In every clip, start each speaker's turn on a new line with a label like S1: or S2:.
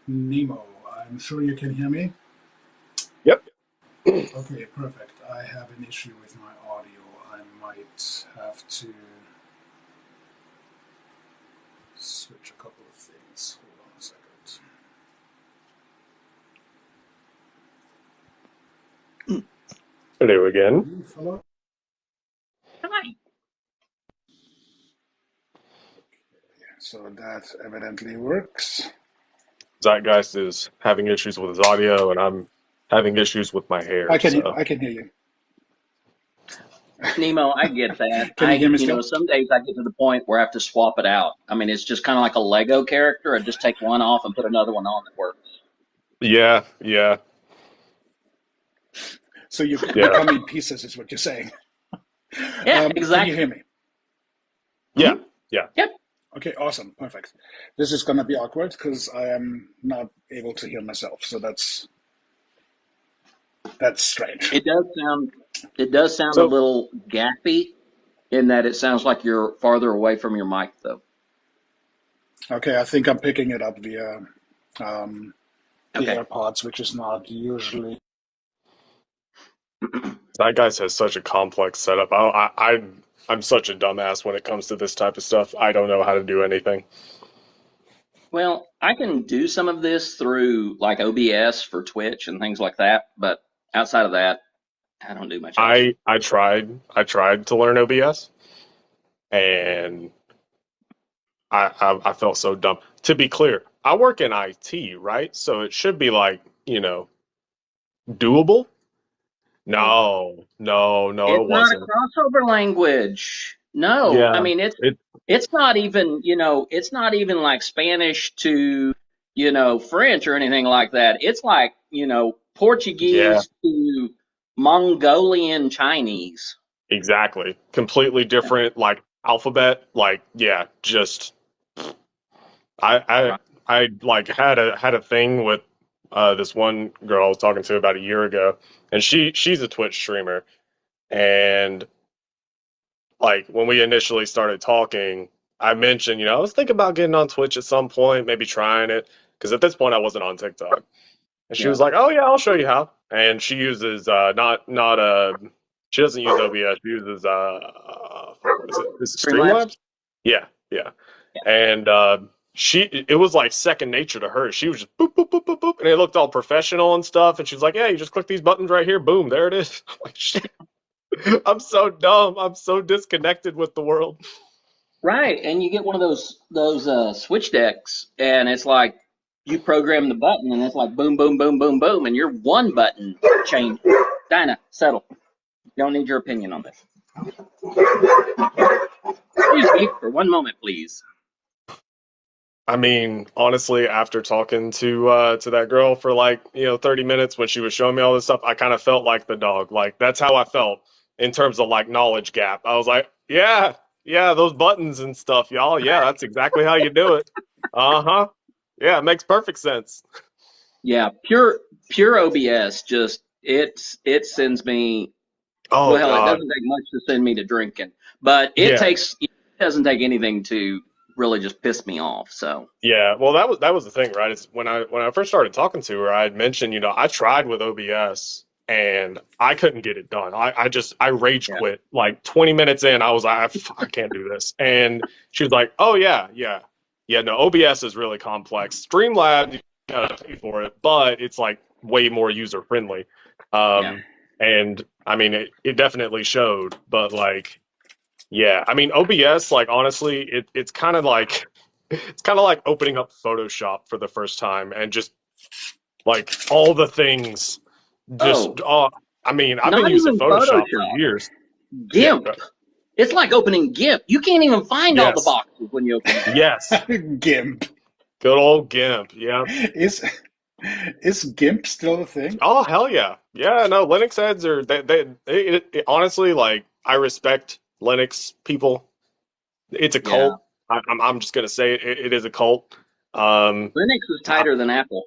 S1: Nemo. I'm sure you can hear me.
S2: Yep.
S1: Okay, perfect. I have an issue with my audio. I might have to switch a couple of things. Hold on a second.
S2: Hello again.
S1: Hello?
S3: Hi.
S1: So that evidently works.
S2: Zeitgeist is having issues with his audio, and I'm having issues with my
S1: I
S2: hair.
S1: can
S2: So
S1: I can hear you.
S3: Nemo, I get that.
S1: Can you hear me still?
S3: Some days I get to the point where I have to swap it out. I mean, it's just kind of like a Lego character. I just take one off and put another one on that works.
S2: yeah.
S1: So you
S2: Yeah.
S1: come in pieces, is what you're saying.
S3: Yeah,
S1: Can you
S3: exactly.
S1: hear me?
S2: Yeah.
S3: Mhm.
S2: Yeah.
S3: Yep.
S1: Okay, awesome, perfect. This is gonna be awkward because I am not able to hear myself, so that's strange.
S3: It does sound a
S2: So
S3: little gappy in that it sounds like you're farther away from your mic, though.
S1: Okay, I think I'm picking it up via um, the
S3: Okay.
S1: AirPods, which is not usually.
S2: Zeitgeist has such a complex setup. I'm such a dumbass when it comes to this type of stuff. I don't know how to do anything.
S3: Well, I can do some of this through like OBS for Twitch and things like that, but outside of that, I don't do much else.
S2: I tried to learn OBS, and I felt so dumb. To be clear, I work in IT, right? So it should be like, doable.
S3: Oh,
S2: No,
S3: it's
S2: it
S3: not a
S2: wasn't.
S3: crossover language. No, I
S2: Yeah,
S3: mean
S2: it.
S3: it's not even, it's not even like Spanish to, French or anything like that. It's like,
S2: Yeah,
S3: Portuguese to Mongolian Chinese.
S2: exactly. Completely different, like alphabet. Like, yeah, just I I
S3: Right.
S2: I like had a thing with this one girl I was talking to about a year ago, and she's a Twitch streamer, and like when we initially started talking, I mentioned, I was thinking about getting on Twitch at some point, maybe trying it, because at this point I wasn't on TikTok. And she
S3: Yeah.
S2: was like, "Oh yeah, I'll show you how." And she uses not she doesn't use OBS. She uses fuck, what is it? Is it
S3: Streamlabs?
S2: Streamlabs? Yeah, yeah.
S3: Yeah.
S2: And she it was like second nature to her. She was just boop boop boop boop boop, and it looked all professional and stuff. And she was like, "Yeah, you just click these buttons right here. Boom, there it is." I'm like, shit. I'm so dumb. I'm so disconnected with the world.
S3: Right. And you get one of those switch decks and it's like you program the button and it's like boom, boom, boom, boom, boom, and you're one button change. Dinah, settle. Don't need your opinion on this. Excuse me for one moment, please.
S2: I mean, honestly, after talking to that girl for like, 30 minutes when she was showing me all this stuff, I kind of felt like the dog. Like that's how I felt in terms of like knowledge gap. I was like, yeah, those buttons and stuff, y'all. Yeah, that's exactly how you do it. Uh-huh. Yeah, it makes perfect sense.
S3: Yeah, pure OBS just it sends me,
S2: Oh
S3: well, hell, it
S2: God.
S3: doesn't take much to send me to drinking, but
S2: Yeah.
S3: it doesn't take anything to really just piss me off. So
S2: Yeah, well, that was the thing, right? It's when I first started talking to her, I had mentioned, I tried with OBS and I couldn't get it done. I rage
S3: yeah,
S2: quit. Like 20 minutes in, I was like, I can't do this. And she was like, "Oh yeah. No, OBS is really complex. Streamlabs, you gotta pay for it, but it's like way more user friendly."
S3: yeah.
S2: Um, and I mean, it definitely showed, but like, yeah, I mean, OBS, like honestly, it's kind of like. It's kind of like opening up Photoshop for the first time and just like all the things just
S3: Oh,
S2: I mean, I've been
S3: not
S2: using
S3: even
S2: Photoshop for
S3: Photoshop.
S2: years. Yeah.
S3: GIMP. It's like opening GIMP. You can't even find all the
S2: Yes.
S3: boxes when you open GIMP.
S2: Yes.
S1: GIMP
S2: Good old GIMP. Yeah.
S1: is is GIMP still a thing?
S2: Oh hell yeah. Yeah, no, Linux heads are honestly, like I respect Linux people. It's a
S3: Yeah,
S2: cult. I'm just gonna say it is a cult. Um
S3: Linux is tighter than Apple.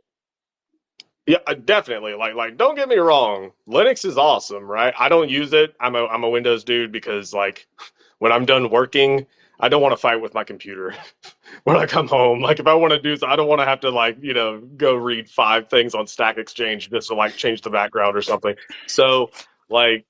S2: Yeah, definitely. Like, don't get me wrong. Linux is awesome, right? I don't use it. I'm a Windows dude because like when I'm done working, I don't want to fight with my computer when I come home. Like if I want to do, I don't want to have to like go read 5 things on Stack Exchange just to like change the background or something. So like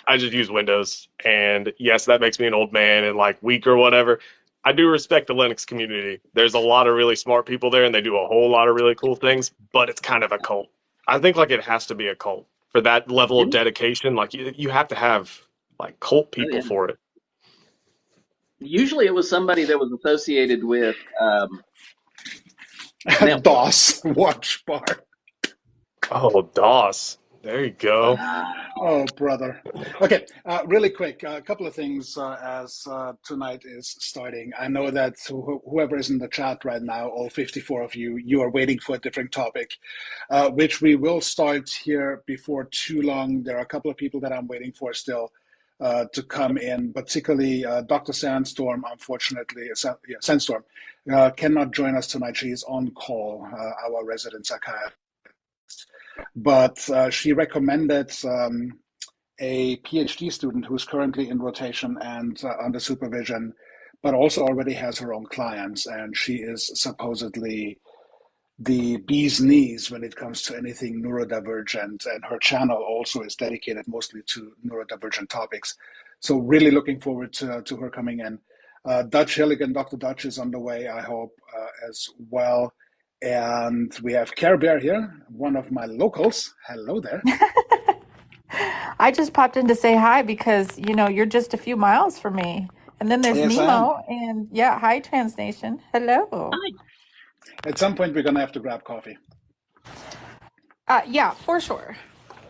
S2: I just use Windows, and yes, that makes me an old man and like weak or whatever. I do respect the Linux community. There's a lot of really smart people there, and they do a whole lot of really cool things. But it's kind of a cult. I think like it has to be a cult for that level of
S3: Yeah.
S2: dedication. Like you have to have like cult
S3: Oh,
S2: people
S3: yeah.
S2: for it.
S3: Usually it was somebody that was associated with network.
S1: DOS watch bar.
S2: Oh, DOS. There you go.
S1: Oh, brother. Okay, really quick, a couple of things as tonight is starting. I know that whoever is in the chat right now, all 54 of you, you are waiting for a different topic, which we will start here before too long. There are a couple of people that I'm waiting for still to come in, particularly Dr. Sandstorm, unfortunately, Sandstorm, cannot join us tonight. She is on call, our resident psychiatrist. But she recommended a PhD student who's currently in rotation and under supervision, but also already has her own clients. And she is supposedly the bee's knees when it comes to anything neurodivergent. And her channel also is dedicated mostly to neurodivergent topics. So really looking forward to her coming in. Dutch Hilligan, Dr. Dutch is on the way, I hope, as well. And we have Care Bear here, one of my locals. Hello there.
S4: I just popped in to say hi because, you're just a few miles from me. And then there's
S1: Yes, I am.
S4: Nemo and yeah, hi TransNation. Hello.
S3: Hi.
S1: At some point, we're gonna have to grab coffee.
S4: Yeah, for sure.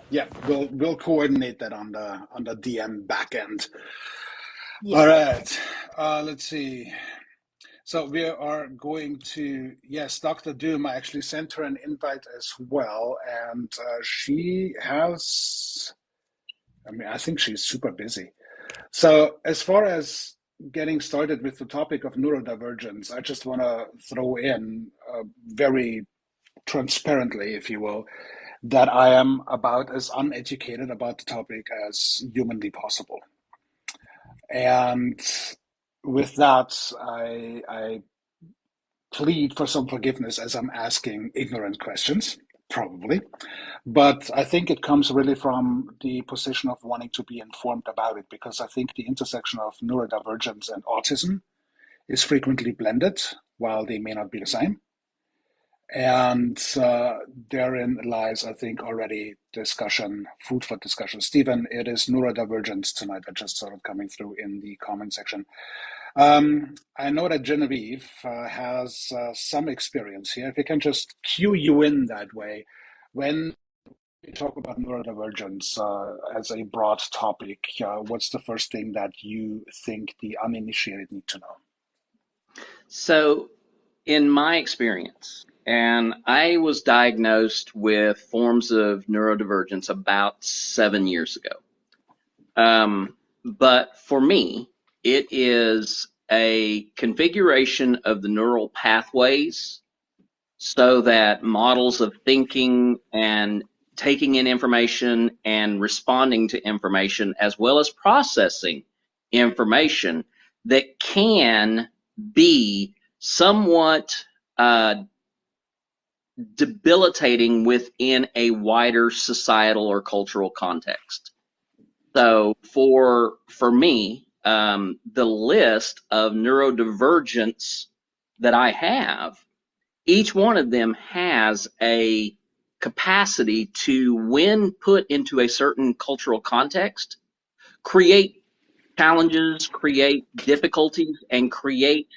S1: Yeah, we'll coordinate that on the DM back end.
S4: Yeah.
S1: All right. Let's see. So we are going to, yes, Dr. Doom, I actually sent her an invite as well, and she has, I think she's super busy. So as far as getting started with the topic of neurodivergence, I just want to throw in very transparently, if you will, that I am about as uneducated about the topic as humanly possible. And with that, I plead for some forgiveness as I'm asking ignorant questions, probably. But I think it comes really from the position of wanting to be informed about it, because I think the intersection of neurodivergence and autism is frequently blended, while they may not be the same. And therein lies, I think, already discussion, food for discussion. Stephen, it is neurodivergence tonight. I just saw it coming through in the comment section. I know that Genevieve has some experience here. If we can just cue you in that way, when we talk about neurodivergence as a broad topic, what's the first thing that you think the uninitiated need to know?
S3: So, in my experience, and I was diagnosed with forms of neurodivergence about 7 years ago. But for me, it is a configuration of the neural pathways so that models of thinking and taking in information and responding to information, as well as processing information, that can be somewhat debilitating within a wider societal or cultural context. So for me, the list of neurodivergence that I have, each one of them has a capacity to, when put into a certain cultural context, create challenges, create difficulties, and create,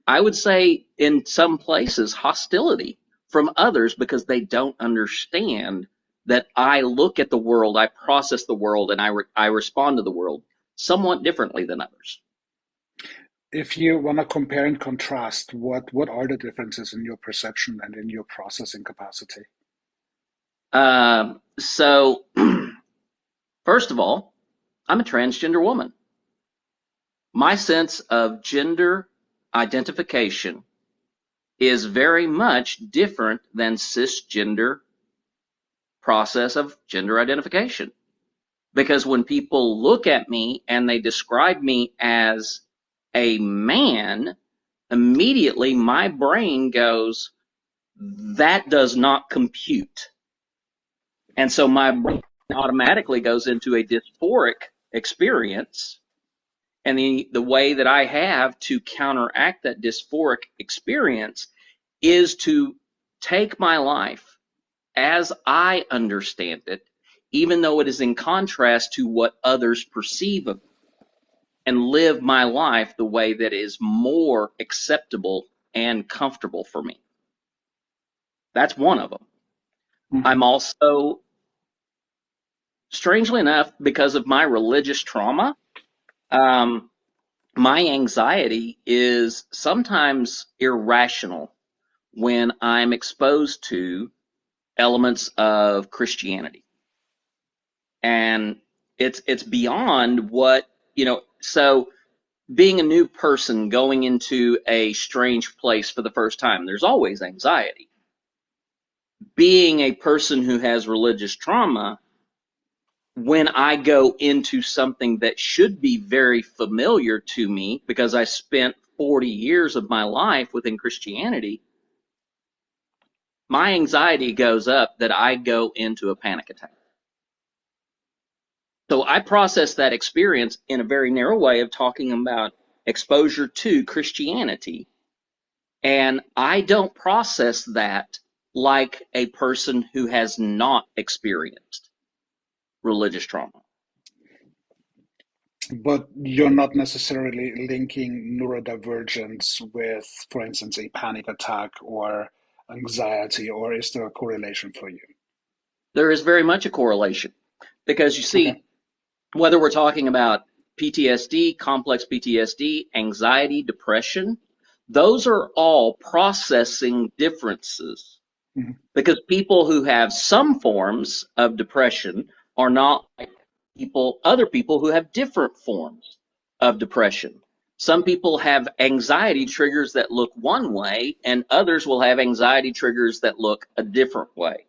S3: I would say, in some places, hostility from others because they don't understand that I look at the world, I process the world, and I respond to the world somewhat differently than others.
S1: If you want to compare and contrast, what are the differences in your perception and in your processing capacity?
S3: So, first of all, I'm a transgender woman. My sense of gender identification is very much different than cisgender process of gender identification. Because when people look at me and they describe me as a man, immediately my brain goes, that does not compute. And so my brain automatically goes into a dysphoric experience. And the way that I have to counteract that dysphoric experience is to take my life as I understand it, even though it is in contrast to what others perceive of it, and live my life the way that is more acceptable and comfortable for me. That's one of them.
S1: Mm-hmm.
S3: I'm also, strangely enough, because of my religious trauma, my anxiety is sometimes irrational when I'm exposed to elements of Christianity. And it's beyond what, so being a new person going into a strange place for the first time, there's always anxiety. Being a person who has religious trauma, when I go into something that should be very familiar to me because I spent 40 years of my life within Christianity, my anxiety goes up that I go into a panic attack. So I process that experience in a very narrow way of talking about exposure to Christianity. And I don't process that like a person who has not experienced religious trauma.
S1: But you're not necessarily linking neurodivergence with, for instance, a panic attack or anxiety, or is there a correlation for you?
S3: There is very much a correlation because you
S1: Okay.
S3: see, whether we're talking about PTSD, complex PTSD, anxiety, depression, those are all processing differences.
S1: Mm-hmm.
S3: Because people who have some forms of depression are not like other people who have different forms of depression. Some people have anxiety triggers that look one way, and others will have anxiety triggers that look a different way.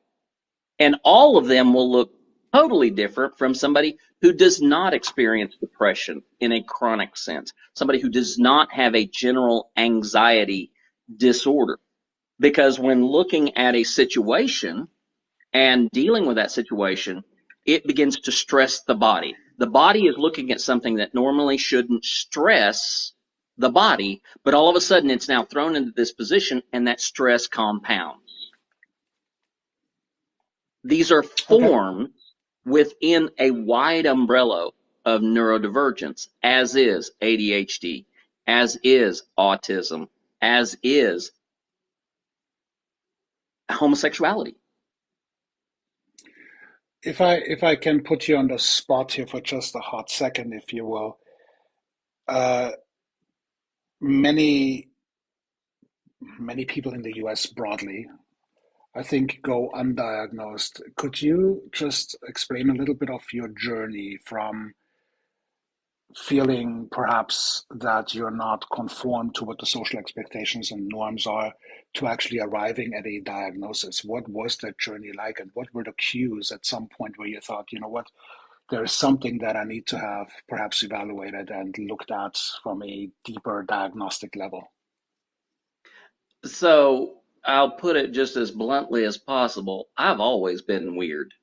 S3: And all of them will look totally different from somebody who does not experience depression in a chronic sense, somebody who does not have a general anxiety disorder. Because when looking at a situation and dealing with that situation, it begins to stress the body. The body is looking at something that normally shouldn't stress the body, but all of a sudden it's now thrown into this position and that stress compounds. These are
S1: Okay.
S3: forms within a wide umbrella of neurodivergence, as is ADHD, as is autism, as is homosexuality.
S1: If I can put you on the spot here for just a hot second, if you will, uh, many many people in the US broadly, I think, go undiagnosed. Could you just explain a little bit of your journey from feeling perhaps that you're not conformed to what the social expectations and norms are to actually arriving at a diagnosis? What was that journey like, and what were the cues at some point where you thought, you know what, there is something that I need to have perhaps evaluated and looked at from a deeper diagnostic level?
S3: So I'll put it just as bluntly as possible. I've always been weird.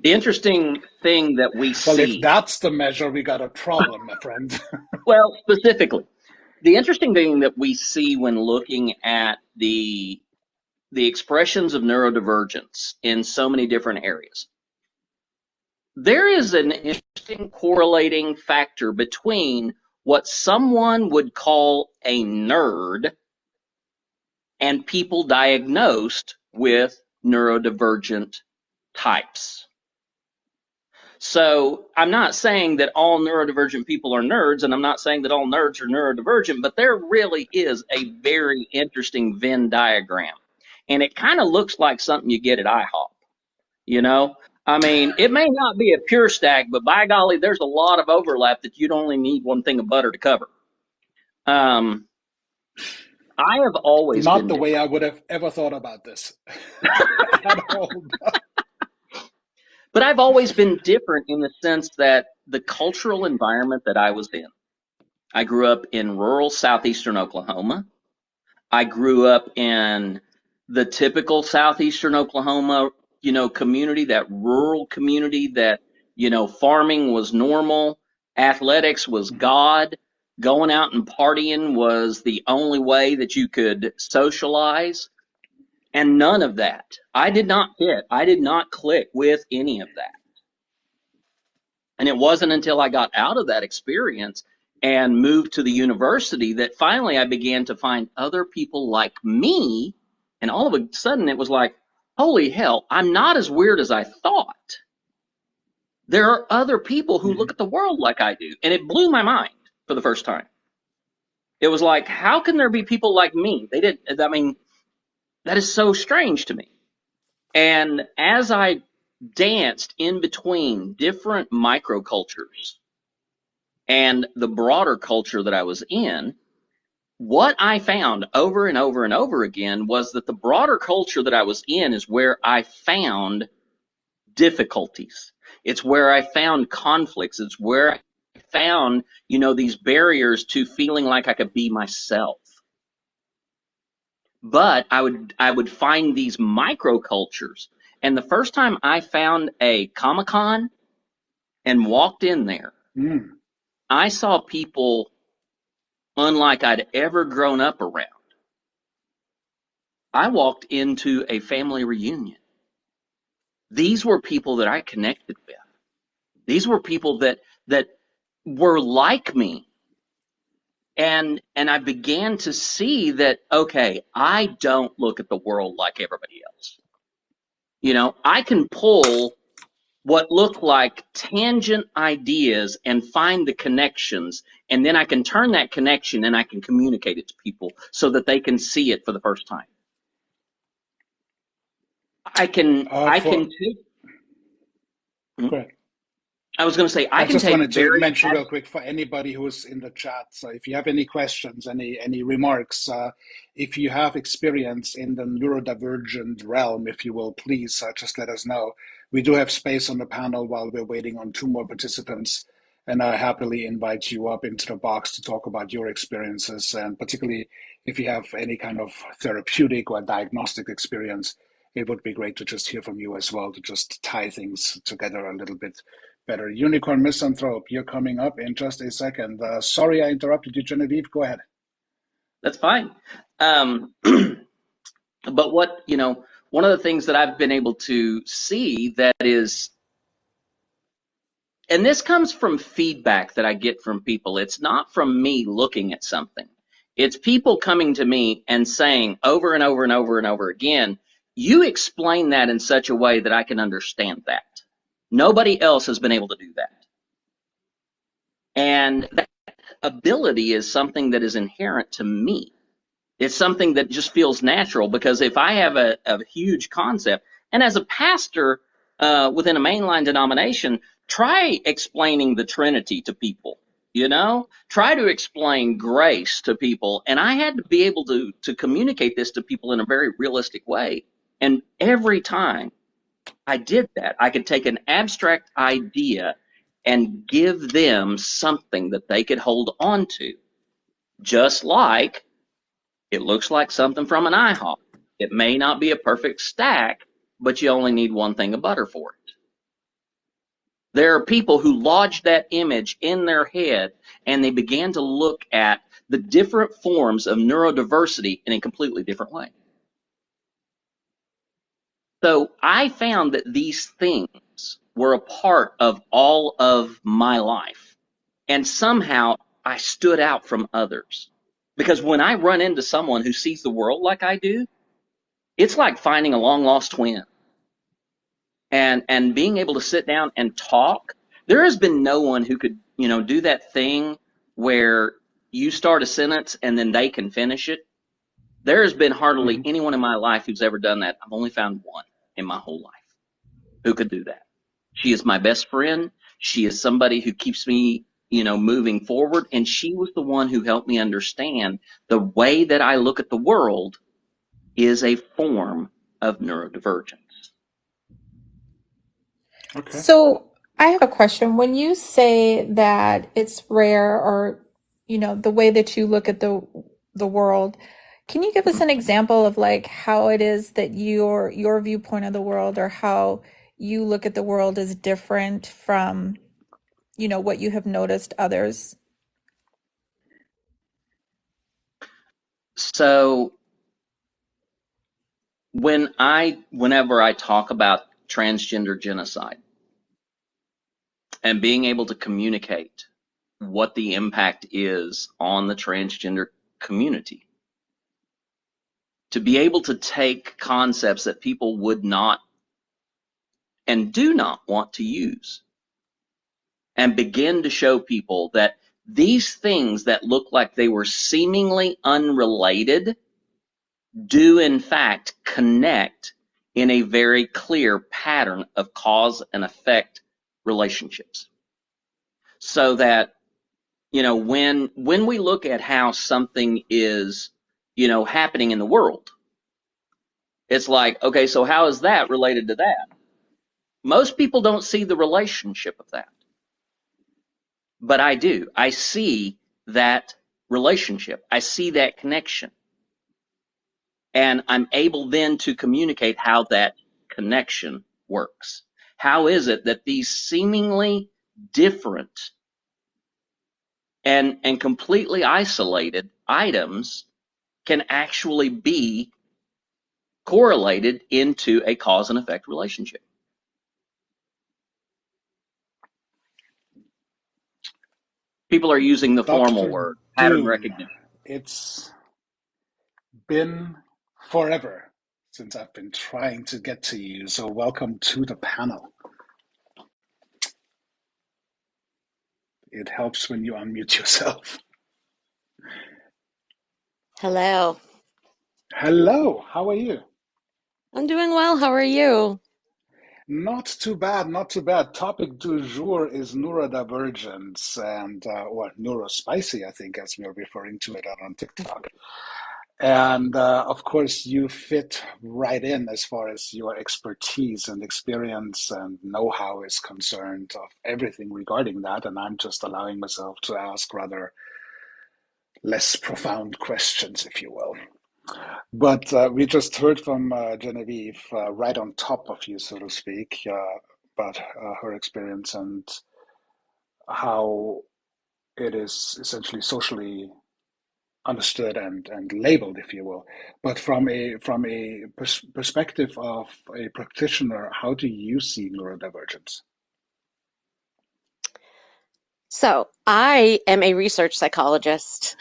S3: The interesting thing that we
S1: Well, if
S3: see,
S1: that's the measure, we got a problem, my friend.
S3: well, specifically, the interesting thing that we see when looking at the expressions of neurodivergence in so many different areas, there is an interesting correlating factor between what someone would call a nerd and people diagnosed with neurodivergent types. So I'm not saying that all neurodivergent people are nerds, and I'm not saying that all nerds are neurodivergent, but there really is a very interesting Venn diagram. And it kind of looks like something you get at IHOP, you know? I mean, it may not be a pure stack, but by golly, there's a lot of overlap that you'd only need one thing of butter to cover. Um, I have always
S1: Not
S3: been
S1: the way
S3: different.
S1: I would have ever thought about this at all.
S3: But I've always been different in the sense that the cultural environment that I was in, I grew up in rural southeastern Oklahoma. I grew up in the typical southeastern Oklahoma, community, that rural community that, farming was normal, athletics was God, going out and partying was the only way that you could socialize, and none of that. I did not fit. I did not click with any of that. And it wasn't until I got out of that experience and moved to the university that finally I began to find other people like me. And all of a sudden it was like, holy hell, I'm not as weird as I thought. There are other people who look at the world like I do. And it blew my mind for the first time. It was like, how can there be people like me? That is so strange to me. And as I danced in between different microcultures and the broader culture that I was in, what I found over and over and over again was that the broader culture that I was in is where I found difficulties. It's where I found conflicts. It's where I found, these barriers to feeling like I could be myself. But I would find these microcultures. And the first time I found a Comic-Con and walked in there, I saw people unlike I'd ever grown up around. I walked into a family reunion. These were people that I connected with. These were people that were like me. And I began to see that, okay, I don't look at the world like everybody else. I can pull what look like tangent ideas and find the connections, and then I can turn that connection and I can communicate it to people so that they can see it for the first time. I can take.
S1: Great.
S3: I was going to say I
S1: I
S3: can
S1: just
S3: take
S1: wanted to
S3: very.
S1: mention real quick for anybody who's in the chat. So if you have any questions, any remarks, if you have experience in the neurodivergent realm, if you will, please just let us know. We do have space on the panel while we're waiting on 2 more participants, and I happily invite you up into the box to talk about your experiences, and particularly if you have any kind of therapeutic or diagnostic experience, it would be great to just hear from you as well, to just tie things together a little bit better. Unicorn Misanthrope, you're coming up in just a second. Sorry I interrupted you, Genevieve. Go ahead.
S3: That's fine. But one of the things that I've been able to see that is, and this comes from feedback that I get from people. It's not from me looking at something. It's people coming to me and saying over and over and over and over again, you explain that in such a way that I can understand that. Nobody else has been able to do that. And that ability is something that is inherent to me. It's something that just feels natural, because if I have a huge concept, and as a pastor within a mainline denomination, try explaining the Trinity to people, try to explain grace to people. And I had to be able to communicate this to people in a very realistic way. And every time I did that, I could take an abstract idea and give them something that they could hold on to, just like it looks like something from an IHOP. It may not be a perfect stack, but you only need one thing of butter for it. There are people who lodge that image in their head, and they began to look at the different forms of neurodiversity in a completely different way. So I found that these things were a part of all of my life, and somehow I stood out from others. Because when I run into someone who sees the world like I do, it's like finding a long lost twin. And being able to sit down and talk. There has been no one who could, do that thing where you start a sentence and then they can finish it. There has been hardly anyone in my life who's ever done that. I've only found one in my whole life who could do that. She is my best friend. She is somebody who keeps me, moving forward. And she was the one who helped me understand the way that I look at the world is a form of neurodivergence.
S1: Okay.
S4: So I have a question. When you say that it's rare, or the way that you look at the world. Can you give us an example of like how it is that your viewpoint of the world or how you look at the world is different from, what you have noticed others?
S3: So whenever I talk about transgender genocide and being able to communicate what the impact is on the transgender community, to be able to take concepts that people would not and do not want to use and begin to show people that these things that look like they were seemingly unrelated do in fact connect in a very clear pattern of cause and effect relationships. So that, when we look at how something is, happening in the world, it's like, okay, so how is that related to that? Most people don't see the relationship of that. But I do. I see that relationship. I see that connection. And I'm able then to communicate how that connection works. How is it that these seemingly different and completely isolated items can actually be correlated into a cause and effect relationship? People are using the formal
S1: Dr.
S3: word, pattern
S1: Doom,
S3: recognition.
S1: it's been forever since I've been trying to get to you, so welcome to the panel. It helps when you unmute yourself.
S5: Hello.
S1: Hello, how are you?
S5: I'm doing well. How are you?
S1: Not too bad, not too bad. Topic du jour is neurodivergence or neurospicy, I think, as we're referring to it on TikTok. And of course, you fit right in as far as your expertise and experience and know-how is concerned of everything regarding that. And I'm just allowing myself to ask rather less profound questions, if you will. But we just heard from Genevieve right on top of you, so to speak, about her experience and how it is essentially socially understood and labeled, if you will. But from a perspective of a practitioner, how do you see neurodivergence?
S5: So, I am a research psychologist.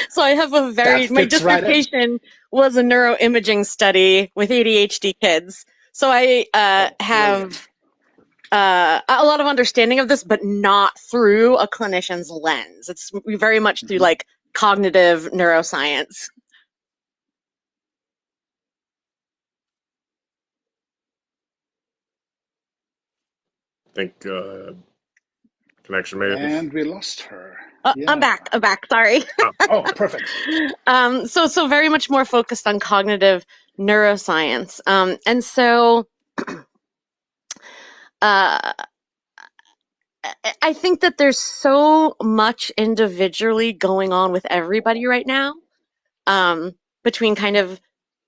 S5: So I have
S1: That
S5: my
S1: fits right in.
S5: dissertation was a neuroimaging study with ADHD kids. So I
S1: Oh,
S5: have
S1: brilliant.
S5: a lot of understanding of this, but not through a clinician's lens. It's very much through
S1: Mm-hmm.
S5: like cognitive neuroscience.
S2: I think connection maybe.
S1: And we lost her.
S5: I'm
S1: Yeah.
S5: back. I'm back. Sorry.
S1: Oh, perfect.
S5: So very much more focused on cognitive neuroscience. And so uh, I think that there's so much individually going on with everybody right now, between kind of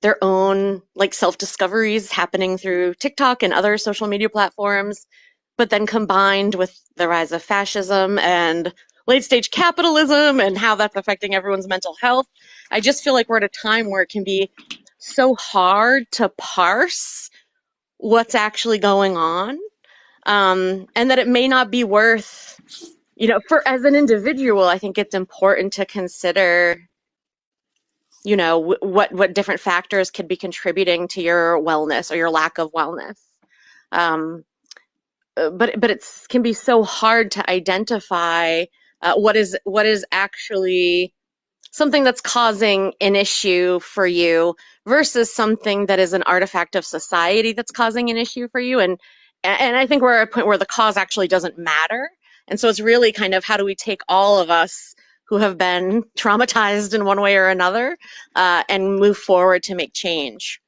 S5: their own like self-discoveries happening through TikTok and other social media platforms, but then combined with the rise of fascism and late-stage capitalism and how that's affecting everyone's mental health. I just feel like we're at a time where it can be so hard to parse what's actually going on, and that it may not be worth, for as an individual, I think it's important to consider, what different factors could be contributing to your wellness or your lack of wellness. Um, but it can be so hard to identify what is actually something that's causing an issue for you versus something that is an artifact of society that's causing an issue for you. And I think we're at a point where the cause actually doesn't matter. And so it's really kind of how do we take all of us who have been traumatized in one way or another, and move forward to make change.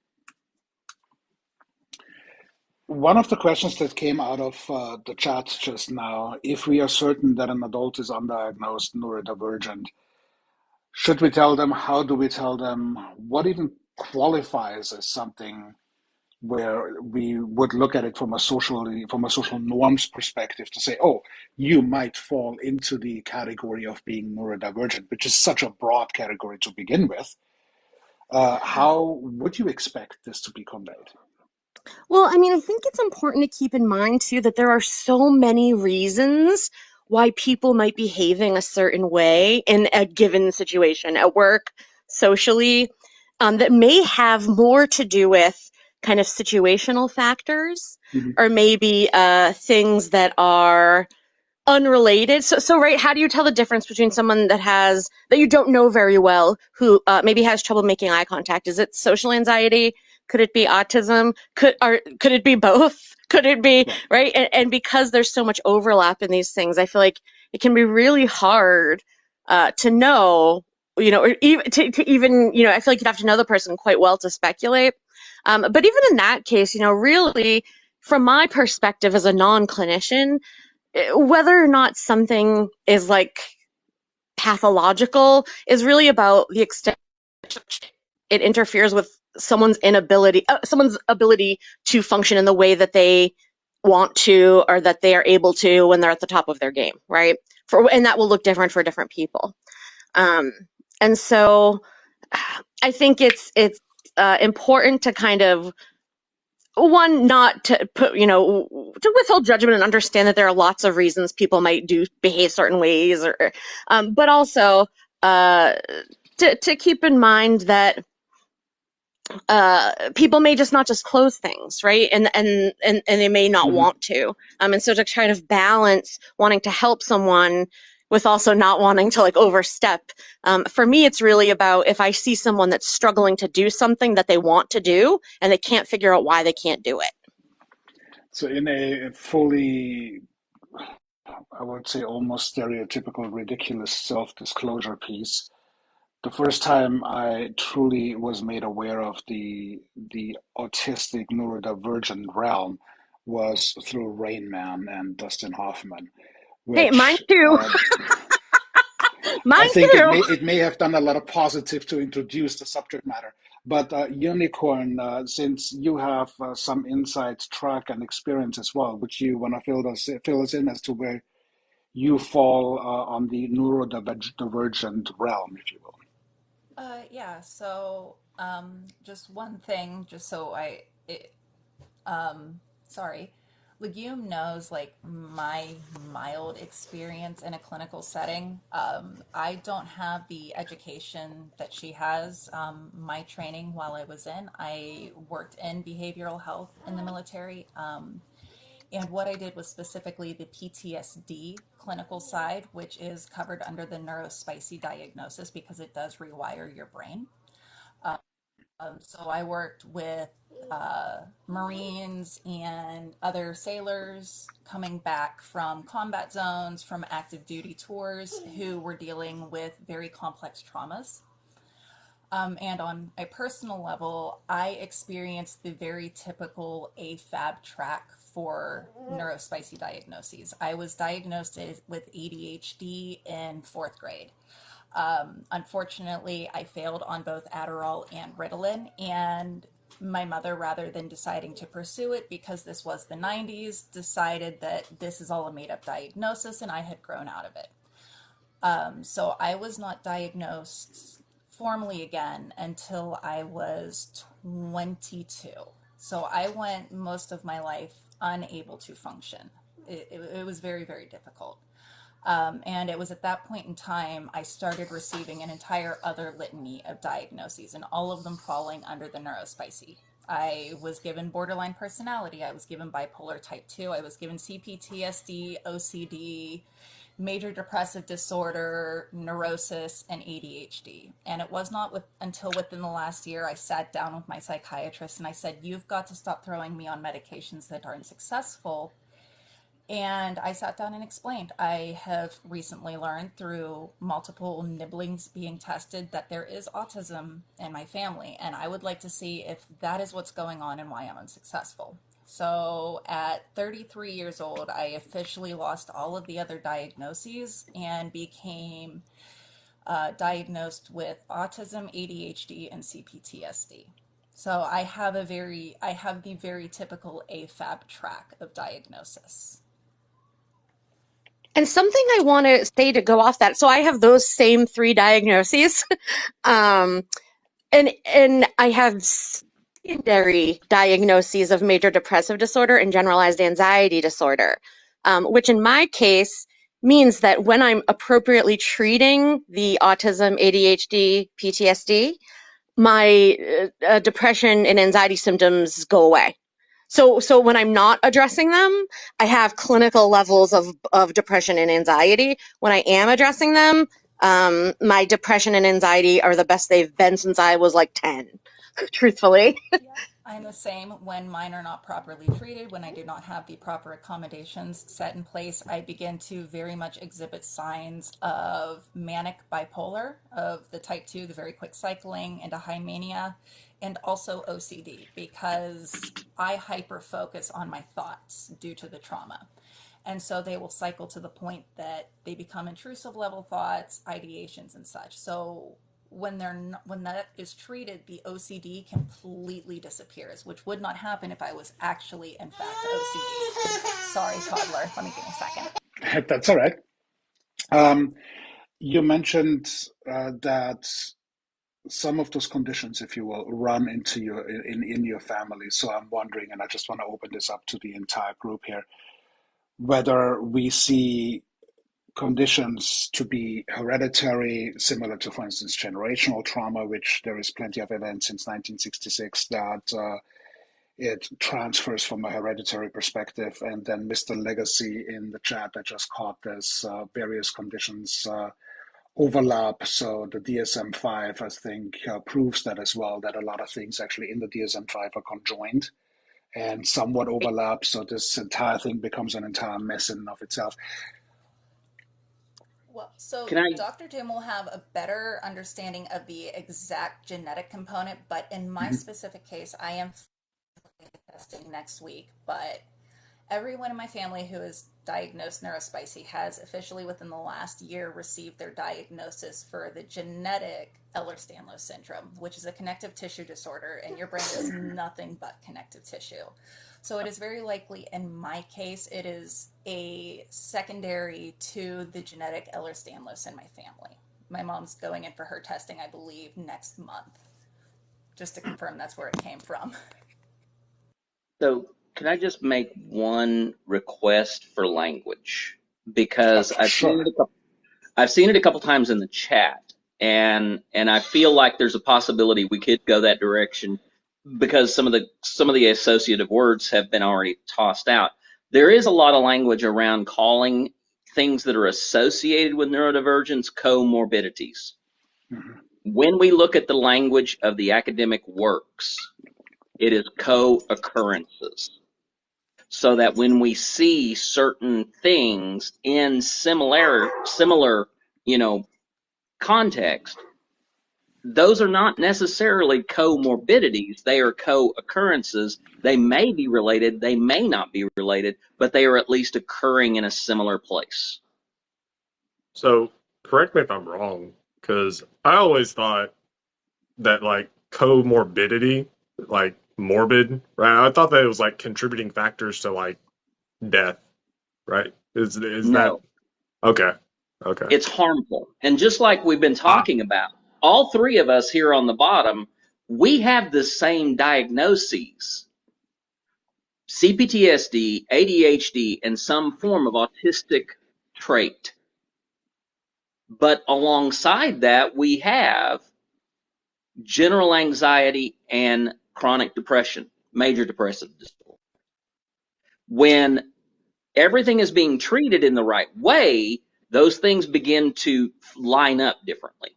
S1: One of the questions that came out of the chat just now, if we are certain that an adult is undiagnosed neurodivergent, should we tell them? How do we tell them? What even qualifies as something where we would look at it from a social norms perspective to say, oh, you might fall into the category of being neurodivergent, which is such a broad category to begin with. How would you expect this to be conveyed?
S5: Well, I mean, I think it's important to keep in mind too that there are so many reasons why people might be behaving a certain way in a given situation at work, socially, that may have more to do with kind of situational factors
S1: Mhm.
S5: or maybe things that are unrelated. So right, how do you tell the difference between someone that you don't know very well, who maybe has trouble making eye contact? Is it social anxiety? Could it be autism? Could it be both? Could it be
S1: Right.
S5: right? And because there's so much overlap in these things, I feel like it can be really hard to know, or even to even, I feel like you'd have to know the person quite well to speculate. But even in that case, really, from my perspective as a non-clinician, whether or not something is like pathological is really about the extent it interferes with someone's ability to function in the way that they want to or that they are able to when they're at the top of their game, right? And that will look different for different people. Um, and so I think it's important to kind of one, not to put, to withhold judgment and understand that there are lots of reasons people might behave certain ways, but also uh, to keep in mind that people may just not disclose things, right? And they may not
S1: Mhm.
S5: want to. And so to kind of balance wanting to help someone with also not wanting to like overstep. For me, it's really about if I see someone that's struggling to do something that they want to do and they can't figure out why they can't do it.
S1: So, in a fully, I would say, almost stereotypical, ridiculous self-disclosure piece, the first time I truly was made aware of the autistic neurodivergent realm was through Rain Man and Dustin Hoffman,
S5: Hey, mine
S1: which
S5: too.
S1: I
S5: Mine
S1: think
S5: too.
S1: it may have done a lot of positive to introduce the subject matter. But Unicorn, since you have some inside track and experience as well, would you want to fill us in as to where you fall on the neurodivergent realm, if you will?
S4: Yeah, so just one thing, just so sorry, Legume knows like my mild experience in a clinical setting. I don't have the education that she has. My training while I was I worked in behavioral health in the military. And what I did was specifically the PTSD clinical side, which is covered under the Neurospicy diagnosis because it does rewire your brain. So I worked with Marines and other sailors coming back from combat zones, from active duty tours, who were dealing with very complex traumas. And on a personal level, I experienced the very typical AFAB track for neurospicy diagnoses. I was diagnosed with ADHD in fourth grade. Unfortunately, I failed on both Adderall and Ritalin, and my mother, rather than deciding to pursue it because this was the 90s, decided that this is all a made up diagnosis and I had grown out of it. So I was not diagnosed formally again until I was 22. So I went most of my life unable to function. It was very, very difficult. And it was at that point in time I started receiving an entire other litany of diagnoses, and all of them falling under the neurospicy. I was given borderline personality. I was given bipolar type 2. I was given CPTSD, OCD, major depressive disorder, neurosis, and ADHD. And it was not until within the last year I sat down with my psychiatrist and I said, "You've got to stop throwing me on medications that aren't successful." And I sat down and explained, I have recently learned through multiple nibblings being tested that there is autism in my family, and I would like to see if that is what's going on and why I'm unsuccessful. So at 33 years old, I officially lost all of the other diagnoses and became diagnosed with autism, ADHD, and CPTSD. So I have the very typical AFAB track of diagnosis.
S5: And something I want to say to go off that, so I have those same 3 diagnoses. um, and I have secondary diagnoses of major depressive disorder and generalized anxiety disorder, which in my case means that when I'm appropriately treating the autism, ADHD, PTSD, my depression and anxiety symptoms go away. So when I'm not addressing them, I have clinical levels of depression and anxiety. When I am addressing them, my depression and anxiety are the best they've been since I was like 10, truthfully.
S4: I'm the same when mine are not properly treated, when I do not have the proper accommodations set in place. I begin to very much exhibit signs of manic bipolar, of the type 2, the very quick cycling, into high mania, and also OCD because I hyper focus on my thoughts due to the trauma. And so they will cycle to the point that they become intrusive level thoughts, ideations, and such. So when that is treated, the OCD completely disappears, which would not happen if I was actually in fact OCD. Sorry, toddler. Let me give me a second.
S1: That's all right. You mentioned that some of those conditions, if you will, run into in your family. So I'm wondering, and I just want to open this up to the entire group here, whether we see conditions to be hereditary, similar to, for instance, generational trauma, which there is plenty of evidence since 1966 that it transfers from a hereditary perspective. And then Mr. Legacy in the chat that just caught this, various conditions overlap. So the DSM-5, I think, proves that as well, that a lot of things actually in the DSM-5 are conjoined and somewhat overlap. So this entire thing becomes an entire mess in and of itself.
S4: Well, so
S3: Can I?
S4: Dr. Jim will have a better understanding of the exact genetic component, but in my specific case, I am testing next week, but everyone in my family who is diagnosed neurospicy has officially within the last year received their diagnosis for the genetic Ehlers-Danlos syndrome, which is a connective tissue disorder, and your brain is nothing but connective tissue. So it is very likely, in my case, it is a secondary to the genetic Ehlers-Danlos in my family. My mom's going in for her testing, I believe, next month, just to confirm that's where it came from.
S3: So can I just make one request for language? Because
S1: Sure.
S3: I've seen it a couple times in the chat, and I feel like there's a possibility we could go that direction because some of the associative words have been already tossed out. There is a lot of language around calling things that are associated with neurodivergence comorbidities.
S1: Mhm.
S3: When we look at the language of the academic works, it is co-occurrences. So that when we see certain things in similar, context, those are not necessarily comorbidities. They are co-occurrences. They may be related, they may not be related, but they are at least occurring in a similar place.
S2: So correct me if I'm wrong, because I always thought that like comorbidity, like morbid, right? I thought that it was like contributing factors to like death, right? Is that
S3: No,
S2: okay? Okay.
S3: it's harmful. And just like we've been
S2: Ah,
S3: talking about, all 3 of us here on the bottom, we have the same diagnoses. CPTSD, ADHD, and some form of autistic trait. But alongside that, we have general anxiety and chronic depression, major depressive disorder. When everything is being treated in the right way, those things begin to line up differently.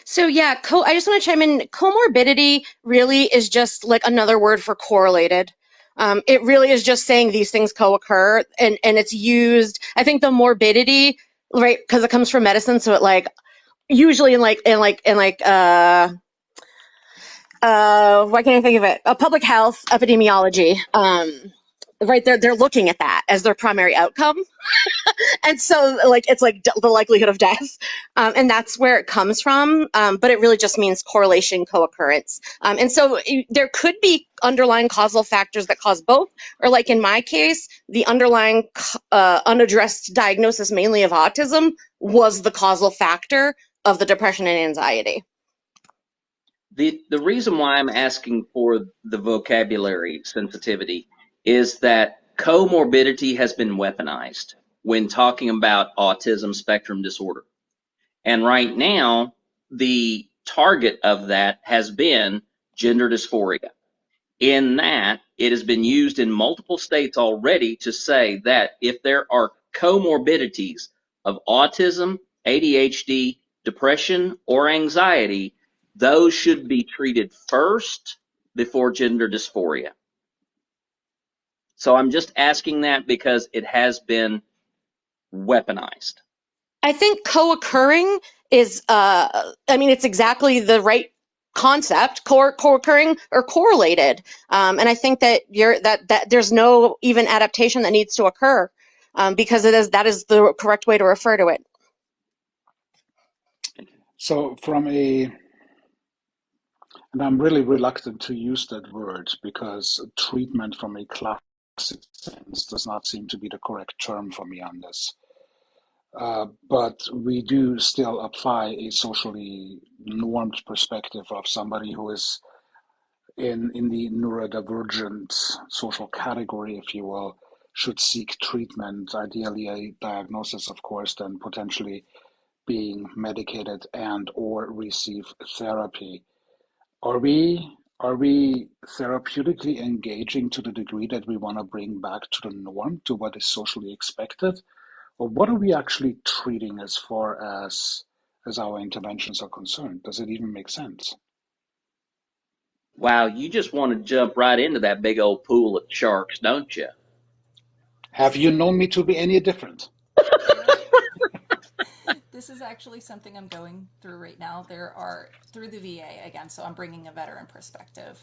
S5: So yeah, I just want to chime in. Comorbidity really is just like another word for correlated. It really is just saying these things co-occur, and it's used. I think the morbidity, right, because it comes from medicine, so it like usually in Why can't I think of it? Public health, epidemiology. Right, they're looking at that as their primary outcome. And so like it's like the likelihood of death, and that's where it comes from, but it really just means correlation, co-occurrence, and so there could be underlying causal factors that cause both, or like in my case, the underlying unaddressed diagnosis mainly of autism was the causal factor of the depression and anxiety.
S3: The reason why I'm asking for the vocabulary sensitivity is that comorbidity has been weaponized when talking about autism spectrum disorder. And right now, the target of that has been gender dysphoria. In that, it has been used in multiple states already to say that if there are comorbidities of autism, ADHD, depression, or anxiety, those should be treated first before gender dysphoria. So I'm just asking that because it has been weaponized.
S5: I think co-occurring is, I mean, it's exactly the right concept, co-occurring or correlated. And I think that that there's no even adaptation that needs to occur, because that is the correct way to refer to it.
S1: So and I'm really reluctant to use that word because treatment from a classic sense does not seem to be the correct term for me on this. But we do still apply a socially normed perspective of somebody who is in the neurodivergent social category, if you will, should seek treatment, ideally a diagnosis, of course, then potentially being medicated and or receive therapy. Are we therapeutically engaging to the degree that we want to bring back to the norm, to what is socially expected? Or what are we actually treating as far as our interventions are concerned? Does it even make sense?
S3: Wow, you just want to jump right into that big old pool of sharks, don't you?
S1: Have you known me to be any different?
S4: This is actually something I'm going through right now. There are, through the VA again, so I'm bringing a veteran perspective.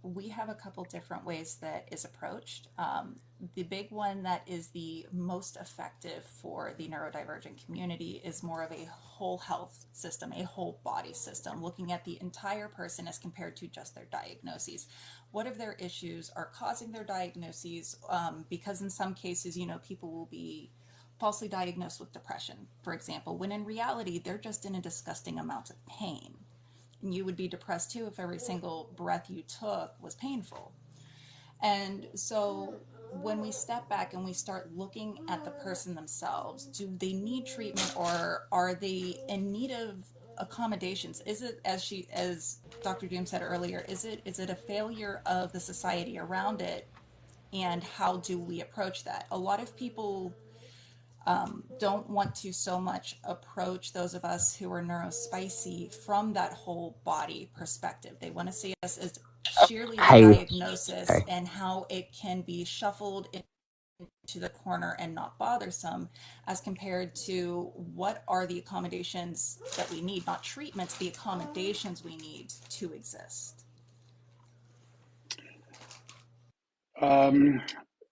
S4: We have a couple different ways that is approached. The big one that is the most effective for the neurodivergent community is more of a whole health system, a whole body system, looking at the entire person as compared to just their diagnoses. What if their issues are causing their diagnoses? Because in some cases, people will be falsely diagnosed with depression, for example, when in reality, they're just in a disgusting amount of pain. And you would be depressed too if every single breath you took was painful. And so when we step back and we start looking at the person themselves, do they need treatment or are they in need of accommodations? Is it, as Dr. Doom said earlier, is it a failure of the society around it? And how do we approach that? A lot of people don't want to so much approach those of us who are neurospicy from that whole body perspective. They want to see us as sheerly the diagnosis and how it can be shuffled into the corner and not bothersome, as compared to what are the accommodations that we need, not treatments, the accommodations we need to exist.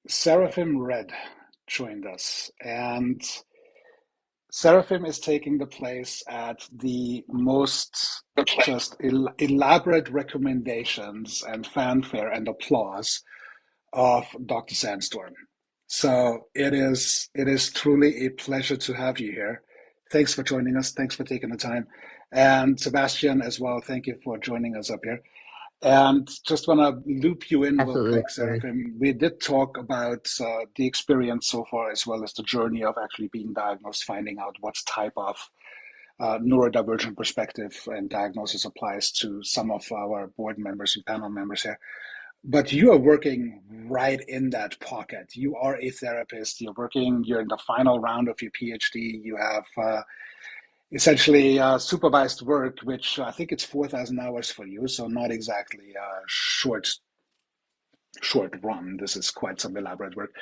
S1: Seraphim Red joined us, and Seraphim is taking the place at the most just elaborate recommendations and fanfare and applause of Dr. Sandstorm. So it is truly a pleasure to have you here. Thanks for joining us. Thanks for taking the time. And Sebastian as well, thank you for joining us up here. And just want to loop you in real
S6: Absolutely.
S1: quick, Seraphim. We did talk about the experience so far, as well as the journey of actually being diagnosed, finding out what type of neurodivergent perspective and diagnosis applies to some of our board members and panel members here. But you are working right in that pocket. You are a therapist. You're in the final round of your PhD. You have essentially supervised work, which I think it's 4,000 hours for you, so not exactly short run. This is quite some elaborate work.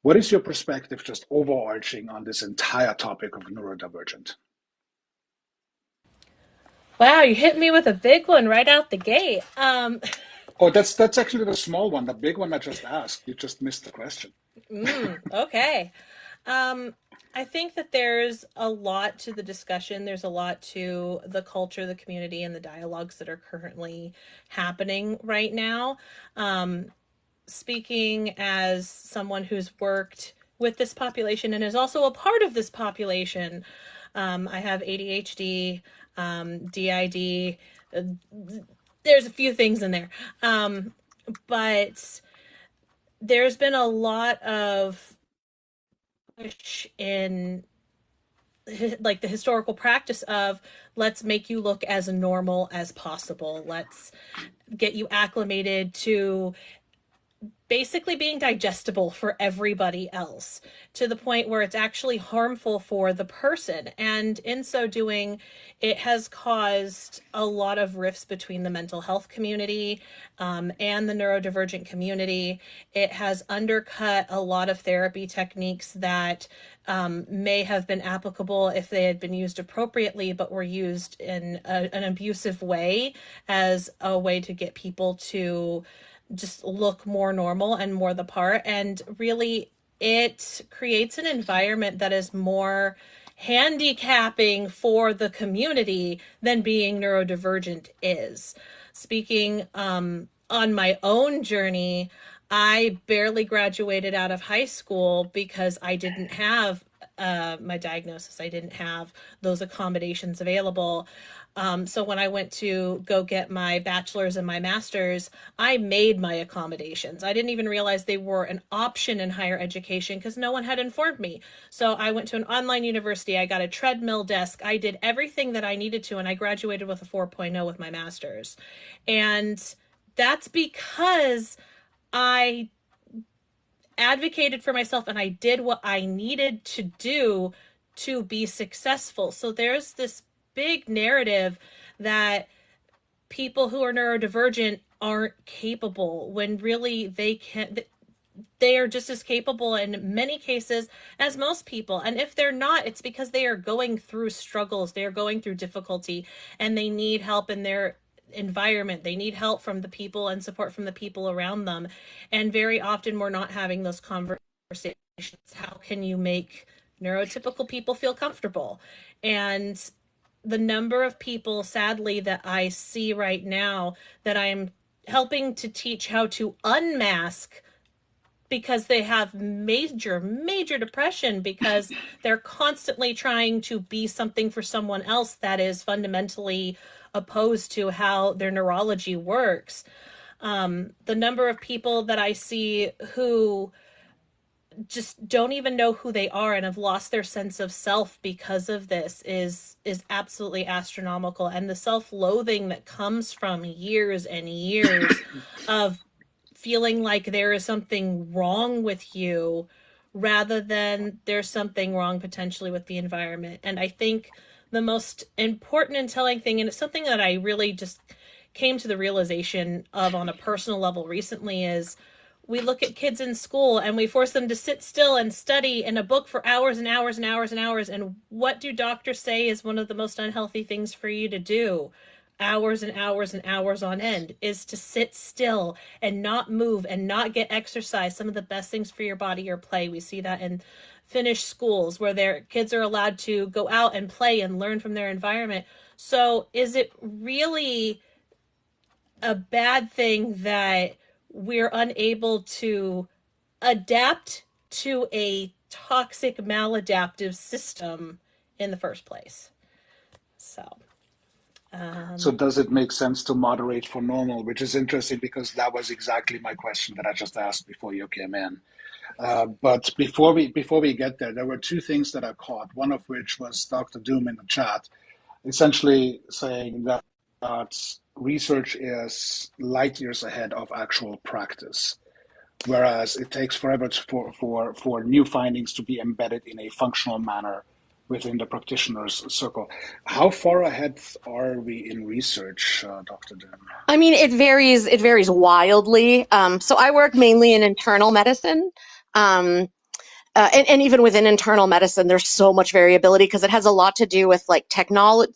S1: What is your perspective, just overarching, on this entire topic of neurodivergent?
S6: Wow, you hit me with a big one right out the gate.
S1: Oh, that's actually the small one. The big one I just asked. You just missed the question.
S6: Okay. Um, I think that there's a lot to the discussion. There's a lot to the culture, the community, and the dialogues that are currently happening right now. Um, Speaking as someone who's worked with this population and is also a part of this population, I have ADHD, DID. Uh, there's a few things in there. But there's been a lot of push in like the historical practice of let's make you look as normal as possible. Let's get you acclimated to basically being digestible for everybody else to the point where it's actually harmful for the person. And in so doing, it has caused a lot of rifts between the mental health community and the neurodivergent community. It has undercut a lot of therapy techniques that may have been applicable if they had been used appropriately, but were used in an abusive way as a way to get people to just look more normal and more the part. And really, it creates an environment that is more handicapping for the community than being neurodivergent is. Speaking on my own journey, I barely graduated out of high school because I didn't have my diagnosis. I didn't have those accommodations available. So when I went to go get my bachelor's and my master's, I made my accommodations. I didn't even realize they were an option in higher education because no one had informed me. So I went to an online university. I got a treadmill desk. I did everything that I needed to, and I graduated with a 4.0 with my master's. And that's because I advocated for myself and I did what I needed to do to be successful. So there's this big narrative that people who are neurodivergent aren't capable when really they are just as capable in many cases as most people. And if they're not, it's because they are going through struggles, they are going through difficulty, and they need help in their environment. They need help from the people and support from the people around them. And very often we're not having those conversations. How can you make neurotypical people feel comfortable? And the number of people, sadly, that I see right now that I'm helping to teach how to unmask because they have major depression because they're constantly trying to be something for someone else that is fundamentally opposed to how their neurology works. The number of people that I see who just don't even know who they are and have lost their sense of self because of this is absolutely astronomical. And the self-loathing that comes from years and years of feeling like there is something wrong with you rather than there's something wrong potentially with the environment. And I think the most important and telling thing, and it's something that I really just came to the realization of on a personal level recently, is we look at kids in school and we force them to sit still and study in a book for hours and hours and hours and hours. And what do doctors say is one of the most unhealthy things for you to do? Hours and hours and hours on end is to sit still and not move and not get exercise. Some of the best things for your body are play. We see that in Finnish schools where their kids are allowed to go out and play and learn from their environment. So is it really a bad thing that we're unable to adapt to a toxic maladaptive system in the first place?
S1: So does it make sense to moderate for normal, which is interesting because that was exactly my question that I just asked before you came in. But before we get there, there were two things that I caught. One of which was Dr. Doom in the chat, essentially saying that research is light years ahead of actual practice, whereas it takes forever for new findings to be embedded in a functional manner within the practitioner's circle. How far ahead are we in research, Dr. Doom?
S5: I mean, it varies. It varies wildly. So I work mainly in internal medicine. Um, and even within internal medicine, there's so much variability because it has a lot to do with like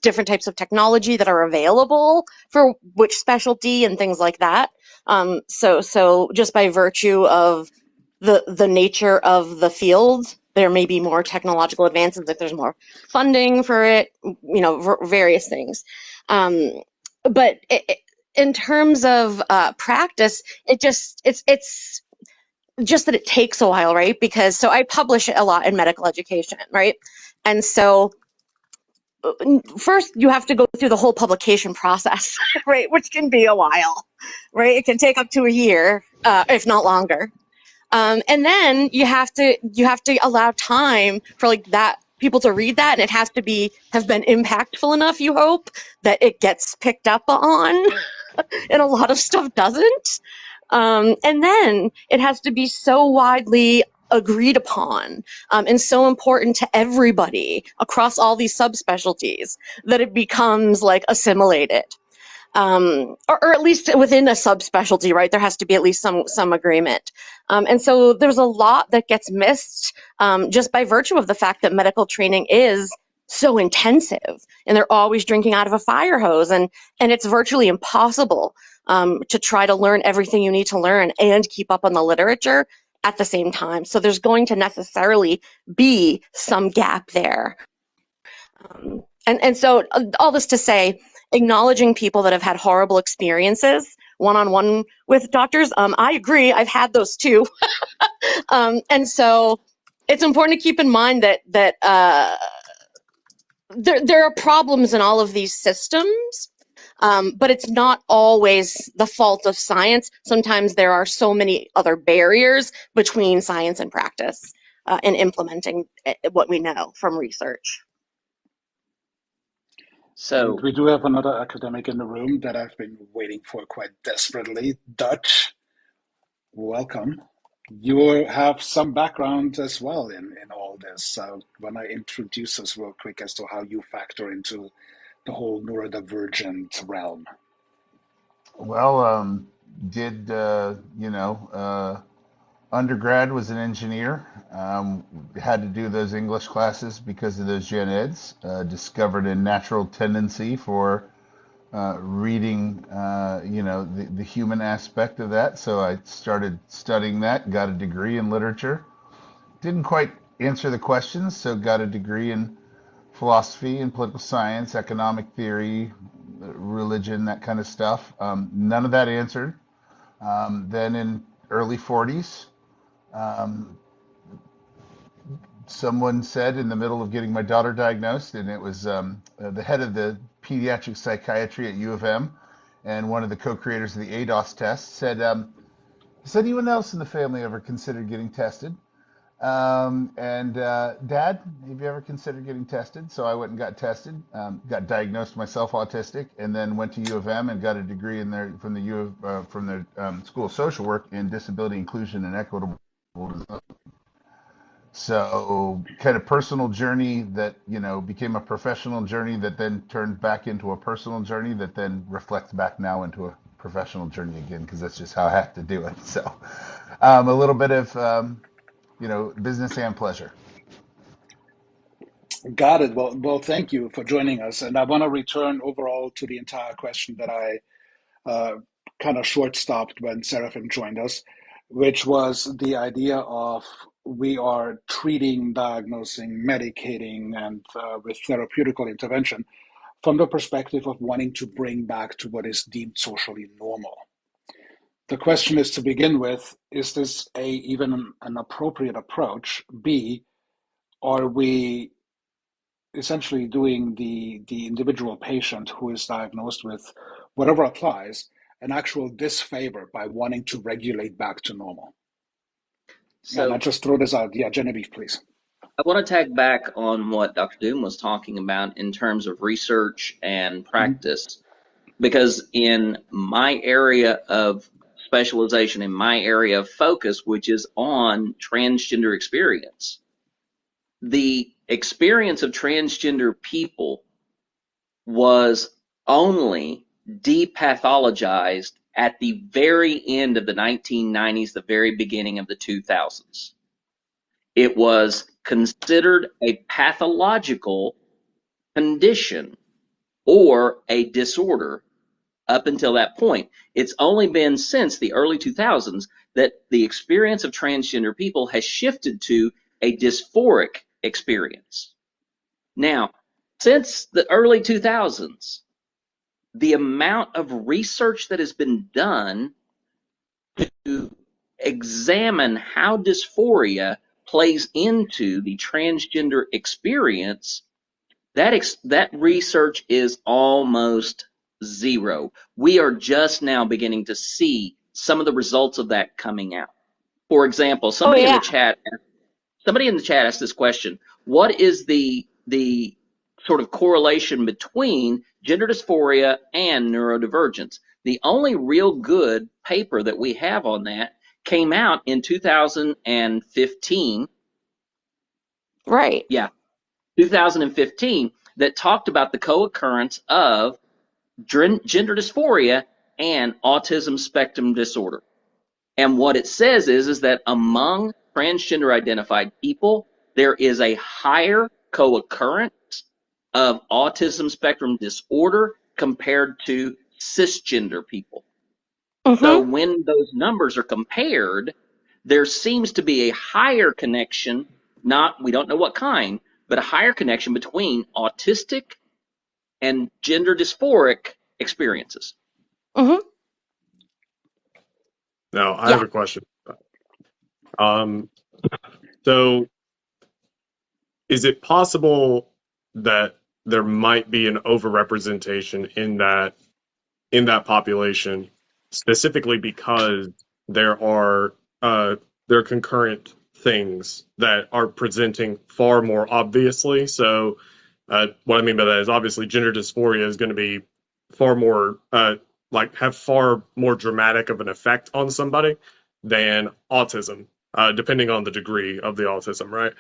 S5: different types of technology that are available for which specialty and things like that. So just by virtue of the nature of the field, there may be more technological advances if there's more funding for it, various things. But in terms of practice, it's just that it takes a while, right? Because so I publish a lot in medical education, right? And so first you have to go through the whole publication process, right? Which can be a while, right? It can take up to a year, if not longer. And then you have to allow time for like that people to read that, and it has to have been impactful enough, you hope, that it gets picked up on, and a lot of stuff doesn't. And then it has to be so widely agreed upon and so important to everybody across all these subspecialties that it becomes like assimilated. Or at least within a subspecialty, right? There has to be at least some agreement. And so there's a lot that gets missed just by virtue of the fact that medical training is so intensive, and they're always drinking out of a fire hose, and it's virtually impossible to try to learn everything you need to learn and keep up on the literature at the same time. So there's going to necessarily be some gap there. And so all this to say, acknowledging people that have had horrible experiences one-on-one with doctors, I agree, I've had those too. And so it's important to keep in mind that there are problems in all of these systems, but it's not always the fault of science. Sometimes there are so many other barriers between science and practice in implementing what we know from research.
S1: And
S3: So,
S1: we do have another academic in the room that I've been waiting for quite desperately. Dutch, welcome. You have some background as well in all this. So when I introduce us real quick as to how you factor into the whole neurodivergent realm.
S7: Well, did undergrad was an engineer. Had to do those English classes because of those gen eds. Discovered a natural tendency for reading, the human aspect of that. So I started studying that. Got a degree in literature. Didn't quite answer the questions, so got a degree in philosophy and political science, economic theory, religion, that kind of stuff. None of that answered. Then in early 40s, someone said in the middle of getting my daughter diagnosed, and it was the head of the pediatric psychiatry at U of M, and one of the co-creators of the ADOS test said, has anyone else in the family ever considered getting tested? Dad, have you ever considered getting tested? So I went and got tested, got diagnosed myself autistic, and then went to U of M and got a degree in there from the School of Social Work in Disability Inclusion and Equitable Design. So kind of personal journey that, became a professional journey that then turned back into a personal journey that then reflects back now into a professional journey again, because that's just how I have to do it. So a little bit of, business and pleasure.
S1: Got it. Well, thank you for joining us. And I want to return overall to the entire question that I kind of short stopped when Seraphim joined us, which was the idea of we are treating, diagnosing, medicating, and with therapeutical intervention from the perspective of wanting to bring back to what is deemed socially normal. The question is, to begin with, is this even an appropriate approach? B, are we essentially doing the individual patient who is diagnosed with whatever applies an actual disfavor by wanting to regulate back to normal? And I
S3: so
S1: just throw this out. Yeah, Genevieve, please.
S3: I want to tag back on what Dr. Doom was talking about in terms of research and
S1: Mhm.
S3: practice, because in my area of specialization, in my area of focus, which is on transgender experience, the experience of transgender people was only depathologized at the very end of the 1990s, the very beginning of the 2000s. It was considered a pathological condition or a disorder up until that point. It's only been since the early 2000s that the experience of transgender people has shifted to a dysphoric experience. Now, since the early 2000s, the amount of research that has been done to examine how dysphoria plays into the transgender experience, that research is almost zero. We are just now beginning to see some of the results of that coming out. For example,
S5: Oh
S3: somebody in the
S5: yeah.
S3: chat asked this question: what is the sort of correlation between gender dysphoria and neurodivergence? The only real good paper that we have on that came out in 2015.
S5: Right.
S3: Yeah, 2015, that talked about the co-occurrence of gender dysphoria and autism spectrum disorder. And what it says is that among transgender identified people, there is a higher co-occurrence of autism spectrum disorder compared to cisgender people. So
S5: Mm-hmm.
S3: when those numbers are compared, there seems to be a higher connection, we don't know what kind, but a higher connection between autistic and gender dysphoric experiences.
S5: Mm-hmm.
S2: Now, I
S5: Yeah.
S2: have a question. So is it possible that there might be an overrepresentation in that population, specifically because there are there are concurrent things that are presenting far more obviously. So, what I mean by that is obviously gender dysphoria is going to be far more have far more dramatic of an effect on somebody than autism, depending on the degree of the autism, right?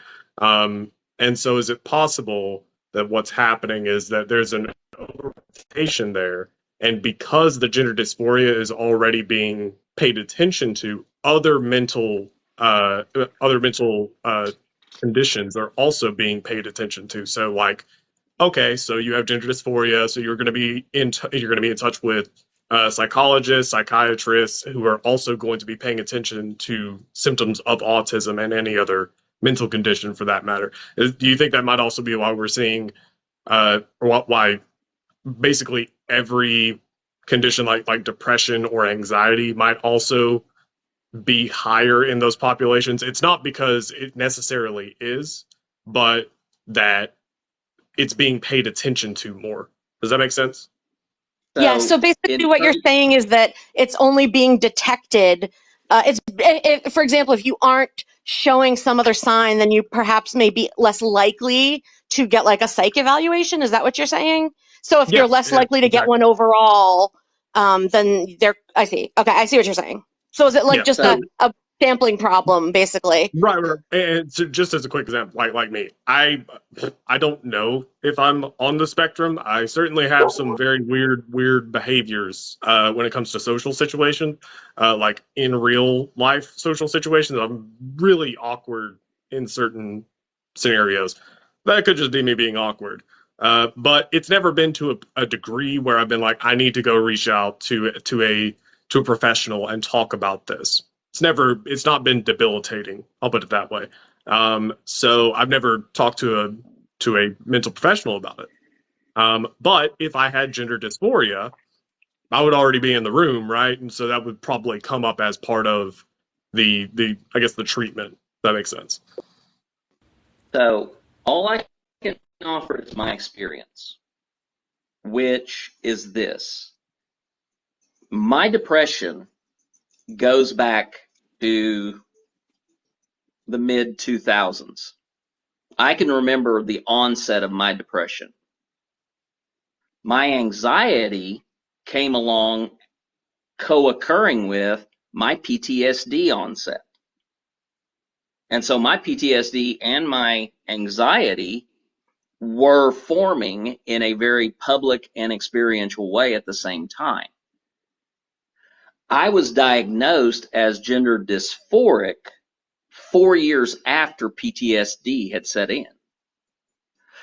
S2: And so, is it possible that what's happening is that there's an overrepresentation there, and because the gender dysphoria is already being paid attention to, other mental conditions are also being paid attention to. So, like, okay, so you have gender dysphoria, so you're going to be you're going to be in touch with psychologists, psychiatrists who are also going to be paying attention to symptoms of autism and any other mental condition for that matter. Do you think that might also be why we're seeing, or why basically every condition like depression or anxiety might also be higher in those populations? It's not because it necessarily is, but that it's being paid attention to more. Does that make sense?
S5: Yeah,
S3: So
S5: so basically
S3: in
S5: what you're
S3: terms,
S5: saying is that it's only being detected. For example, if you aren't showing some other sign, then you perhaps may be less likely to get like a psych evaluation. Is that what you're saying? So if you're
S2: Yeah,
S5: less
S2: yeah,
S5: likely to get
S2: exactly.
S5: one overall, then I see. Okay, I see what you're saying. So is it like
S2: Yeah.
S5: just
S3: so
S5: a sampling problem, basically?
S2: Right, right. And so just as a quick example, like me, I don't know if I'm on the spectrum. I certainly have some very weird behaviors when it comes to social situations. Like in real life social situations, I'm really awkward in certain scenarios. That could just be me being awkward. But it's never been to a degree where I've been like, I need to go reach out to a professional and talk about this. It's not been debilitating. I'll put it that way. So I've never talked to a mental professional about it. But if I had gender dysphoria, I would already be in the room, right? And so that would probably come up as part of the I guess the treatment. If that makes sense.
S3: so all I can offer is my experience, which is this. My depression goes back to the mid 2000s. I can remember the onset of my depression. My anxiety came along co-occurring with my PTSD onset. And so my PTSD and my anxiety were forming in a very public and experiential way at the same time. I was diagnosed as gender dysphoric 4 years after PTSD had set in.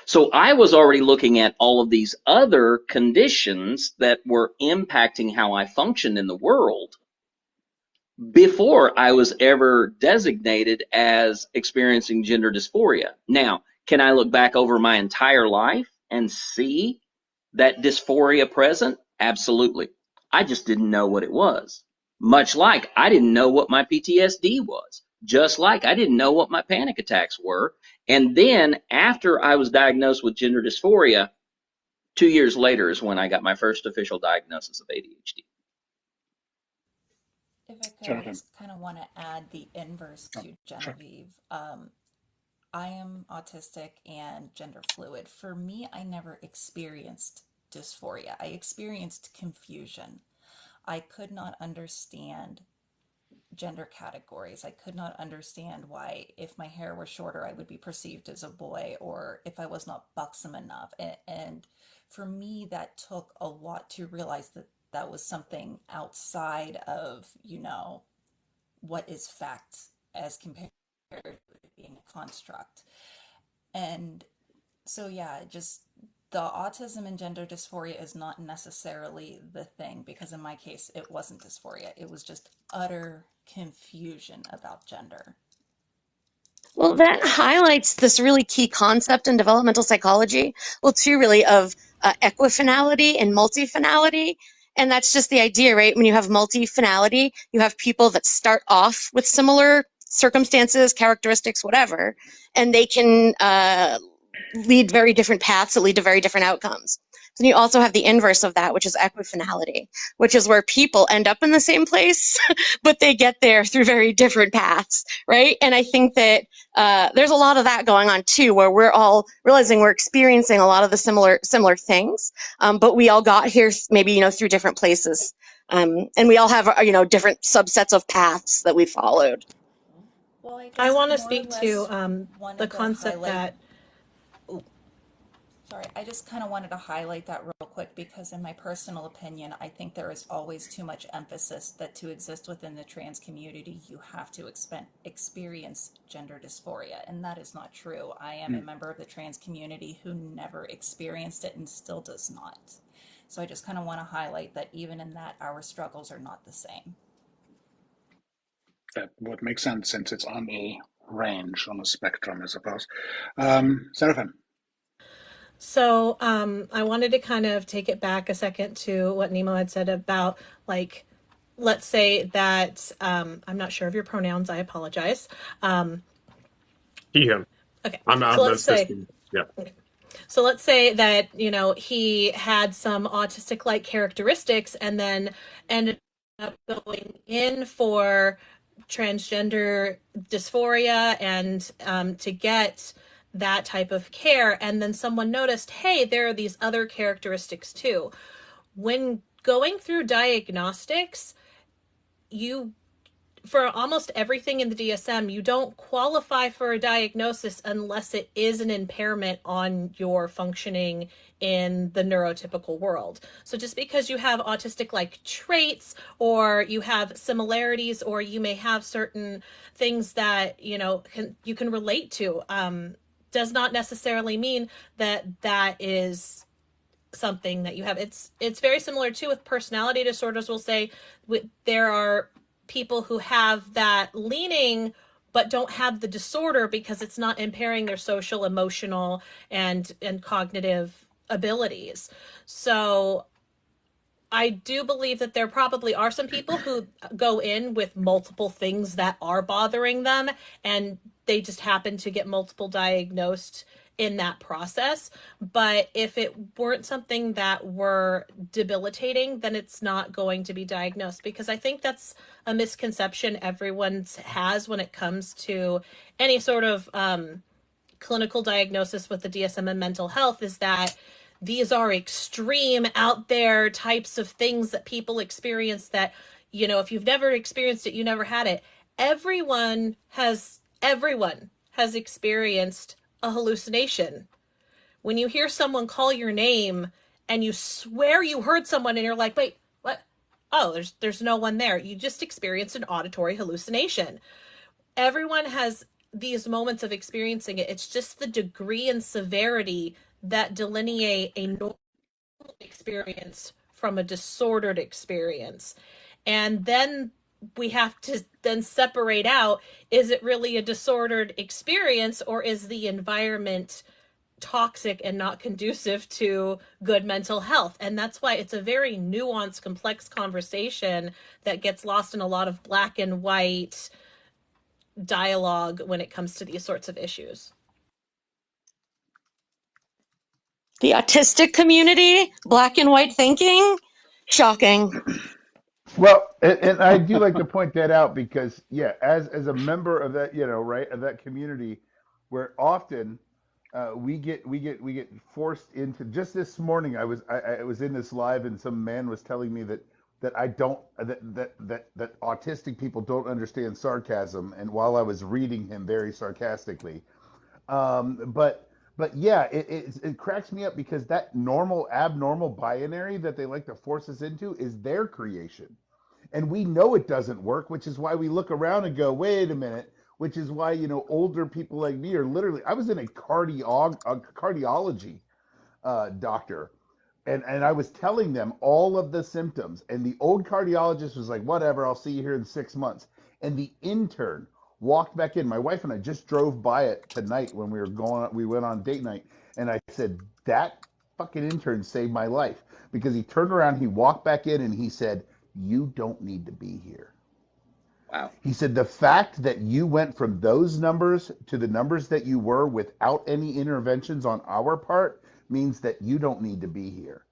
S3: So I was already looking at all of these other conditions that were impacting how I functioned in the world before I was ever designated as experiencing gender dysphoria. Now, can I look back over my entire life and see that dysphoria present? Absolutely. I just didn't know what it was. Much like I didn't know what my PTSD was. Just like I didn't know what my panic attacks were. And then after I was diagnosed with gender dysphoria, 2 years later is when I got my first official diagnosis of ADHD.
S4: If I could, I
S1: Jonathan.
S4: just kind of want to add the inverse
S1: Oh,
S4: to
S1: sure.
S4: Genevieve. I am autistic and gender fluid. For me, I never experienced dysphoria. I experienced confusion. I could not understand gender categories. I could not understand why, if my hair were shorter, I would be perceived as a boy, or if I was not buxom enough. And for me, that took a lot to realize that that was something outside of, what is fact as compared to being a construct. And so, yeah, just the autism and gender dysphoria is not necessarily the thing, because in my case, it wasn't dysphoria. It was just utter confusion about gender.
S5: Well, that highlights this really key concept in developmental psychology. Well, too, really, of equifinality and multifinality. And that's just the idea, right? When you have multifinality, you have people that start off with similar circumstances, characteristics, whatever, and they can lead very different paths that lead to very different outcomes. Then you also have the inverse of that, which is equifinality, which is where people end up in the same place, but they get there through very different paths, right? And I think that there's a lot of that going on too, where we're all realizing we're experiencing a lot of the similar things, but we all got here maybe through different places, and we all have different subsets of paths that we followed.
S4: Well, I
S6: I
S4: just
S6: want to
S4: more or
S6: speak to
S4: less
S6: the
S4: wanted to
S6: concept
S4: highlight.
S6: that
S4: Sorry, I just kind of wanted to highlight that real quick because, in my personal opinion, I think there is always too much emphasis that to exist within the trans community, you have to experience gender dysphoria. And that is not true. I am a
S1: Mm.
S4: member of the trans community who never experienced it and still does not. So I just kind of want to highlight that even in that, our struggles are not the same.
S1: That would make sense since it's on a range, on a spectrum, I suppose. Seraphim.
S6: So I wanted to kind of take it back a second to what Nemo had said about, like, let's say that I'm not sure of your pronouns. I apologize.
S2: He, him.
S6: Okay,
S2: I'm
S6: so
S2: not
S6: let's
S2: that's
S6: say
S2: system. Yeah.
S6: so let's say that he had some autistic like characteristics and then ended up going in for transgender dysphoria and to get that type of care, and then someone noticed, hey, there are these other characteristics too. When going through diagnostics, you for almost everything in the DSM, you don't qualify for a diagnosis unless it is an impairment on your functioning in the neurotypical world. So just because you have autistic like traits, or you have similarities, or you may have certain things that you can relate to, does not necessarily mean that that is something that you have. It's very similar too with personality disorders. We'll say there are people who have that leaning but don't have the disorder because it's not impairing their social, emotional, and cognitive abilities. So I do believe that there probably are some people who go in with multiple things that are bothering them, and they just happen to get multiple diagnosed in that process. But if it weren't something that were debilitating, then it's not going to be diagnosed, because I think that's a misconception everyone has when it comes to any sort of clinical diagnosis with the DSM and mental health, is that these are extreme out there types of things that people experience that, if you've never experienced it, you never had it. Everyone has experienced a hallucination. When you hear someone call your name and you swear you heard someone and you're like, wait, what? Oh, there's no one there. You just experienced an auditory hallucination. everyone has these moments of experiencing it. It's just the degree and severity that delineate a normal experience from a disordered experience. And then we have to then separate out, is it really a disordered experience, or is the environment toxic and not conducive to good mental health? And that's why it's a very nuanced, complex conversation that gets lost in a lot of black and white dialogue when it comes to these sorts of issues.
S5: The autistic community, black and white thinking, shocking.
S7: Well, and I do like to point that out because, yeah, as a member of that, right, of that community, where often we get forced into. Just this morning, I was in this live, and some man was telling me that I don't that autistic people don't understand sarcasm, and while I was reading him very sarcastically, but yeah, it cracks me up because that normal abnormal binary that they like to force us into is their creation. And we know it doesn't work, which is why we look around and go, wait a minute, which is why, older people like me are literally, I was in a cardiology doctor, and I was telling them all of the symptoms, and the old cardiologist was like, whatever, I'll see you here in 6 months. And the intern walked back in. My wife and I just drove by it tonight when we went on date night, and I said, that fucking intern saved my life, because he turned around, he walked back in, and he said, you don't need to be here.
S3: Wow.
S7: He said the fact that you went from those numbers to the numbers that you were without any interventions on our part means that you don't need to be here.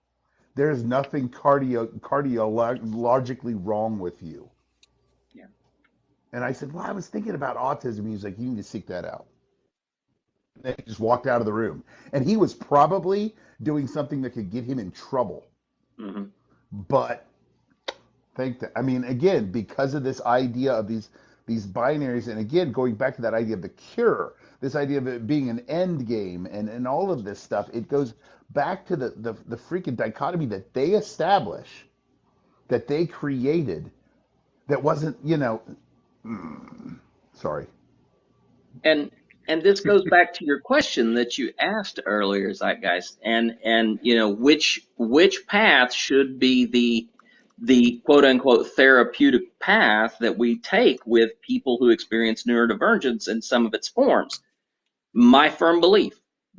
S7: There's nothing cardiologically wrong with you.
S3: Yeah.
S7: And I said, well, I was thinking about autism. He's like, you need to seek that out. And then he just walked out of the room. And he was probably doing something that could get him in trouble.
S3: Mm-hmm.
S7: But I mean, again, because of this idea of these binaries, and again, going back to that idea of the cure, this idea of it being an end game, and all of this stuff, it goes back to the freaking dichotomy that they establish, that they created, that wasn't, sorry.
S3: And this goes back to your question that you asked earlier, Zeitgeist, and which path should be the quote unquote therapeutic path that we take with people who experience neurodivergence in some of its forms. My firm belief,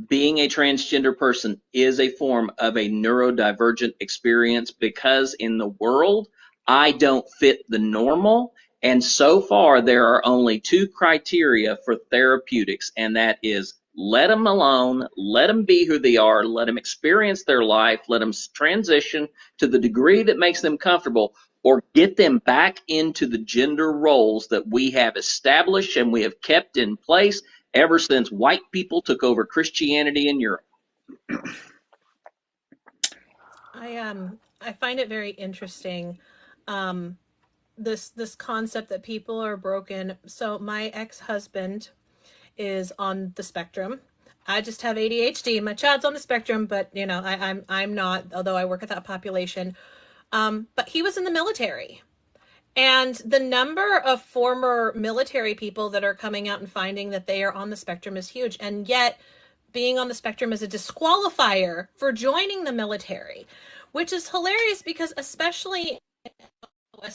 S3: being a transgender person is a form of a neurodivergent experience, because in the world, I don't fit the normal. And so far, there are only two criteria for therapeutics, and that is let them alone, let them be who they are, let them experience their life, let them transition to the degree that makes them comfortable, or get them back into the gender roles that we have established and we have kept in place ever since white people took over Christianity in Europe.
S6: I find it very interesting, this concept that people are broken. So my ex-husband is on the spectrum. I just have ADHD. My child's on the spectrum, but I'm not, although I work with that population. But he was in the military. And the number of former military people that are coming out and finding that they are on the spectrum is huge. And yet, being on the spectrum is a disqualifier for joining the military, which is hilarious because, especially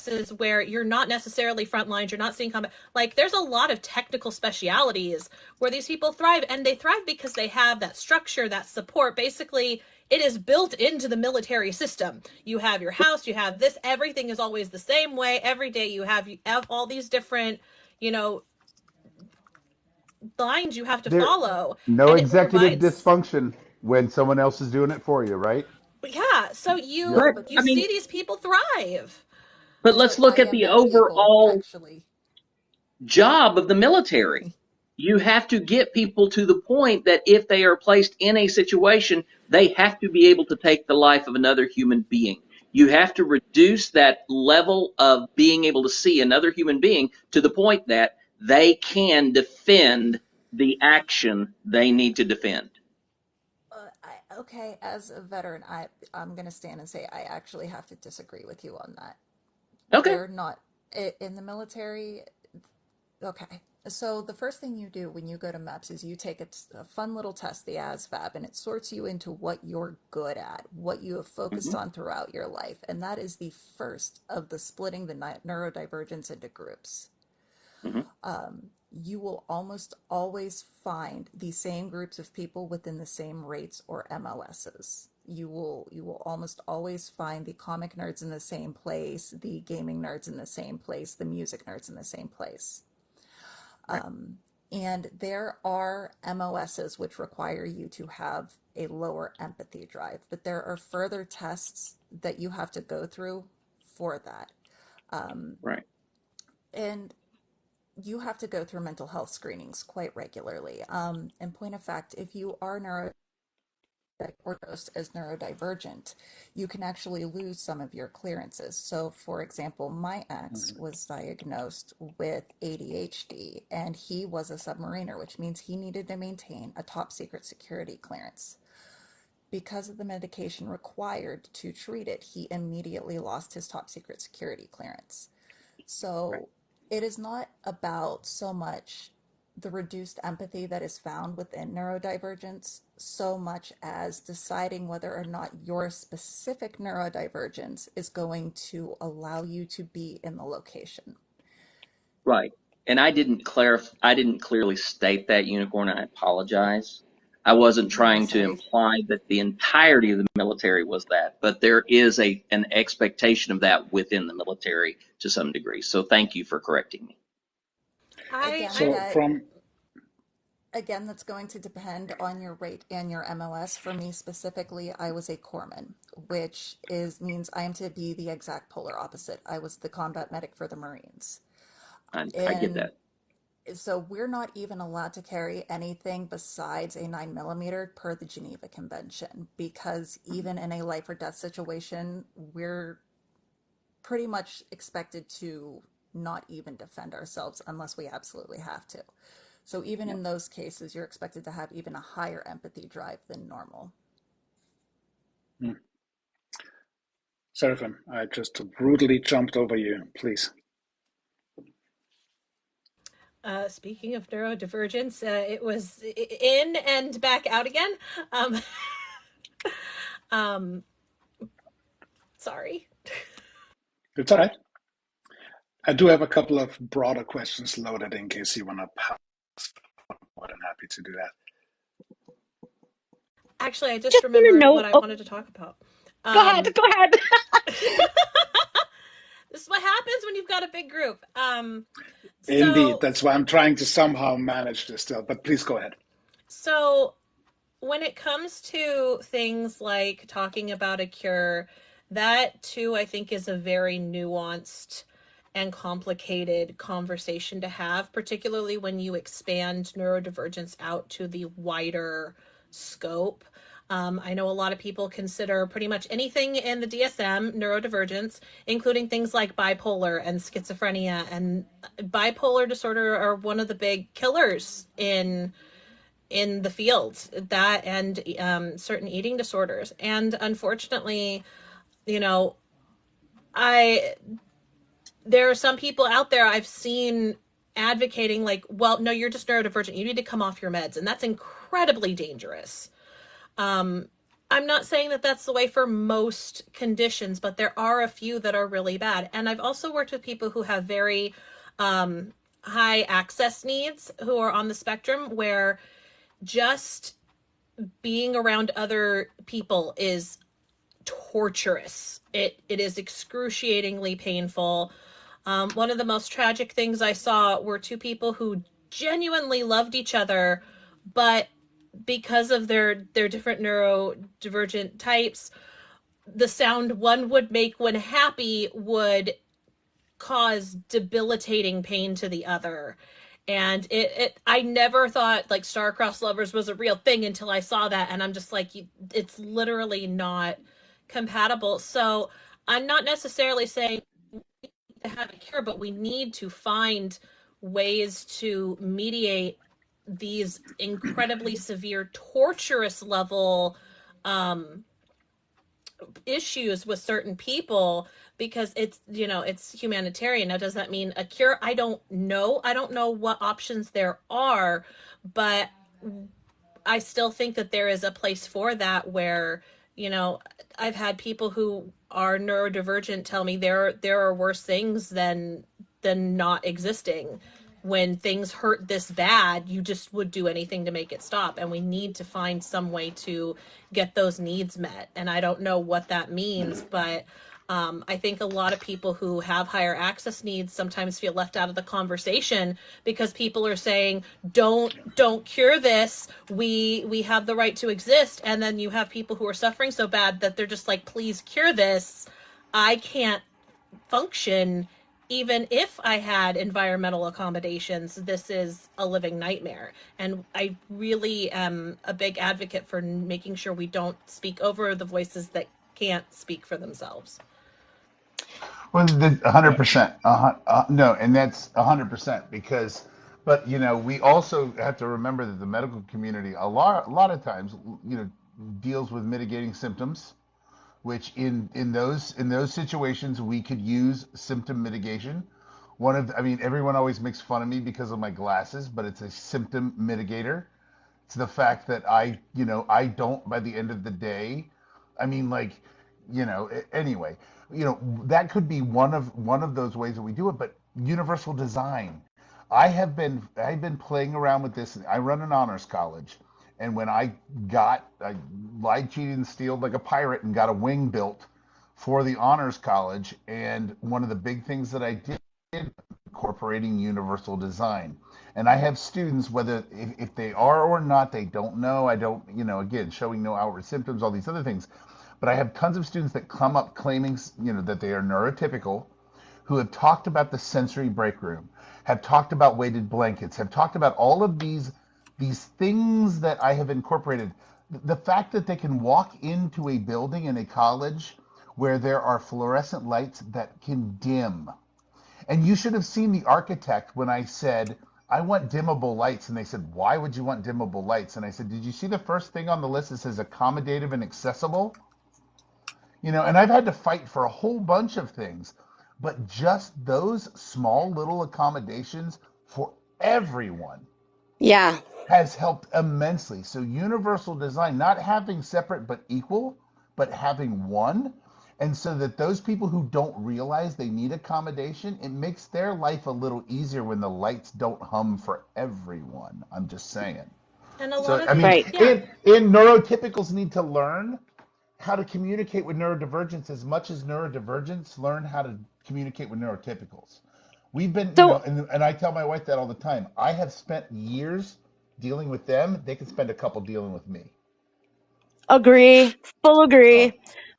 S6: is where you're not necessarily front lines, you're not seeing combat. Like, there's a lot of technical specialities where these people thrive, and they thrive because they have that structure, that support. Basically, it is built into the military system. You have your house, you have this, everything is always the same way. Every day you have all these different, you know, lines you have to
S7: There,
S6: follow,
S7: no
S6: and it
S7: executive
S6: provides.
S7: dysfunction when someone else is doing it for you, right?
S6: Yeah, so
S7: Yep.
S6: you
S3: But
S6: you
S3: I
S6: see
S3: mean,
S6: these people thrive.
S3: but
S8: So
S3: let's look
S8: I
S3: at
S8: am
S3: the
S8: that people,
S3: overall
S8: actually.
S3: job of the military. You have to get people to the point that if they are placed in a situation, they have to be able to take the life of another human being. You have to reduce that level of being able to see another human being to the point that they can defend the action they need to defend.
S8: Okay, as a veteran, I'm going to stand and say I actually have to disagree with you on that.
S3: Okay.
S8: They're not in the military. Okay, So the first thing you do when you go to MEPS is you take a fun little test, the ASVAB, and it sorts you into what you're good at, what you have focused
S3: Hmm.
S8: on throughout your life. And that is the first of the splitting the neurodivergence into groups.
S3: Hmm.
S8: You will almost always find the same groups of people within the same rates or MLSs. You will almost always find the comic nerds in the same place, the gaming nerds in the same place, the music nerds in the same place.
S3: Right.
S8: And there are MOSs which require you to have a lower empathy drive, but there are further tests that you have to go through for that.
S3: Right.
S8: And you have to go through mental health screenings quite regularly. In point of fact, if you are diagnosed as neurodivergent, you can actually lose some of your clearances. So, for example, my ex
S1: Mhm.
S8: was diagnosed with ADHD, and he was a submariner, which means he needed to maintain a top secret security clearance. Because of the medication required to treat it, he immediately lost his top secret security clearance.
S3: Right.
S8: So it is not about so much the reduced empathy that is found within neurodivergence, so much as deciding whether or not your specific neurodivergence is going to allow you to be in the location.
S3: Right. And I didn't clarify, I didn't clearly state that, Unicorn, and I apologize. I wasn't
S8: No,
S3: trying to
S8: sorry.
S3: imply that the entirety of the military was that, but there is an expectation of that within the military to some degree. So thank you for correcting me.
S8: Again,
S6: I
S1: So
S8: that
S1: from
S8: again, that's going to depend on your rate and your MLS. For me specifically, I was a corpsman, which is means I am to be the exact polar opposite. I was the combat medic for the Marines.
S3: I get
S8: And
S3: that.
S8: so we're not even allowed to carry anything besides a 9mm per the Geneva Convention, because even in a life or death situation, we're pretty much expected to not even defend ourselves unless we absolutely have to. So even
S3: Yep.
S8: in those cases, you're expected to have even a higher empathy drive than normal.
S1: hmm, Seraphim, I just brutally jumped over you. Please.
S6: speaking of neurodivergence, it was in and back out again. Um, um, sorry.
S1: It's all right. I do have a couple of broader questions loaded in case you want to pass. I'm more than happy to do that.
S6: Actually, I just
S5: Just want to
S6: remembered
S5: know.
S6: what I
S5: Oh,
S6: wanted to talk about.
S5: go ahead.
S6: Um,
S5: Go ahead.
S6: this is what happens when you've got a big group.
S1: Indeed,
S6: So,
S1: that's why I'm trying to somehow manage this still. But please go ahead.
S6: so when it comes to things like talking about a cure, that too, I think, is a very nuanced and complicated conversation to have, particularly when you expand neurodivergence out to the wider scope. I know a lot of people consider pretty much anything in the DSM neurodivergence, including things like bipolar and schizophrenia. And bipolar disorder are one of the big killers in the field, that and certain eating disorders. And unfortunately, you know, I there are some people out there I've seen advocating like, well, no, you're just neurodivergent, you need to come off your meds, and that's incredibly dangerous. I'm not saying that that's the way for most conditions, but there are a few that are really bad. And I've also worked with people who have very high access needs, who are on the spectrum, where just being around other people is torturous. It is excruciatingly painful. One of the most tragic things I saw were two people who genuinely loved each other, but because of their different neurodivergent types, the sound one would make when happy would cause debilitating pain to the other. And it I never thought like star-crossed lovers was a real thing until I saw that, and I'm just like, it's literally not compatible. So I'm not necessarily saying to have a cure, but we need to find ways to mediate these incredibly severe torturous level um issues with certain people because it's, it's humanitarian. Now, does that mean a cure? I don't know. I don't know what options there are, but I still think that there is a place for that where, you know, I've had people who are neurodivergent tell me there are worse things than not existing. When things hurt this bad, you just would do anything to make it stop. And we need to find some way to get those needs met. And I don't know what that means, but I think a lot of people who have higher access needs sometimes feel left out of the conversation because people are saying, don't cure this. We have the right to exist. And then you have people who are suffering so bad that they're just like, please cure this. I can't function even if I had environmental accommodations. This is a living nightmare. And I really am a big advocate for making sure we don't speak over the voices that can't speak for themselves.
S7: Well, 100%. No, and that's 100% because, but we also have to remember that the medical community a lot of times, deals with mitigating symptoms, which in those situations we could use symptom mitigation. I mean, everyone always makes fun of me because of my glasses, but it's a symptom mitigator. It's the fact that I don't, by the end of the day, I mean, like, anyway, that could be one of those ways that we do it. But universal design, I've been playing around with this. I run an honors college, and when I lied, cheated, and stealed like a pirate and got a wing built for the honors college. And one of the big things that I did, incorporating universal design. And I have students, whether if they are or not, they don't know. I don't, again, showing no outward symptoms, all these other things. But I have tons of students that come up claiming, that they are neurotypical, who have talked about the sensory break room, have talked about weighted blankets, have talked about all of these things that I have incorporated. The fact that they can walk into a building in a college where there are fluorescent lights that can dim. And you should have seen the architect when I said, I want dimmable lights. And they said, why would you want dimmable lights? And I said, did you see the first thing on the list that says accommodative and accessible? And I've had to fight for a whole bunch of things, but just those small little accommodations for everyone
S5: Yeah.
S7: has helped immensely. So universal design, not having separate but equal, but having one. And so that those people who don't realize they need accommodation, it makes their life a little easier when the lights don't hum for everyone. I'm just saying.
S6: And a lot
S7: So,
S6: of
S7: I mean,
S6: people,
S5: Right.
S6: yeah.
S7: and neurotypicals need to learn how to communicate with neurodivergents as much as neurodivergents learn how to communicate with neurotypicals. We've been,
S5: So
S7: and I tell my wife that all the time. I have spent years dealing with them. They can spend a couple dealing with me.
S5: agree, full
S7: So,
S5: agree.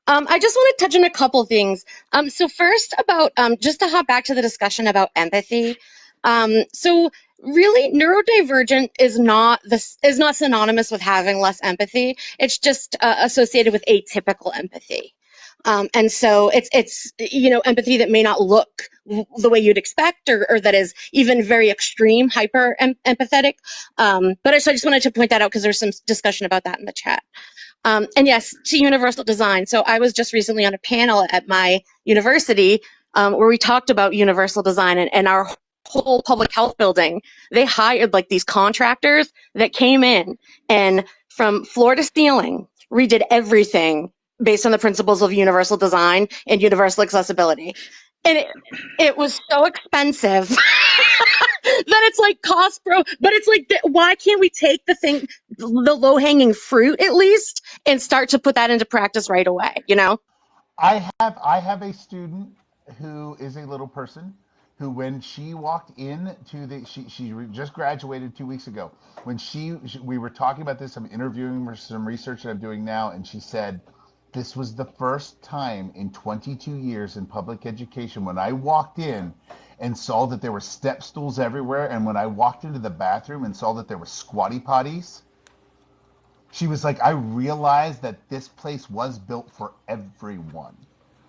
S5: I just want to touch on a couple things. So first about just to hop back to the discussion about empathy. So really, neurodivergent is not synonymous with having less empathy. It's just associated with atypical empathy. And so it's empathy that may not look the way you'd expect, or that is even very extreme hyper empathetic. But so I just wanted to point that out because there's some discussion about that in the chat. And yes, to universal design. So I was just recently on a panel at my university where we talked about universal design, and our whole public health building. They hired like these contractors that came in and from floor to ceiling redid everything based on the principles of universal design and universal accessibility. And it was so expensive that it's like cost bro, but it's like, why can't we take the low hanging fruit at least and start to put that into practice right away, you know?
S7: I have a student who is a little person who, when she walked in to just graduated 2 weeks ago. When we were talking about this, I'm interviewing her, some research that I'm doing now, and she said, this was the first time in 22 years in public education when I walked in and saw that there were step stools everywhere, and when I walked into the bathroom and saw that there were squatty potties. She was like, I realized that this place was built for everyone.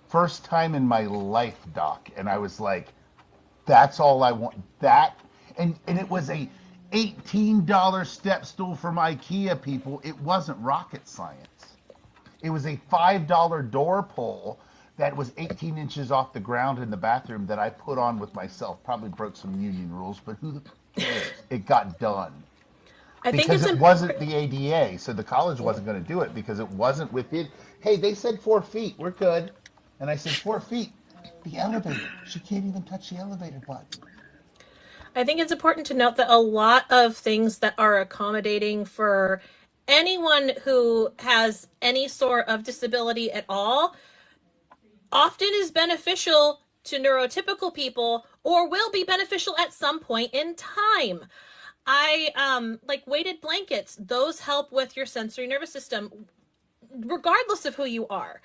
S7: First time in my life, Doc. And I was like, that's all I want. That, and it was a $18 step stool from IKEA, people. It wasn't rocket science. It was a $5 door pull that was 18 inches off the ground in the bathroom that I put on with myself. Probably broke some union rules, but who cares? It got done
S6: I think
S7: because
S6: it's
S7: it wasn't
S6: important.
S7: the ADA. So the college wasn't going to do it because it wasn't within. Hey, they said 4 feet. We're good. And I said, 4 feet. The elevator. She can't even touch the elevator button.
S6: I think it's important to note that a lot of things that are accommodating for anyone who has any sort of disability at all often is beneficial to neurotypical people or will be beneficial at some point in time. I like weighted blankets. Those help with your sensory nervous system regardless of who you are.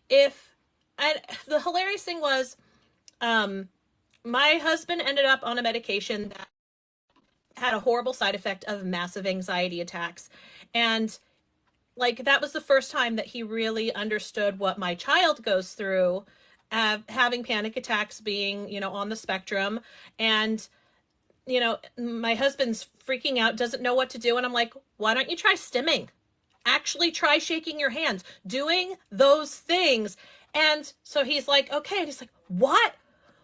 S6: If and the hilarious thing was my husband ended up on a medication that had a horrible side effect of massive anxiety attacks. And like that was the first time that he really understood what my child goes through, having panic attacks, being, on the spectrum. And, my husband's freaking out, doesn't know what to do. And I'm like, why don't you try stimming? Actually try shaking your hands, doing those things. And so he's like, okay. And he's like, what?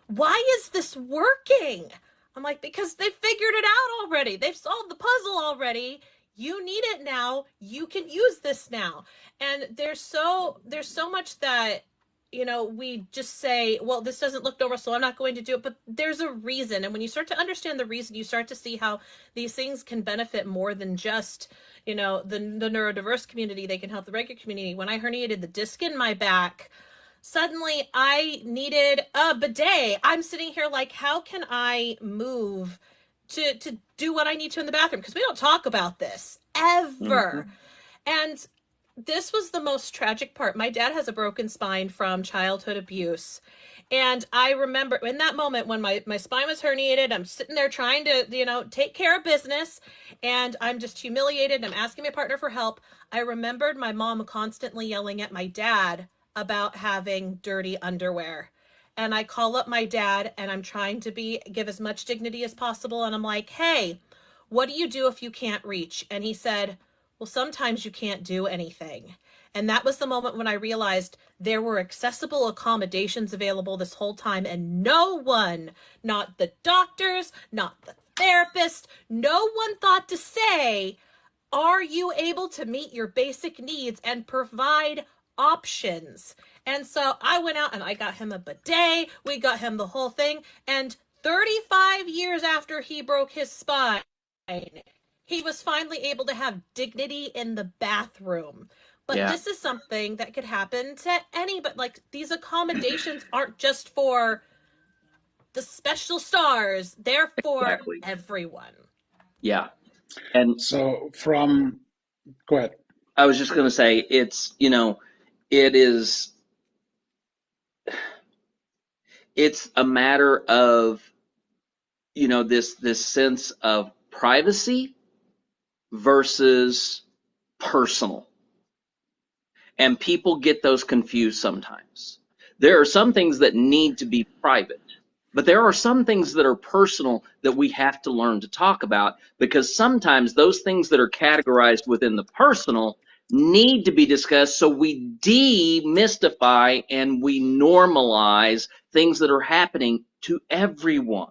S6: Why is this working? I'm like, because they figured it out already. They've solved the puzzle already. You need it now. You can use this now. And there's so much that we just say, well, this doesn't look normal, so I'm not going to do it. But there's a reason. And when you start to understand the reason, you start to see how these things can benefit more than just, the neurodiverse community. They can help the regular community. When I herniated the disc in my back, suddenly I needed a bidet. I'm sitting here like, how can I move to do what I need to in the bathroom? Because we don't talk about this ever. And this was the most tragic part. My dad has a broken spine from childhood abuse. And I remember in that moment when my spine was herniated, I'm sitting there trying to, take care of business, and I'm just humiliated. I'm asking my partner for help. I remembered my mom constantly yelling at my dad about having dirty underwear. And I call up my dad and I'm trying to give as much dignity as possible. And I'm like, hey, what do you do if you can't reach? And he said, well, sometimes you can't do anything. And that was the moment when I realized there were accessible accommodations available this whole time, and no one, not the doctors, not the therapist, no one thought to say, are you able to meet your basic needs and provide options? And so I went out and I got him a bidet. We got him the whole thing. And 35 years after he broke his spine, he was finally able to have dignity in the bathroom. But
S3: Yeah.
S6: this is something that could happen to anybody. Like, these accommodations aren't just for the special stars, they're for
S3: Exactly.
S6: everyone.
S3: Yeah. And
S1: So go ahead.
S3: I was just going to say, it is, it's a matter of, this sense of privacy versus personal. And people get those confused sometimes. There are some things that need to be private, but there are some things that are personal that we have to learn to talk about, because sometimes those things that are categorized within the personal need to be discussed, so we demystify and we normalize things that are happening to everyone,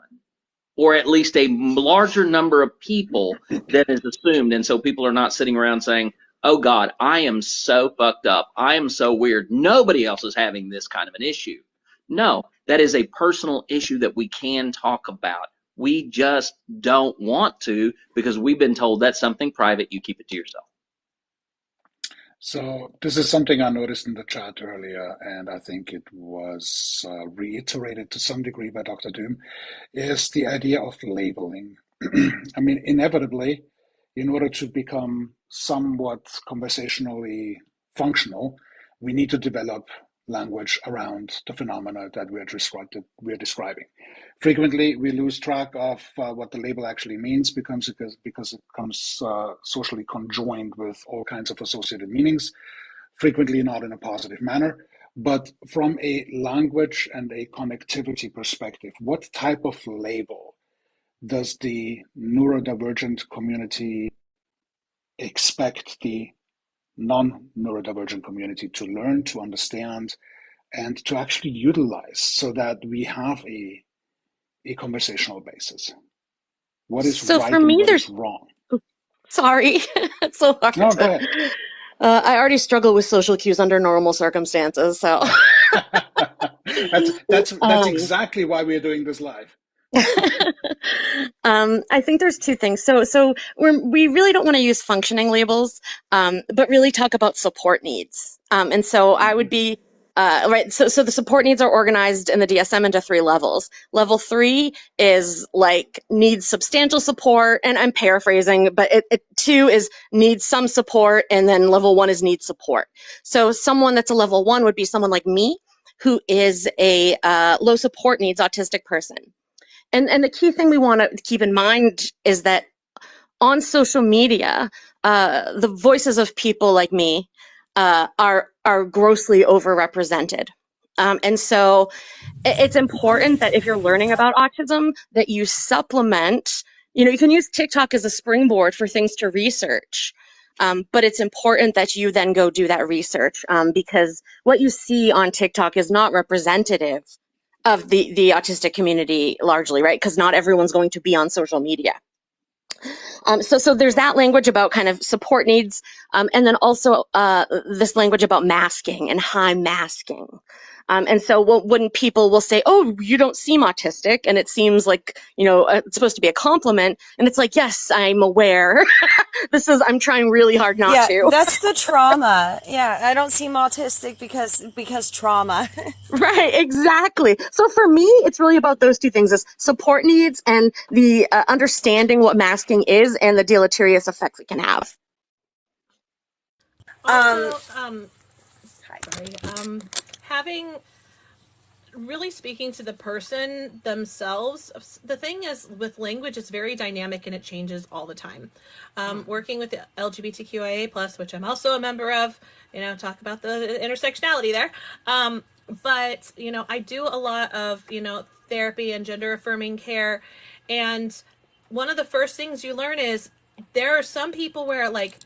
S3: or at least a larger number of people than is assumed. And so people are not sitting around saying, oh God, I am so fucked up. I am so weird. Nobody else is having this kind of an issue. No, that is a personal issue that we can talk about. We just don't want to, because we've been told that's something private. You keep it to yourself.
S1: So this is something I noticed in the chat earlier, and I think it was reiterated to some degree by Dr. Doom, is the idea of labeling. I mean, inevitably, in order to become somewhat conversationally functional, we need to develop language around the phenomena that we're describing. Frequently, we lose track of what the label actually means because it comes socially conjoined with all kinds of associated meanings, frequently not in a positive manner. But from a language and a connectivity perspective, what type of label does the neurodivergent community expect the non-neurodivergent community to learn, to understand, and to actually utilize so that we have a conversational basis. What is
S5: So for
S1: right and
S5: me,
S1: what is wrong?
S5: sorry, it's so hard
S1: No, go
S5: to.
S1: ahead.
S5: I already struggle with social cues under normal circumstances, so.
S1: That's
S5: um,
S1: exactly why we're doing this live.
S5: I think there's two things. So we really don't want to use functioning labels, but really talk about support needs. And so I would be right. So the support needs are organized in the DSM into 3 levels. Level 3 is like needs substantial support, and I'm paraphrasing, but 2 is needs some support, and then level 1 is needs support. So someone that's a level 1 would be someone like me, who is a low support needs autistic person. And the key thing we want to keep in mind is that on social media, the voices of people like me are grossly overrepresented. And so it's important that if you're learning about autism, that you supplement, you can use TikTok as a springboard for things to research. But it's important that you then go do that research, because what you see on TikTok is not representative of the autistic community largely, right? Because not everyone's going to be on social media. So there's that language about kind of support needs, and then also this language about masking and high masking. And so when people will say, "Oh, you don't seem autistic," and it seems like it's supposed to be a compliment, and it's like, "Yes, I'm aware. I'm trying really hard not
S9: Yeah,
S5: to."
S9: that's the trauma. Yeah, I don't seem autistic because trauma.
S5: Right, exactly. So for me, it's really about those two things: is support needs and the understanding what masking is and the deleterious effects it can have.
S6: Also,
S9: Hi.
S6: sorry, having really speaking to the person themselves. The thing is, with language, it's very dynamic and it changes all the time. Working with the LGBTQIA plus, which I'm also a member of, talk about the intersectionality there. But I do a lot of therapy and gender affirming care, and one of the first things you learn is there are some people where like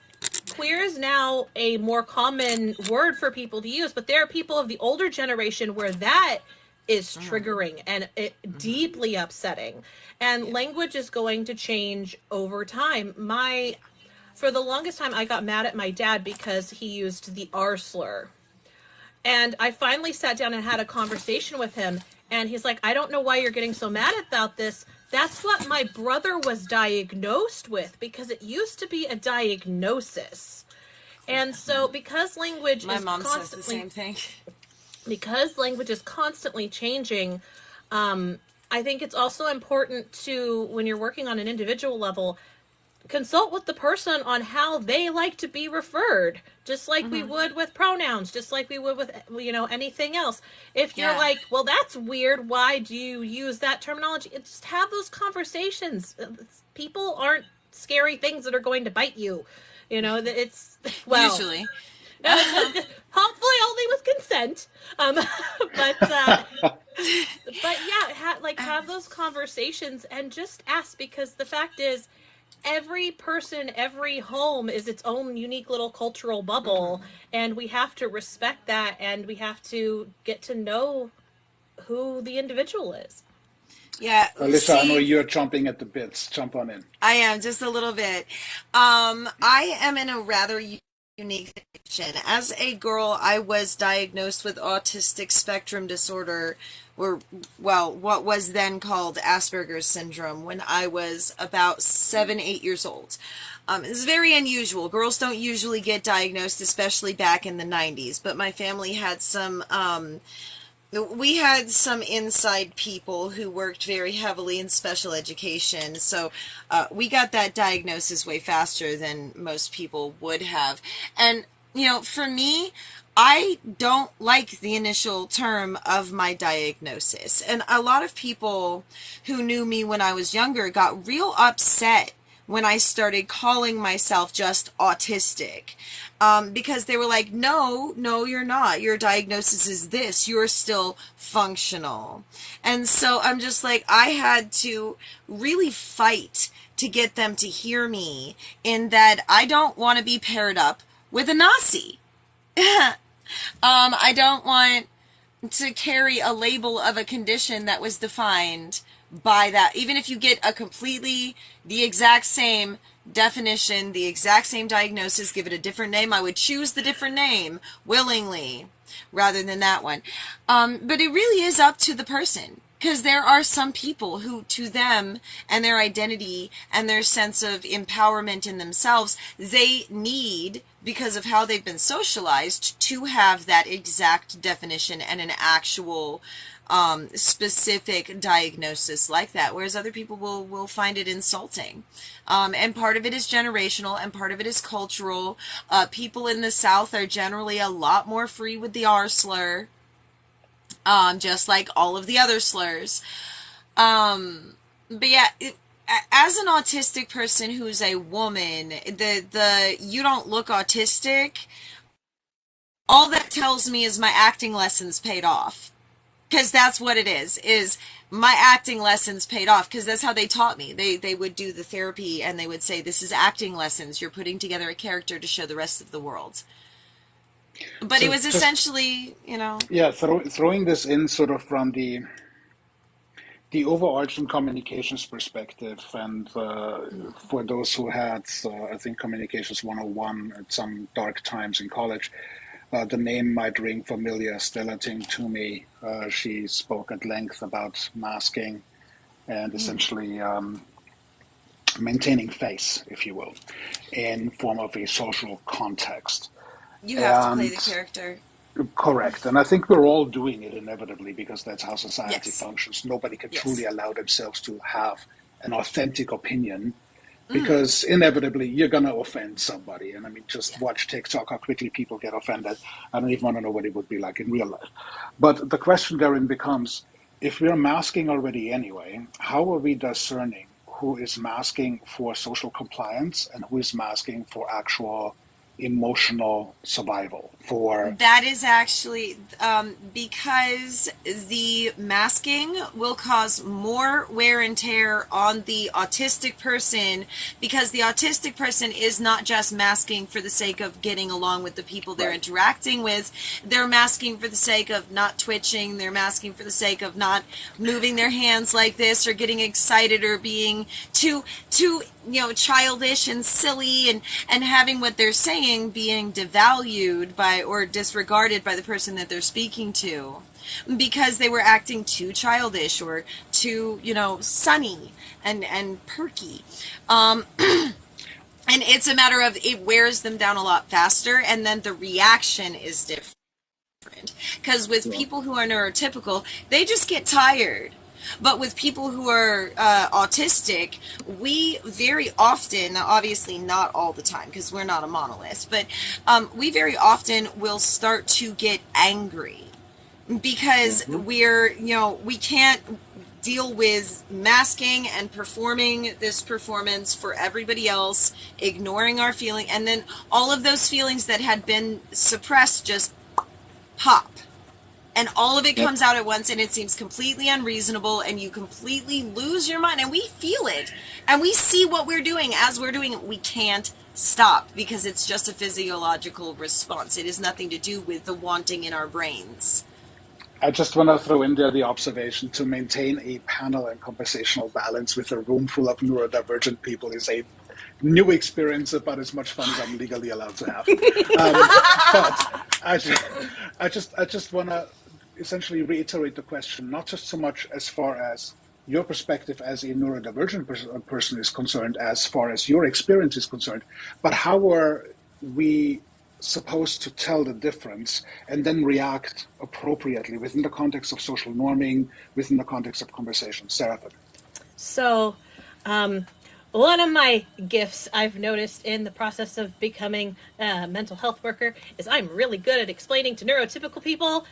S6: queer is now a more common word for people to use, but there are people of the older generation where that is triggering and deeply upsetting. And language is going to change over time. For the longest time, I got mad at my dad because he used the R slur. And I finally sat down and had a conversation with him. And he's like, I don't know why you're getting so mad about this. That's what my brother was diagnosed with, because it used to be a diagnosis. And so because language
S9: My
S6: is
S9: mom says the
S6: constantly
S9: same thing.
S6: because language is constantly changing, I think it's also important to, when you're working on an individual level, consult with the person on how they like to be referred, just like we would with pronouns, just like we would with anything else. If you're like, well, that's weird, why do you use that terminology? Just have those conversations. People aren't scary things that are going to bite you. It's well,
S9: Usually.
S6: hopefully only with consent. But yeah, have those conversations and just ask, because the fact is, every person, every home is its own unique little cultural bubble, and we have to respect that, and we have to get to know who the individual is.
S9: Yeah,
S1: Alyssa, I know
S9: see,
S1: you're chomping at the bits. Jump on in.
S9: I am just a little bit. I am in a rather unique situation. As a girl, I was diagnosed with autistic spectrum disorder, or, well, what was then called Asperger's syndrome, when I was about 7, 8 years old. It's very unusual. Girls don't usually get diagnosed, especially back in the 90s, but my family had we had some inside people who worked very heavily in special education, so we got that diagnosis way faster than most people would have. And, for me, I don't like the initial term of my diagnosis. And a lot of people who knew me when I was younger got real upset when I started calling myself just autistic. Because they were like, no, you're not. Your diagnosis is this. You're still functional. And so I'm just like, I had to really fight to get them to hear me, in that I don't want to be paired up with a Nazi. I don't want to carry a label of a condition that was defined by that. Even if you get a completely the exact same definition, the exact same diagnosis, give it a different name, I would choose the different name willingly rather than that one. But it really is up to the person. Because there are some people who, to them and their identity and their sense of empowerment in themselves, they need, because of how they've been socialized, to have that exact definition and an actual specific diagnosis like that, whereas other people will find it insulting. And part of it is generational and part of it is cultural. People in the South are generally a lot more free with the R slur. Just like all of the other slurs. But yeah, as an autistic person who's a woman, the you don't look autistic, all that tells me is my acting lessons paid off. Because that's what it is my acting lessons paid off, because that's how they taught me. They would do the therapy and they would say, this is acting lessons. You're putting together a character to show the rest of the world. But
S1: So
S9: it was
S1: just
S9: essentially,
S1: yeah, throwing this in sort of from the overarching communications perspective, and for those who had, I think, Communications 101 at some dark times in college, the name might ring familiar. Stella Ting Toomey, she spoke at length about masking and essentially maintaining face, if you will, in form of a social context.
S9: you have to play
S1: And
S9: the character.
S1: correct. And I think we're all doing it inevitably because that's how society
S9: Yes.
S1: functions. Nobody can truly
S9: Yes.
S1: allow themselves to have an authentic opinion because inevitably you're going to offend somebody. And I mean, just
S9: Yeah.
S1: watch TikTok, how quickly people get offended. I don't even want to know what it would be like in real life. But the question therein becomes, if we're masking already anyway, how are we discerning who is masking for social compliance and who is masking for actual emotional survival, for
S9: That is actually because the masking will cause more wear and tear on the autistic person, because the autistic person is not just masking for the sake of getting along with the people they're
S1: right.
S9: interacting with. They're masking for the sake of not twitching. They're masking for the sake of not moving their hands like this or getting excited or being too childish and silly, and having what they're saying being devalued by or disregarded by the person that they're speaking to, because they were acting too childish or too sunny and perky. And it's a matter of, it wears them down a lot faster, and then the reaction is different. Because with
S1: Yeah.
S9: people who are neurotypical, they just get tired. But with people who are autistic, we very often, now obviously not all the time because we're not a monolith, but we very often will start to get angry because
S1: Mm-hmm.
S9: we can't deal with masking and performing this performance for everybody else, ignoring our feeling, and then all of those feelings that had been suppressed just pop. And all of it
S1: Yep.
S9: comes out at once, and it seems completely unreasonable, and you completely lose your mind, and we feel it, and we see what we're doing as we're doing it. We can't stop because it's just a physiological response. It has nothing to do with the wanting in our brains.
S1: I just want to throw in there the observation: to maintain a panel and conversational balance with a room full of neurodivergent people is a new experience, about as much fun as I'm legally allowed to have. But I just want to essentially reiterate the question, not just so much as far as your perspective as a neurodivergent person is concerned, as far as your experience is concerned, but how are we supposed to tell the difference and then react appropriately within the context of social norming, within the context of conversation? Sarah?
S6: So, one of my gifts I've noticed in the process of becoming a mental health worker is I'm really good at explaining to neurotypical people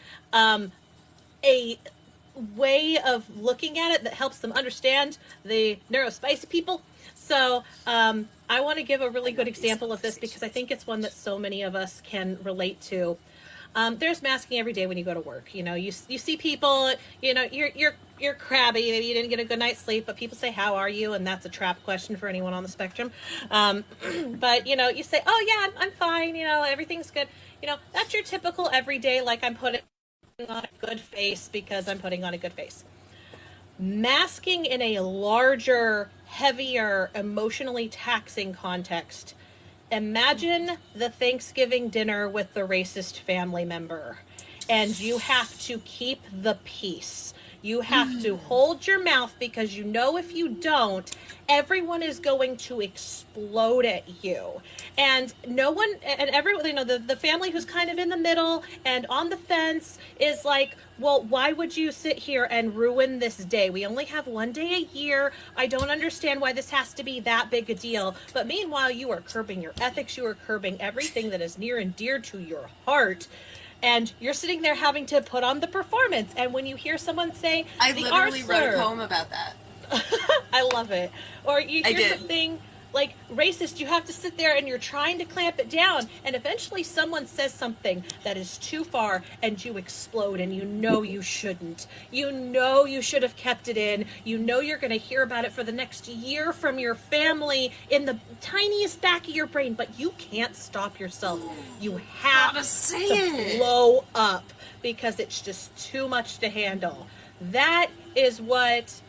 S6: a way of looking at it that helps them understand the neurospicy people. So, I want to give a really good example of this because I think it's one that so many of us can relate to. There's masking every day when you go to work. You see people. You're crabby. Maybe you didn't get a good night's sleep, but people say, "How are you?" And that's a trap question for anyone on the spectrum. But you say, "Oh yeah, I'm fine. Everything's good." That's your typical everyday. Like, I'm putting on a good face because I'm putting on a good face. Masking in a larger, heavier, emotionally taxing context. Imagine the Thanksgiving dinner with the racist family member, and you have to keep the peace. You have to hold your mouth, because if you don't, everyone is going to explode at you. And no one, and everyone, the family who's kind of in the middle and on the fence is like, well, why would you sit here and ruin this day? We only have one day a year. I don't understand why this has to be that big a deal. But meanwhile, you are curbing your ethics. You are curbing everything that is near and dear to your heart. And you're sitting there having to put on the performance. And when you hear someone say,
S9: I
S6: the
S9: literally
S6: R
S9: wrote a
S6: slur,
S9: poem about that.
S6: I love it. Or you
S9: I
S6: hear
S9: did.
S6: something like racist, you have to sit there and you're trying to clamp it down, and eventually someone says something that is too far and you explode, and you shouldn't. You should have kept it in. You're going to hear about it for the next year from your family in the tiniest back of your brain, but you can't stop yourself. You have to blow up because it's just too much to handle. That is what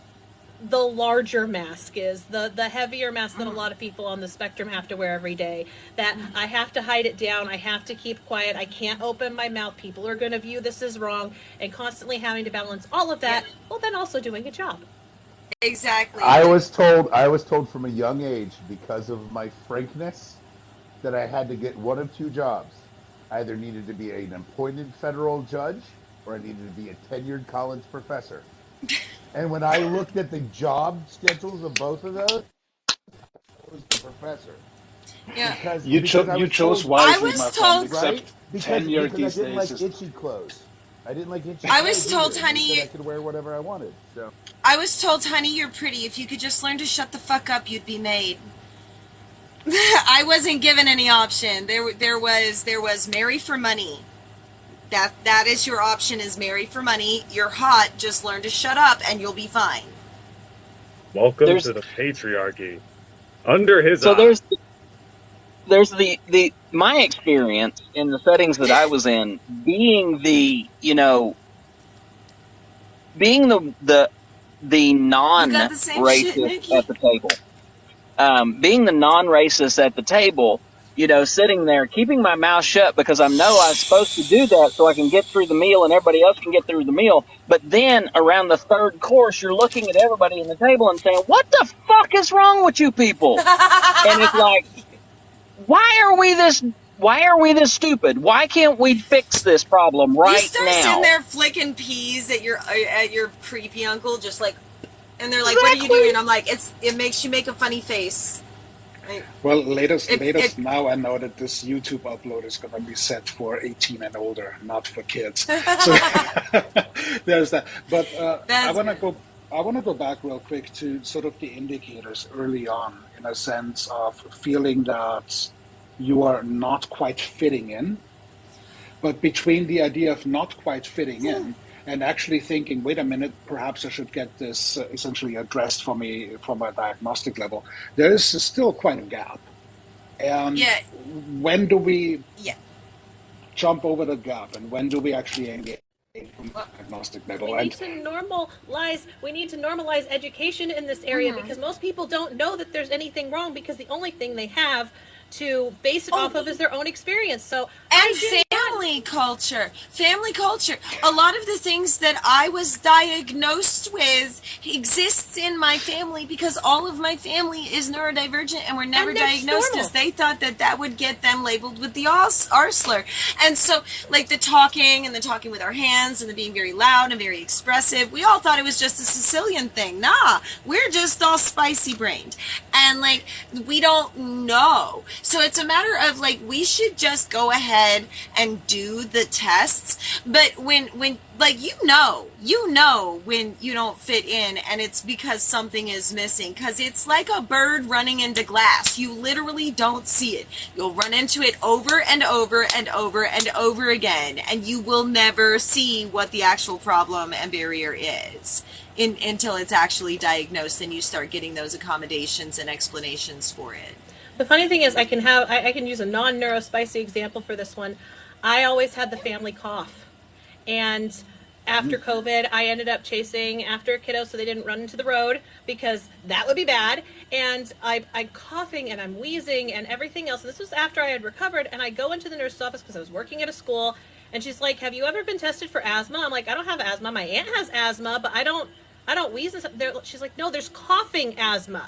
S6: the larger mask is, the heavier mask that a lot of people on the spectrum have to wear every day. That I have to hide it down, I have to keep quiet, I can't open my mouth, people are going to view this as wrong, and constantly having to balance all of that, while then also doing a job.
S9: Exactly.
S7: I was told from a young age, because of my frankness, that I had to get one of two jobs. I either needed to be an appointed federal judge, or I needed to be a tenured college professor. And when I looked at the job schedules of both of those, I was the professor.
S9: Yeah.
S7: Because I
S1: You
S7: was
S1: chose
S7: told,
S9: I
S1: wisely, my
S9: was
S1: friend.
S9: told
S7: right?
S1: Except tenure
S7: Because I
S1: these
S7: didn't
S1: days
S7: like
S1: is
S7: itchy clothes. I didn't like itchy
S9: I
S7: clothes
S9: was told,
S7: either.
S9: honey,
S7: They said I could wear whatever I wanted. So
S9: honey, you're pretty. If you could just learn to shut the fuck up, you'd be made. I wasn't given any option. There was marry for money. That is your option, is marry for money. You're hot, just learn to shut up and you'll be fine.
S2: Welcome
S3: There's
S2: to the patriarchy. Under his
S3: so
S2: eye.
S3: there's the my experience in the settings that I was in, being the
S9: You got the same shit,
S3: non-racist
S9: Nikki?
S3: at the table. Being the non-racist at the table, sitting there, keeping my mouth shut because I know I'm supposed to do that so I can get through the meal and everybody else can get through the meal. But then around the third course, you're looking at everybody in the table and saying, "What the fuck is wrong with you people?" And it's like, why are we this? Why are we this stupid? Why can't we fix this problem
S9: You
S3: right
S9: start sitting
S3: now?
S9: there flicking peas at your creepy uncle, just like, and they're like, "What are you
S3: Exactly.
S9: doing?" I'm like, "It makes you make a funny face." Like,
S1: well, latest
S9: it
S1: now I know that this YouTube upload is going to be set for 18 and older, not for kids. So there's that. But I
S9: that's
S1: want to
S9: good.
S1: go. I want to go back real quick to sort of the indicators early on, in a sense of feeling that you are not quite fitting in. But between the idea of not quite fitting in and actually thinking, wait a minute, perhaps I should get this essentially addressed for me from a diagnostic level, there is still quite a gap. And
S9: Yeah,
S1: when do we
S9: yeah.
S1: jump over the gap, and when do we actually engage from
S9: Well,
S1: the diagnostic
S6: We
S1: level?
S6: need
S1: And
S6: to normalize education in this area, because most people don't know that there's anything wrong, because the only thing they have to base it off of is their own experience. So
S9: and
S6: I did not.
S9: family culture, a lot of the things that I was diagnosed with exists in my family because all of my family is neurodivergent and were never
S6: And that's
S9: diagnosed,
S6: normal.
S9: as they thought that would get them labeled with the R slur. And so, like, the talking and the talking with our hands and the being very loud and very expressive, we all thought it was just a Sicilian thing. Nah, we're just all spicy brained, and like, we don't know. So it's a matter of, like, we should just go ahead and do do the tests, but when like when you don't fit in, and it's because something is missing, because it's like a bird running into glass. You literally don't see it. You'll run into it over and over and over and over again, and you will never see what the actual problem and barrier is until it's actually diagnosed, and you start getting those accommodations and explanations for it.
S6: The funny thing is, I can use a non-neurospicy example for this one. I always had the family cough, and after COVID, I ended up chasing after a kiddo so they didn't run into the road, because that would be bad. And I'm coughing and I'm wheezing and everything else. This was after I had recovered, and I go into the nurse's office because I was working at a school, and she's like, "Have you ever been tested for asthma?" I'm like, "I don't have asthma. My aunt has asthma, but I don't wheeze and stuff." She's like, "No, there's coughing asthma."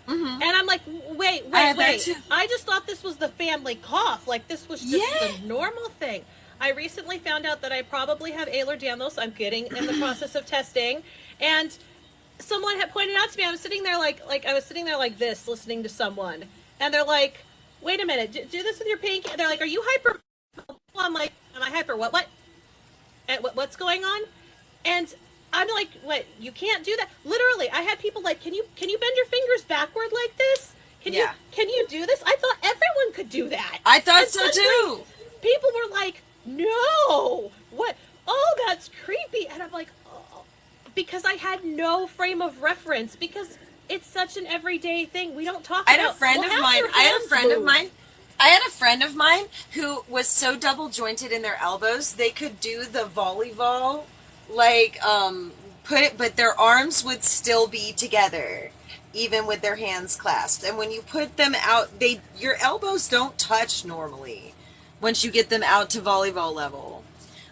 S6: Mm-hmm. And I'm like, wait. I just thought this was the family cough. Like, this was just the normal thing. I recently found out that I probably have Ehlers-Danlos. I'm getting in the process of testing. And someone had pointed out to me, I was sitting there like this, listening to someone. And they're like, "Wait a minute, do this with your pinky." They're like, "Are you hyper?" I'm like, "Am I hyper? What? And what's going on?" And I'm like, "What? You can't do that." Literally, I had people like, "Can you bend your fingers backward like this? Can you do this?" I thought everyone could do that.
S9: I thought so too.
S6: People were like, "No, what? Oh, that's creepy." And I'm like, "Oh," because I had no frame of reference, because it's such an everyday thing. We don't talk about.
S9: I had a friend of mine who was so double jointed in their elbows they could do the volleyball, like but their arms would still be together even with their hands clasped. And when you put them out, your elbows don't touch normally once you get them out to volleyball level.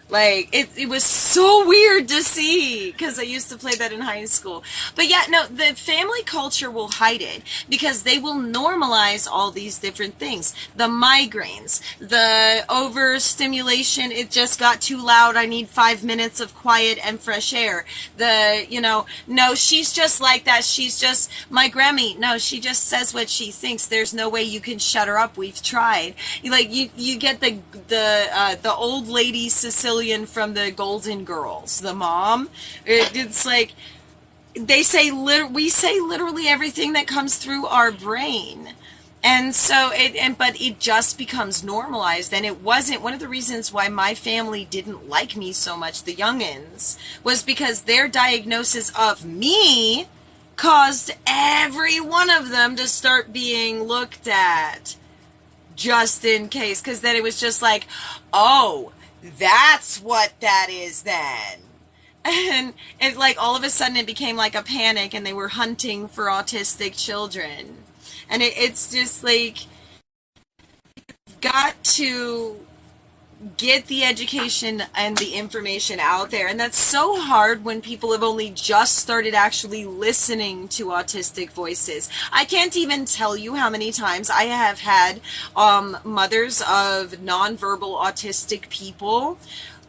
S9: Like, it was so weird to see, because I used to play that in high school. But yeah, no, the family culture will hide it, because they will normalize all these different things. The migraines, the overstimulation, it just got too loud, I need 5 minutes of quiet and fresh air. No, she's just like that, she's just my Grammy. No, she just says what she thinks. There's no way you can shut her up. We've tried. Like, you get the old lady Sicilian from the Golden Girls, the mom. It's like we say literally everything that comes through our brain, and so but it just becomes normalized. And it wasn't one of the reasons why my family didn't like me so much, the youngins, was because their diagnosis of me caused every one of them to start being looked at, just in case, because then it was just like, oh, that's what that is then. And it, like, all of a sudden it became like a panic, and they were hunting for autistic children. And it's just like, you've got to get the education and the information out there. And that's so hard when people have only just started actually listening to autistic voices. I can't even tell you how many times I have had mothers of nonverbal autistic people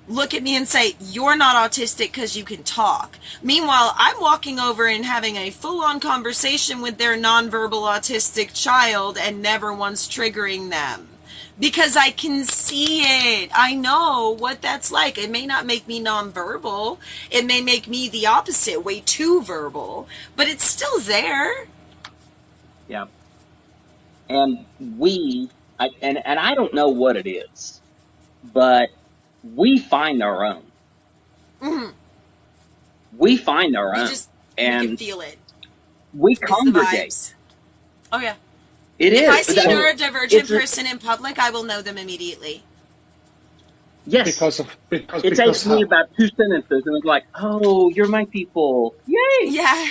S9: look at me and say, "You're not autistic because you can talk." Meanwhile, I'm walking over and having a full-on conversation with their nonverbal autistic child and never once triggering them. Because I can see it. I know what that's like. It may not make me nonverbal. It may make me the opposite, way too verbal. But it's still there.
S3: Yeah. And I don't know what it is, but we find our own.
S9: Mm-hmm.
S3: We find our own.
S9: We can feel it.
S3: We congregate.
S9: Oh, yeah.
S3: If
S9: I see a neurodivergent person in public, I will know them immediately.
S3: Yes.
S1: Because
S3: it takes me about 2 sentences, and it's like, "Oh, you're my people. Yay!"
S9: Yeah.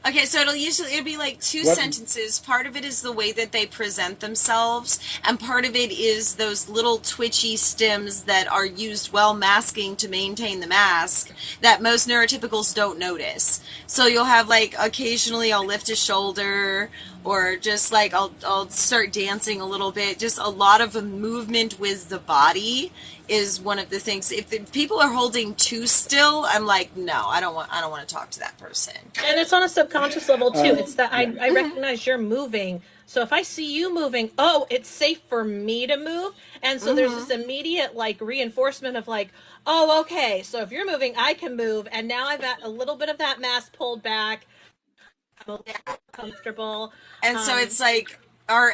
S9: Okay, so it'll be like 2 sentences. Part of it is the way that they present themselves, and part of it is those little twitchy stems that are used while masking to maintain the mask that most neurotypicals don't notice. So you'll have, like, occasionally I'll lift a shoulder, or just like I'll start dancing a little bit. Just a lot of movement with the body is one of the things. If people are holding too still, I'm like, no, I don't want to talk to that person.
S6: And it's on a subconscious level too. It's that I recognize you're moving, So if I see you moving, oh, it's safe for me to move. And so there's this immediate like reinforcement of like, oh, okay, so if you're moving, I can move. And now I've got a little bit of that mask pulled back. I'm a little comfortable.
S9: And so it's like our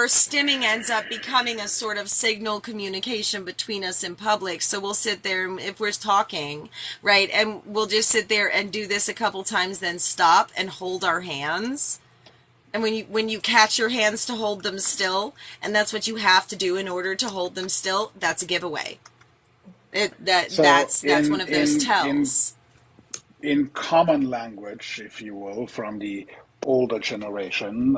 S9: stimming ends up becoming a sort of signal communication between us in public. So we'll sit there if we're talking, right? And we'll just sit there and do this a couple times, then stop and hold our hands. And when you catch your hands to hold them still, and that's what you have to do in order to hold them still, that's a giveaway. That's one of those tells.
S1: In common language, if you will, from the older generation,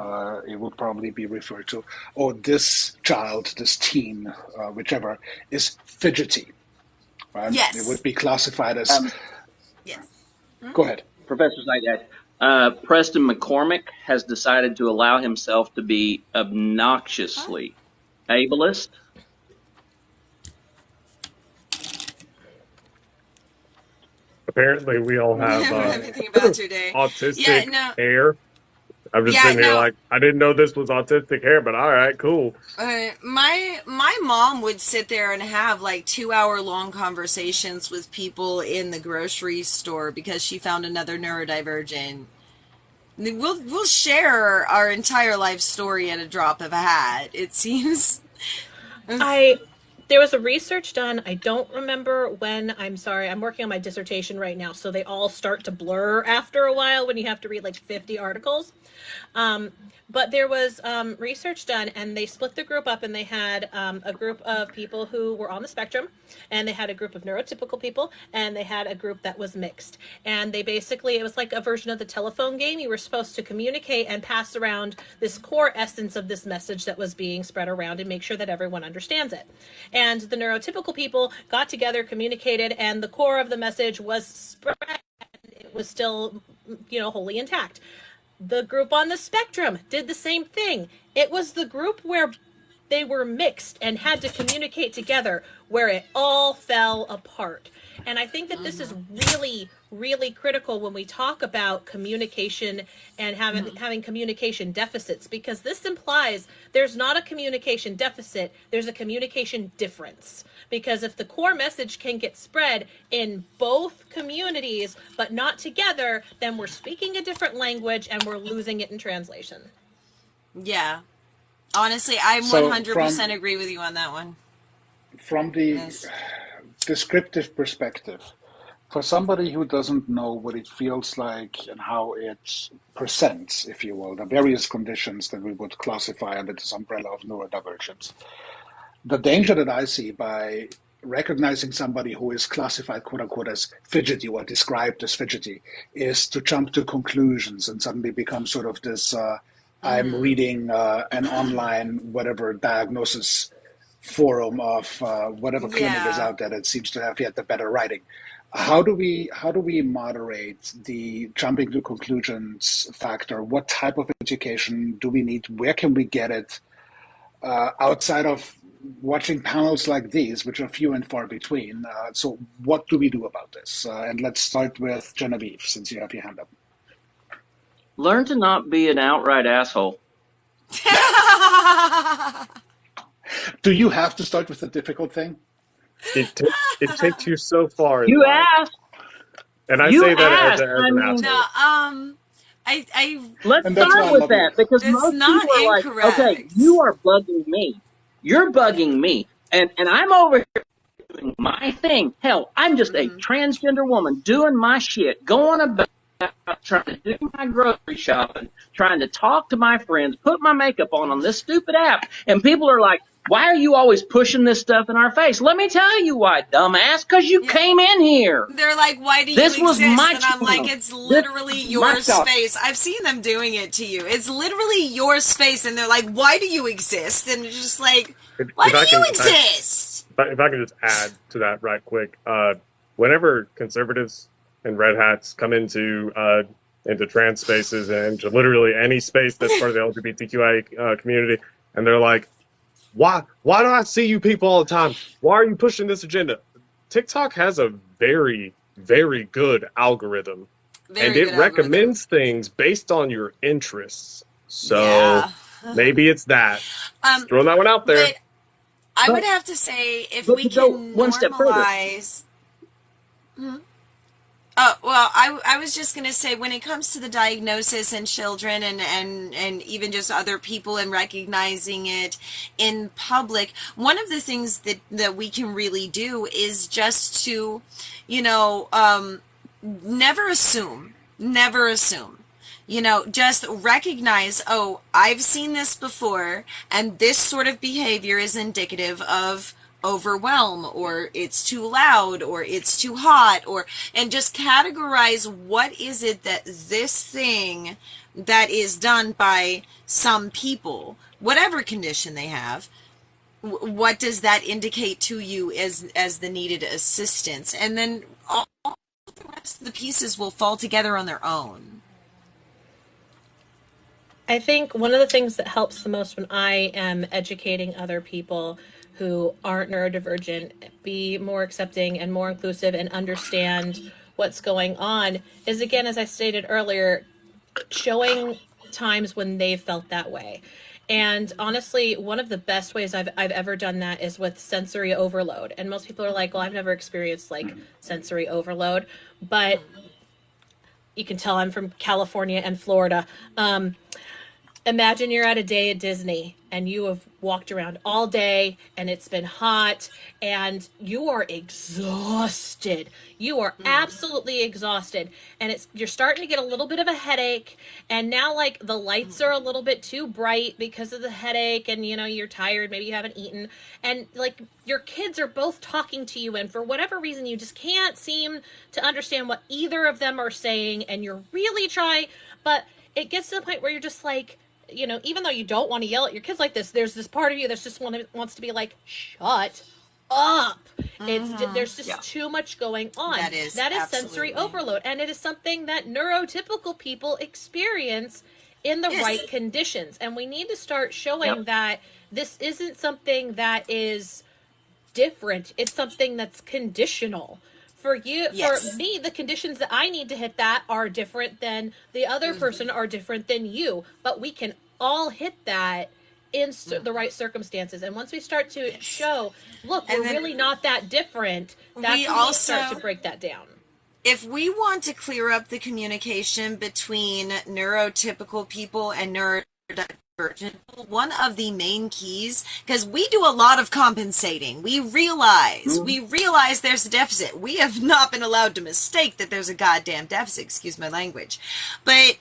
S1: it would probably be referred to, oh, this child, this teen, whichever, is fidgety. Right?
S9: Yes.
S1: It would be classified as.
S9: Yes.
S1: Go ahead.
S3: Professor Zaydak, Preston McCormick has decided to allow himself to be obnoxiously ableist.
S2: Apparently, we all have
S9: everything about your day.
S2: autistic hair. I'm just sitting here like, I didn't know this was autistic hair, but all right, cool.
S9: My mom would sit there and have like 2-hour long conversations with people in the grocery store because she found another neurodivergent. We'll share our entire life story at a drop of a hat. It seems.
S6: There was a research done. I don't remember when. I'm sorry. I'm working on my dissertation right now, so they all start to blur after a while when you have to read like 50 articles. But there was research done, and they split the group up, and they had a group of people who were on the spectrum, and they had a group of neurotypical people, and they had a group that was mixed. And they basically, it was like a version of the telephone game. You were supposed to communicate and pass around this core essence of this message that was being spread around and make sure that everyone understands it. And the neurotypical people got together, communicated, and the core of the message was spread. It was still, wholly intact. The group on the spectrum did the same thing. It was the group where they were mixed and had to communicate together where it all fell apart. And I think that this is really, really critical when we talk about communication and having communication deficits, because this implies there's not a communication deficit, there's a communication difference. Because if the core message can get spread in both communities but not together, then we're speaking a different language and we're losing it in translation.
S9: Yeah. Honestly, I 100% agree with you on that one.
S1: From the descriptive perspective, for somebody who doesn't know what it feels like and how it presents, if you will, the various conditions that we would classify under this umbrella of neurodivergence, the danger that I see by recognizing somebody who is classified, quote unquote, as fidgety or described as fidgety is to jump to conclusions and suddenly become sort of this, I'm reading an online, whatever, diagnosis forum of whatever clinic is out there that seems to have yet the better writing. How do we moderate the jumping to conclusions factor? What type of education do we need? Where can we get it outside of watching panels like these, which are few and far between? So what do we do about this? And let's start with Genevieve, since you have your hand up.
S3: Learn to not be an outright asshole.
S1: Do you have to start with a difficult thing?
S2: It takes you so far.
S3: You asked.
S2: And I say that as an asshole.
S3: Let's start with that, because most people are like, okay, you are bugging me. You're bugging me. And I'm over here doing my thing. Hell, I'm just a transgender woman doing my shit, going about trying to do my grocery shopping, trying to talk to my friends, put my makeup on this stupid app. And people are like, why are you always pushing this stuff in our face? Let me tell you why, dumbass, because you came in here.
S9: They're like, why do you exist? And I'm like, it's literally your space. I've seen them doing it to you. It's literally your space. And they're like, why do you exist? And it's just like, why do you exist?
S2: If I can just add to that right quick, whenever conservatives and red hats come into trans spaces and to literally any space that's part of the LGBTQI community, and they're like, why do I see you people all the time? Why are you pushing this agenda? TikTok has a very, very good algorithm, and it recommends things based on your interests. So Maybe it's that. Just
S9: Um,
S2: throwing that one out there.
S9: but I would
S3: But
S9: have to say if
S3: but
S9: we
S3: to go
S9: can
S3: one step further,
S9: normalize. Oh, well, I was just going to say when it comes to the diagnosis in children and even just other people and recognizing it in public, one of the things that we can really do is just to, you know, never assume, never assume. You know, just recognize, oh, I've seen this before, and this sort of behavior is indicative of overwhelm, or it's too loud, or it's too hot, and just categorize what is it that this thing that is done by some people, whatever condition they have, what does that indicate to you as the needed assistance? And then all the rest of the pieces will fall together on their own.
S6: I think one of the things that helps the most when I am educating other people who aren't neurodivergent be more accepting and more inclusive and understand what's going on is, again, as I stated earlier, showing times when they've felt that way. And honestly, one of the best ways I've ever done that is with sensory overload. And most people are like, well, I've never experienced like sensory overload, but you can tell I'm from California and Florida. Imagine you're at a day at Disney and you have walked around all day and it's been hot and you are exhausted. You are absolutely exhausted, and you're starting to get a little bit of a headache, and now like the lights are a little bit too bright because of the headache, and you're tired, maybe you haven't eaten, and like your kids are both talking to you, and for whatever reason you just can't seem to understand what either of them are saying, and you're really trying, but it gets to the point where you're just like, even though you don't want to yell at your kids like this, there's this part of you that's just wants to be like, shut up. There's just too much going on.
S9: That is
S6: sensory overload, and it is something that neurotypical people experience in the right conditions. And we need to start showing that this isn't something that is different. It's something that's conditional. For me, the conditions that I need to hit that are different than the other person, are different than you, but we can all hit that in the right circumstances. And once we start to show, look, we're really not that different, that's when we start to break that down.
S9: If we want to clear up the communication between neurotypical people and neurodivergent, one of the main keys, because we do a lot of compensating, we realize there's a deficit. We have not been allowed to mistake that there's a goddamn deficit, excuse my language, but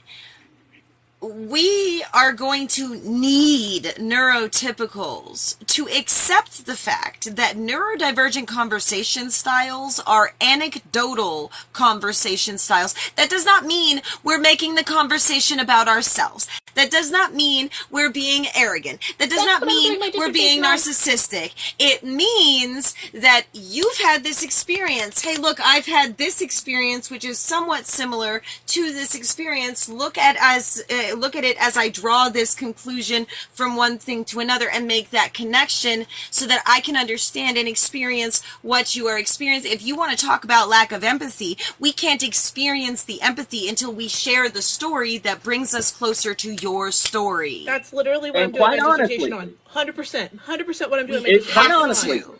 S9: we are going to need neurotypicals to accept the fact that neurodivergent conversation styles are anecdotal conversation styles. That does not mean we're making the conversation about ourselves. That does not mean we're being arrogant. That does not mean we're being narcissistic. It means that you've had this experience. Hey, look, I've had this experience, which is somewhat similar to this experience. Look at it as I draw this conclusion from one thing to another and make that connection so that I can understand and experience what you are experiencing. If you want to talk about lack of empathy, we can't experience the empathy until we share the story that brings us closer to your story.
S6: That's literally what I'm doing my dissertation on. 100% what I'm doing my dissertation
S3: quite honestly,
S6: on.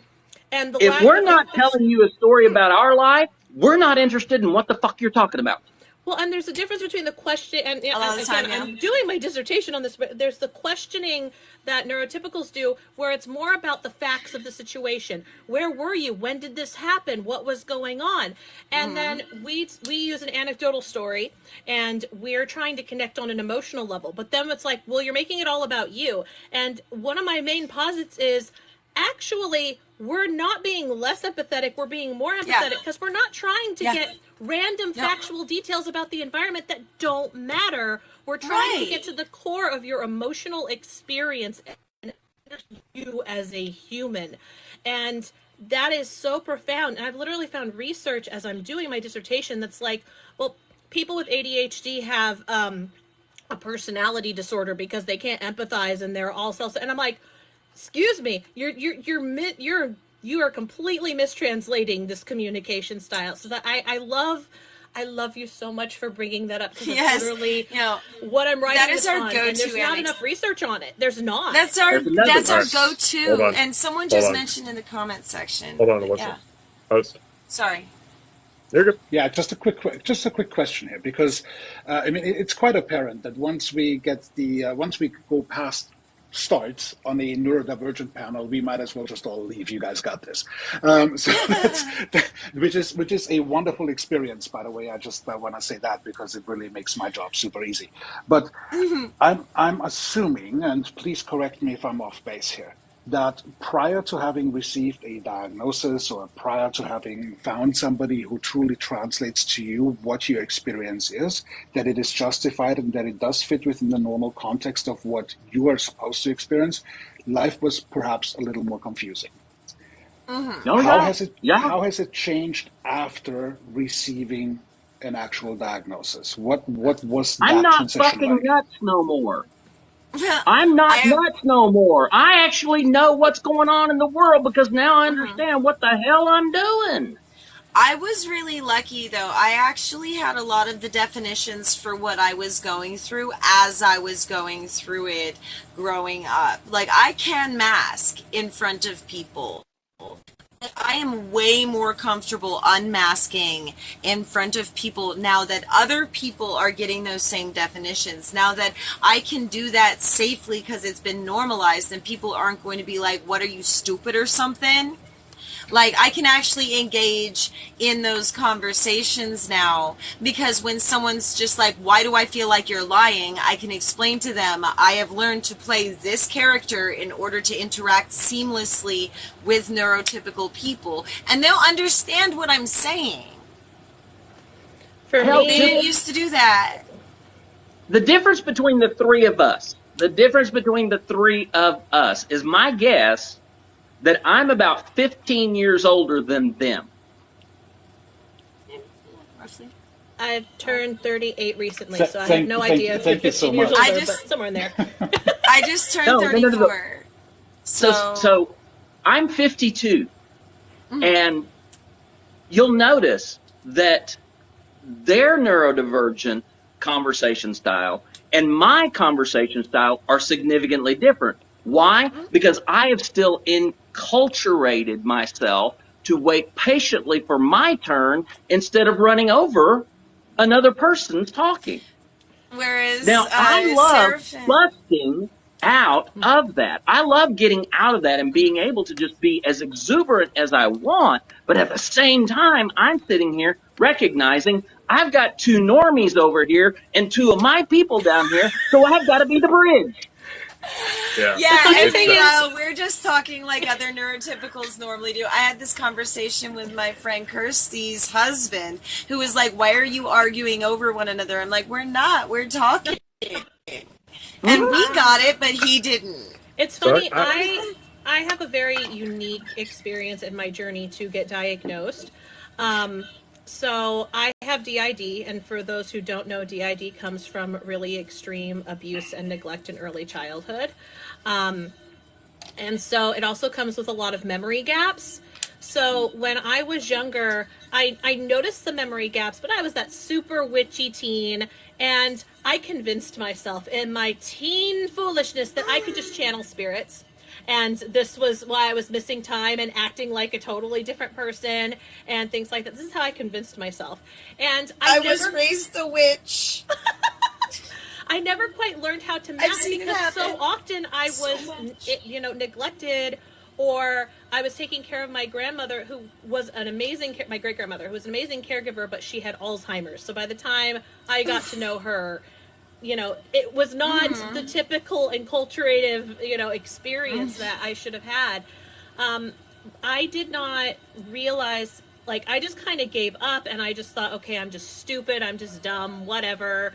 S6: And
S3: if we're not telling you a story about our life, we're not interested in what the fuck you're talking about.
S6: Well, and there's a difference between the question and I'm doing my dissertation on this, but there's the questioning that neurotypicals do where it's more about the facts of the situation. Where were you? When did this happen? What was going on? And then we use an anecdotal story and we're trying to connect on an emotional level. But then it's like, well, you're making it all about you. And one of my main posits is actually we're not being less empathetic, we're being more empathetic because we're not trying to get random factual details about the environment that don't matter. We're trying to get to the core of your emotional experience and you as a human. And that is so profound. And I've literally found research as I'm doing my dissertation that's like, well, people with ADHD have a personality disorder because they can't empathize and they're all self. And I'm like, excuse me, you are completely mistranslating this communication style. So that I love I love you so much for bringing that up, because
S9: Yes,
S6: it's literally
S9: you know,
S6: what I'm writing
S9: that is our
S6: on,
S9: go-to,
S6: and there's not
S9: Alex.
S6: enough research on it. There's not.
S9: That's our
S3: There's another
S9: that's our
S3: one.
S2: Hold
S9: go-to,
S2: on.
S9: and someone
S2: Hold
S9: just
S2: on.
S9: mentioned in the comments section.
S2: Hold on, Alyssa.
S9: Yeah,
S2: Host.
S9: sorry.
S2: You're good.
S1: Yeah, just a quick question here, because I mean it's quite apparent that once we go past starts on the neurodivergent panel, we might as well just all leave. You guys got this. So that's which is a wonderful experience, by the way. I just want to say that because it really makes my job super easy. But I'm assuming, and please correct me if I'm off base here, that prior to having received a diagnosis or prior to having found somebody who truly translates to you what your experience is, that it is justified and that it does fit within the normal context of what you are supposed to experience, life was perhaps a little more confusing.
S3: Oh
S1: How
S3: yeah,
S1: has it
S3: yeah.
S1: how has it changed after receiving an actual diagnosis? What was
S3: I'm
S1: that
S3: not
S1: transition
S3: fucking
S1: like?
S3: nuts no more.
S9: Well,
S3: I'm not
S9: I have.
S3: nuts no more. I actually know what's going on in the world because now I understand what the hell I'm doing.
S9: I was really lucky though. I actually had a lot of the definitions for what I was going through as I was going through it growing up. Like, I can mask in front of people. I am way more comfortable unmasking in front of people now that other people are getting those same definitions. Now that I can do that safely because it's been normalized and people aren't going to be like, what, are you stupid or something? Like, I can actually engage in those conversations now, because when someone's just like, why do I feel like you're lying? I can explain to them, I have learned to play this character in order to interact seamlessly with neurotypical people, and they'll understand what I'm saying.
S6: For
S3: Hell,
S9: They
S3: just
S9: didn't
S6: me,
S9: used to do that.
S3: the difference between the three of us, is my guess that I'm about 15 years older than them.
S9: Roughly.
S6: I've turned 38 recently,
S1: Th-
S6: so I have
S1: thank,
S6: no
S1: thank,
S6: idea if you're
S1: thank you so
S6: 15 years
S1: much.
S9: I
S6: older,
S9: just,
S6: but somewhere in there.
S9: I just turned
S3: No.
S9: 34.
S3: So,
S9: So,
S3: so I'm 52,
S9: mhm.
S3: and you'll notice that their neurodivergent conversation style and my conversation style are significantly different. Why? Because I have still enculturated myself to wait patiently for my turn instead of running over another person's talking.
S9: Whereas
S3: Now, I love
S9: Seraphim.
S3: busting out of that. I love getting out of that and being able to just be as exuberant as I want. But at the same time, I'm sitting here recognizing I've got two normies over here and two of my people down here. So I've got to be the bridge.
S2: Yeah.
S6: The
S9: Yeah,
S6: funny
S9: and
S6: thing
S2: It's
S6: is,
S9: meanwhile, we're just talking like other neurotypicals normally do. I had this conversation with my friend Kirsty's husband, who was like, "Why are you arguing over one another?" I'm like, "We're not. We're talking." And we got it, but he didn't.
S6: it's
S2: so
S6: funny. I have a very unique experience in my journey to get diagnosed. Um, so I have DID, and for those who don't know, DID comes from really extreme abuse and neglect in early childhood. Um, and so it also comes with a lot of memory gaps. So when I was younger, I noticed the memory gaps, but I was that super witchy teen, and I convinced myself in my teen foolishness that I could just channel spirits. And this was why I was missing time and acting like a totally different person and things like that. This is how I convinced myself. And
S9: I was raised a witch.
S6: I never quite learned how to
S9: I've
S6: math
S9: seen it
S6: because so
S9: happen
S6: often I
S9: so
S6: was,
S9: much.
S6: neglected, or I was taking care of my grandmother, who was an amazing, my great grandmother, who was an amazing caregiver, but she had Alzheimer's. So by the time I got to know her, it was not the typical enculturative, experience that I should have had. I did not realize, like, I just kind of gave up and I just thought, okay, I'm just stupid, I'm just dumb, whatever.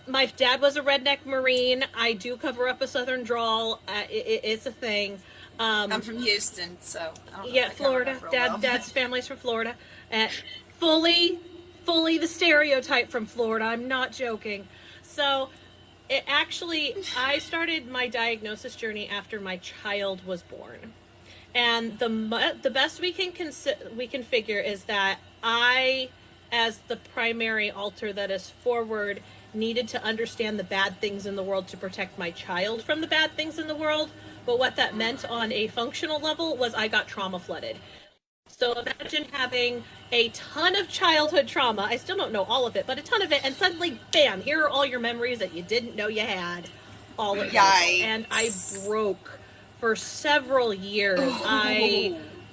S6: My dad was a redneck Marine. I do cover up a Southern drawl. It's a thing.
S9: I'm from Houston, so I don't know
S6: Yeah,
S9: if I covered
S6: Florida.
S9: up real well.
S6: Dad's family's from Florida. Uh, fully, fully the stereotype from Florida. I'm not joking. So, I started my diagnosis journey after my child was born, and the best we can figure is that I as the primary alter that is forward, needed to understand the bad things in the world to protect my child from the bad things in the world. But what that meant on a functional level was I got trauma flooded. So imagine having a ton of childhood trauma. I still don't know all of it, but a ton of it, and suddenly, bam, here are all your memories that you didn't know you had all at once. And I
S9: Yikes.
S6: broke for several years.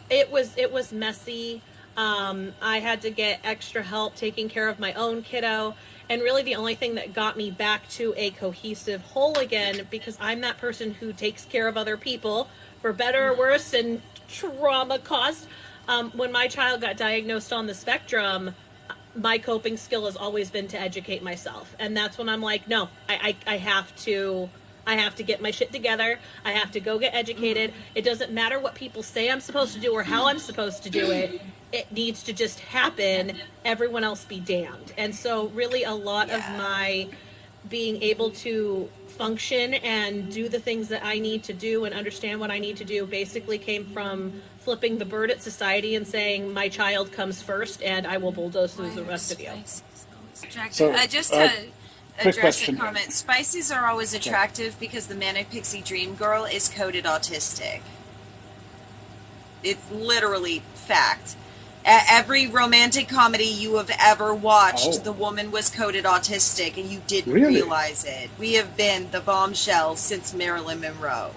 S6: It was messy. I had to get extra help taking care of my own kiddo. And really, the only thing that got me back to a cohesive whole again, because I'm that person who takes care of other people, for better or worse, and trauma caused. When my child got diagnosed on the spectrum, my coping skill has always been to educate myself, and that's when I'm like, no, I have to. I have to get my shit together. I have to go get educated. It doesn't matter what people say I'm supposed to do or how I'm supposed to do it. It needs to just happen. Everyone else be damned. And so, really, a lot of my being able to function and do the things that I need to do and understand what I need to do basically came from flipping the bird at society and saying, my child comes first and I will bulldoze through the rest of you.
S1: So,
S9: Just to
S1: quick
S9: address a
S1: question.
S9: comment, Spices are always attractive because the Manic Pixie Dream Girl is coded autistic. It's literally fact. Every romantic comedy you have ever watched, the woman was coded autistic, and you didn't realize it. We have been the bombshell since Marilyn Monroe.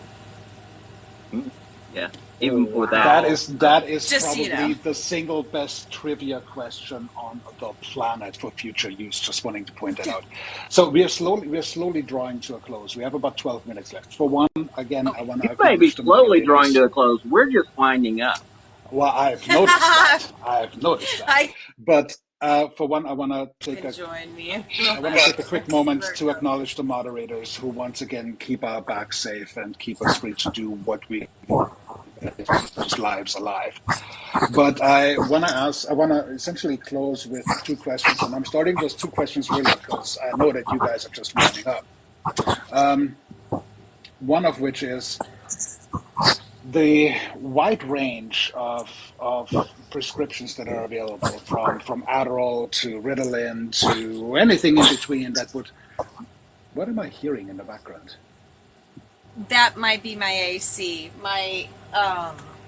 S3: Yeah, even before that.
S1: That is
S9: Just,
S1: probably
S9: you know.
S1: the single best trivia question on the planet for future use. Just wanting to point that out. So we are slowly drawing to a close. We have about 12 minutes left. For one, again, I want to
S3: You may be
S1: acknowledge the
S3: slowly drawing
S1: moderators.
S3: to a close. We're just winding up.
S1: Well, I've noticed that. But for one, I want to take a quick moment to acknowledge the moderators who once again keep our back safe and keep us free to do what we want, just lives alive. But I want to essentially close with two questions, and I'm starting those two questions early because I know that you guys are just warming up. One of which is the wide range of prescriptions that are available, from Adderall to Ritalin to anything in between that would. What am I hearing in the background?
S9: That might be my AC. My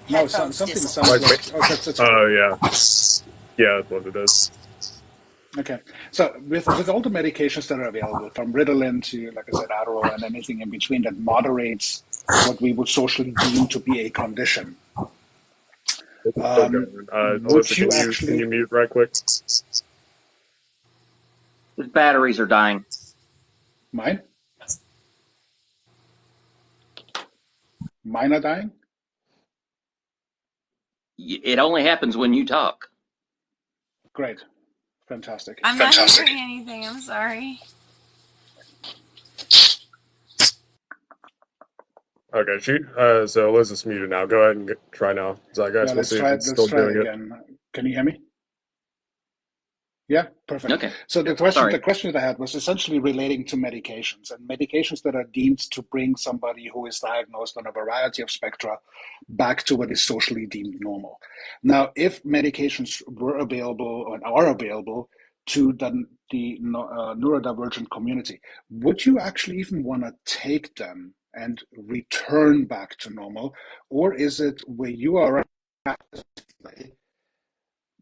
S1: No, something sounds like. Oh, that's
S2: yeah, that's what it is.
S1: Okay, so with all the medications that are available, from Ritalin to, like I said, Adderall, and anything in between that moderates what we would socially deem to be a condition,
S2: Alyssa, can you mute right quick?
S3: His batteries are dying.
S1: Mine are dying?
S3: It only happens when you talk.
S1: Great. Fantastic.
S9: I'm not hearing anything. I'm sorry.
S2: Okay, so Alyssa's muted now. Go ahead and try now. Guys,
S1: let's try it again. Can you hear me? Yeah, perfect.
S3: Okay.
S1: So the question that I had was essentially relating to medications that are deemed to bring somebody who is diagnosed on a variety of spectra back to what is socially deemed normal. Now, if medications were available or are available to the neurodivergent community, would you actually even want to take them and return back to normal? Or is it where you are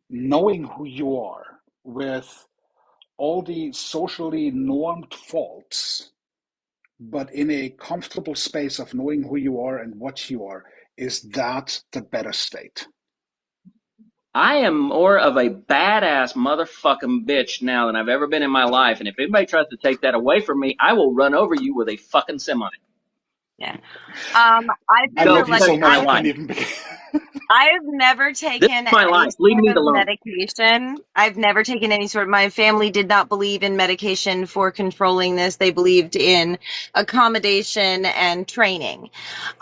S1: knowing who you are with all the socially normed faults, but in a comfortable space of knowing who you are and what you are, is that the better state?
S3: I am more of a badass motherfucking bitch now than I've ever been in my life, and if anybody tries to take that away from me, I will run over you with a fucking semi.
S5: Yeah. I've never taken any sort of medication. I've never taken any sort of, my family did not believe in medication for controlling this. They believed in accommodation and training.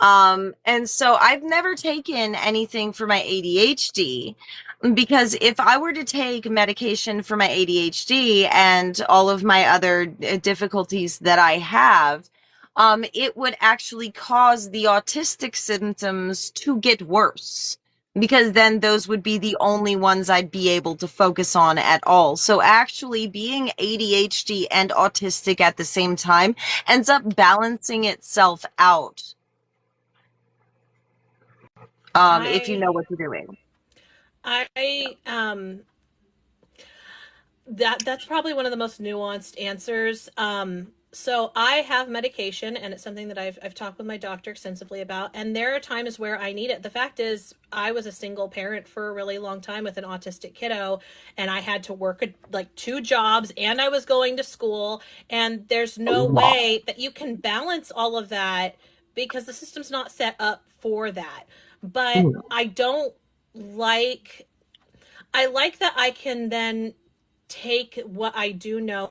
S5: And so I've never taken anything for my ADHD, because if I were to take medication for my ADHD and all of my other difficulties that I have, it would actually cause the autistic symptoms to get worse.
S10: because then those would be the only ones I'd be able to focus on at all. So actually being ADHD and autistic at the same time ends up balancing itself out. If you know what you're doing.
S6: I that's probably one of the most nuanced answers. So I have medication, and it's something that I've talked with my doctor extensively about. And there are times where I need it. The fact is, I was a single parent for a really long time with an autistic kiddo, and I had to work like 2 jobs, and I was going to school. And there's no way that you can balance all of that because the system's not set up for that. But I don't like I like that I can then take what I do know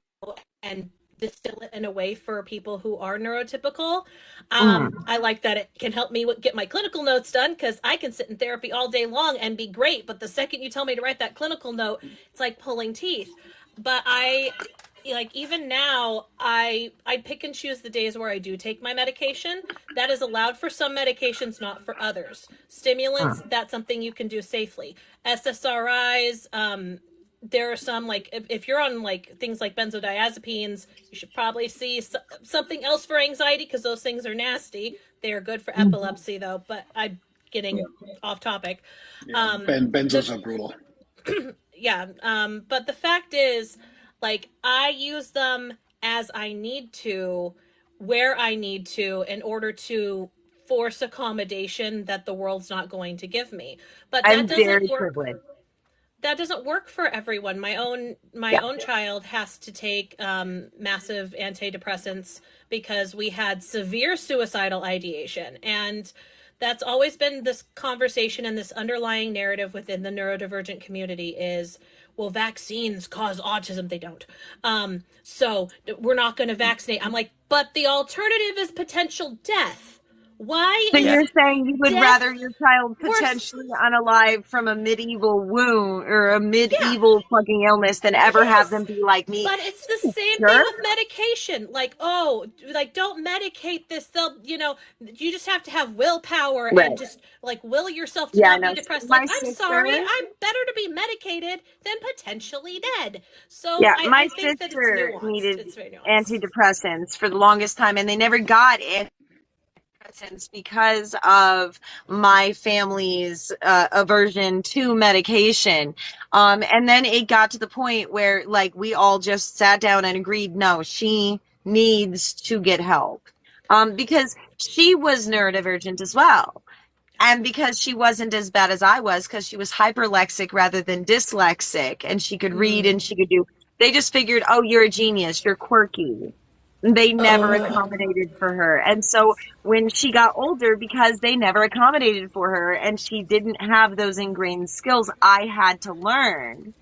S6: and distill it in a way for people who are neurotypical. I like that it can help me get my clinical notes done because I can sit in therapy all day long and be great. But the second you tell me to write that clinical note, it's like pulling teeth. But I like even now I pick and choose the days where I do take my medication. That is allowed for some medications, not for others. Stimulants, that's something you can do safely. SSRIs, there are some like if you're on like things like benzodiazepines, you should probably see something else for anxiety because those things are nasty. They are good for epilepsy though, but I'm getting off topic.
S1: Yeah,
S6: The
S1: benzos are brutal.
S6: yeah, but the fact is, like I use them as I need to, where I need to, in order to force accommodation that the world's not going to give me. But
S10: I'm very privileged.
S6: that doesn't work for everyone. My
S10: Yeah.
S6: own child has to take massive antidepressants because we had severe suicidal ideation, and that's always been this conversation and this underlying narrative within the neurodivergent community is, well, vaccines cause autism. They don't. So we're not going to vaccinate. I'm like, but the alternative is potential death. Why
S10: So
S6: is
S10: you're saying you would
S6: death
S10: rather your child
S6: worse?
S10: potentially unalive from a medieval wound or a
S6: Yeah.
S10: medieval fucking illness than ever have
S6: Yes.
S10: them be like me?
S6: But it's the same thing
S10: Sure.
S6: with medication. Like, oh, like don't medicate this. They'll, you just have to have willpower and
S10: Right.
S6: just like will yourself to
S10: Yeah, I
S6: not be
S10: know.
S6: depressed.
S10: My
S6: Like, I'm
S10: sister,
S6: sorry, I'm better to be medicated than potentially dead. So
S10: yeah, my
S6: I think that it's
S10: sister
S6: nuanced.
S10: needed
S6: It's very nuanced.
S10: antidepressants for the longest time, and they never got it because of my family's aversion to medication. And then it got to the point where, like, we all just sat down and agreed, no, she needs to get help. Because she was neurodivergent as well. And because she wasn't as bad as I was, because she was hyperlexic rather than dyslexic, and she could read and she could do, they just figured, oh, you're a genius, you're quirky. They never
S6: Oh.
S10: accommodated for her. And so when she got older, because they never accommodated for her and she didn't have those ingrained skills I had to learn,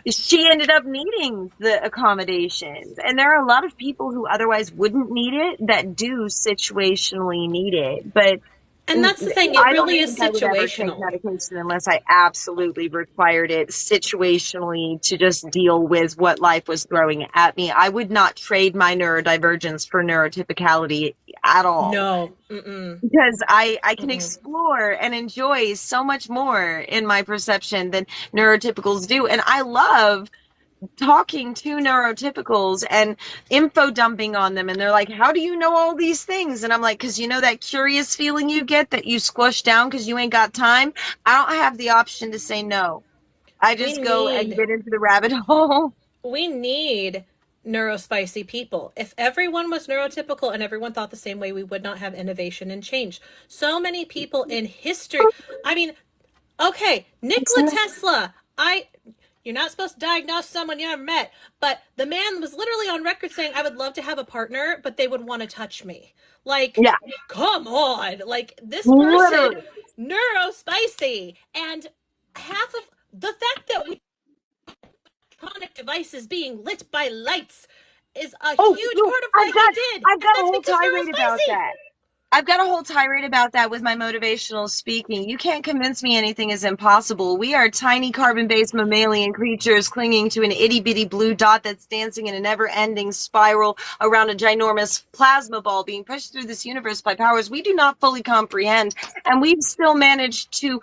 S10: she ended up needing the accommodations. And there are a lot of people who otherwise wouldn't need it that do situationally need it. But
S6: And that's the thing, it
S10: I don't
S6: really is
S10: think I would ever take
S6: situational.
S10: medication unless I absolutely required it situationally to just deal with what life was throwing at me. I would not trade my neurodivergence for neurotypicality at all.
S6: No. Mm-mm.
S10: Because I can
S6: Mm-mm.
S10: explore and enjoy so much more in my perception than neurotypicals do. And I love talking to neurotypicals and info dumping on them, and they're like, how do you know all these things? And I'm like, because you know that curious feeling you get that you squash down because you ain't got time. I don't have the option to say no. I
S6: We
S10: just go and
S6: need
S10: get into the rabbit hole.
S6: we need neurospicy people. If everyone was neurotypical and everyone thought the same way, we would not have innovation and change. So many people in history. I mean, okay, Nikola Tesla. You're not supposed to diagnose someone you never met, but the man was literally on record saying, "I would love to have a partner, but they would want to touch me." Like,
S10: Yeah,
S6: come on! Like this person,
S10: literally.
S6: neurospicy, and half of the fact that we electronic devices being lit by lights is a
S10: Oh,
S6: huge
S10: no,
S6: part of why he did,
S10: I've
S6: and
S10: got a
S6: that's
S10: whole
S6: because
S10: tirade about
S6: neurospicy.
S10: that. I've got a whole tirade about that with my motivational speaking. You can't convince me anything is impossible. We are tiny carbon-based mammalian creatures clinging to an itty-bitty blue dot that's dancing in a never-ending spiral around a ginormous plasma ball being pushed through this universe by powers we do not fully comprehend. And we've still managed to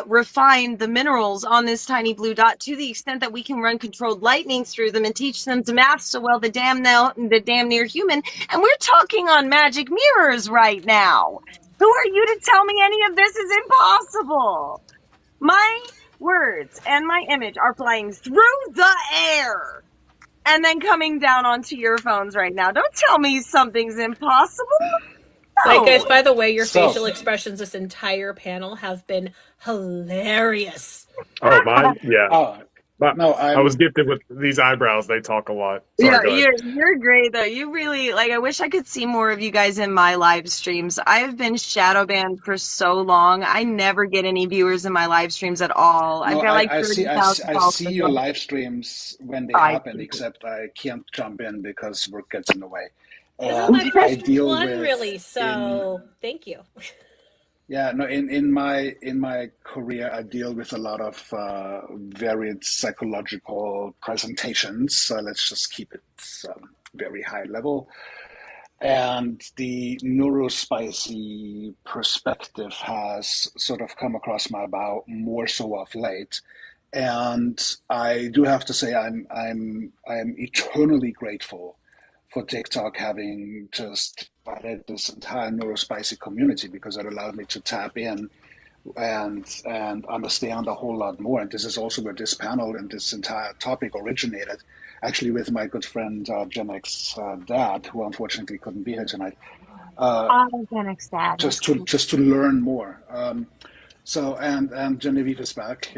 S10: refine the minerals on this tiny blue dot to the extent that we can run controlled lightning through them and teach them to math so well the damn near human. And we're talking on magic mirrors right now. Who are you to tell me any of this is impossible? My words and my image are flying through the air and then coming down onto your phones right now. Don't tell me something's impossible.
S6: Zeitgeist,
S10: No.
S6: by the way, your
S1: So,
S6: facial expressions this entire panel have been hilarious.
S2: Oh, mine? Yeah.
S1: uh,
S2: But
S1: no,
S2: I was
S1: I'm
S2: gifted with these eyebrows. They talk a lot. Sorry,
S10: Yeah,
S2: go ahead.
S10: you're great though. You really like I wish I could see more of you guys in my live streams. I have been shadow banned for so long. I never get any viewers in my live streams at all. I've
S1: no,
S10: got like
S1: I see,
S10: 30,000
S1: I see your
S10: followers.
S1: live streams when they
S10: I
S1: happen, except I can't jump in because work gets in the way.
S6: This is my
S1: And I
S6: first
S1: deal
S6: one,
S1: with
S6: really,
S1: in
S6: so thank you.
S1: Yeah, no, in my career, I deal with a lot of varied psychological presentations. So let's just keep it very high level. And the neurospicy perspective has sort of come across my bow more so of late. And I do have to say I'm eternally grateful for TikTok having just added this entire Neurospicy community because it allowed me to tap in and understand a whole lot more. And this is also where this panel and this entire topic originated, actually with my good friend Gen X dad, who unfortunately couldn't be here tonight, uh,
S10: Oh, Gen X dad.
S1: just to learn more. And Genevieve is back.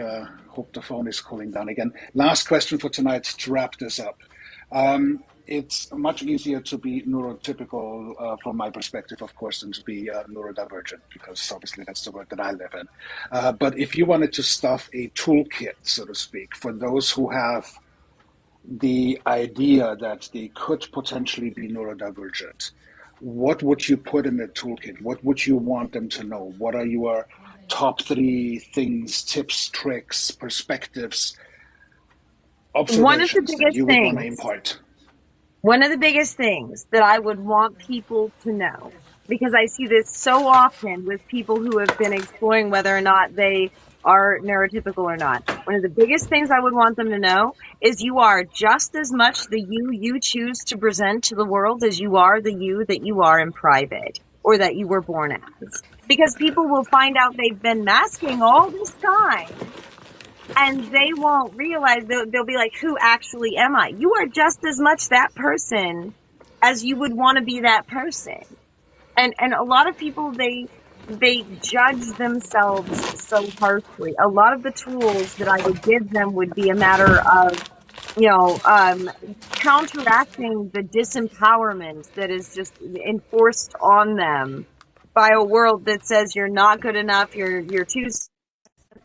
S1: Hope the phone is cooling down again. Last question for tonight to wrap this up. It's much easier to be neurotypical from my perspective, of course, than to be neurodivergent, because obviously that's the world that I live in. But if you wanted to stuff a toolkit, so to speak, for those who have the idea that they could potentially be neurodivergent, what would you put in the toolkit? What would you want them to know? What are your top three things, tips, tricks, perspectives,
S10: One of the
S1: observations that
S10: biggest
S1: you would want to
S10: things
S1: impart?
S10: One of the biggest things that I would want people to know, because I see this so often with people who have been exploring whether or not they are neurotypical or not. One of the biggest things I would want them to know is you are just as much the you choose to present to the world as you are the you that you are in private or that you were born as. Because people will find out they've been masking all this time and they won't realize they'll be like, who actually am I? You are just as much that person as you would want to be that person. And a lot of people, they judge themselves so harshly. A lot of the tools that I would give them would be a matter of, counteracting the disempowerment that is just enforced on them by a world that says you're not good enough, you're too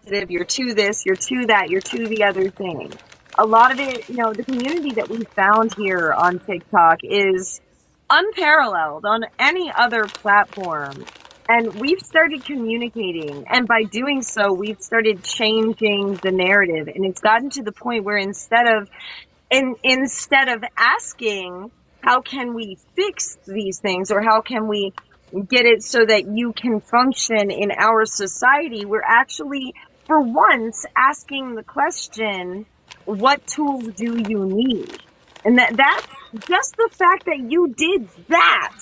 S10: sensitive, you're to this, you're to that, you're to the other thing. A lot of it, the community that we found here on TikTok is unparalleled on any other platform. And we've started communicating. And by doing so, we've started changing the narrative. And it's gotten to the point where instead of asking, how can we fix these things or how can we get it so that you can function in our society, we're actually, for once, asking the question, what tools do you need? And that's just the fact that you did that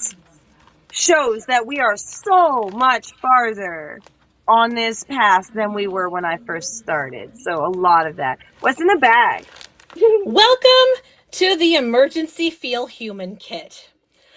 S10: shows that we are so much farther on this path than we were when I first started. So a lot of that. What's in the bag?
S6: Welcome to the Emergency Feel Human Kit.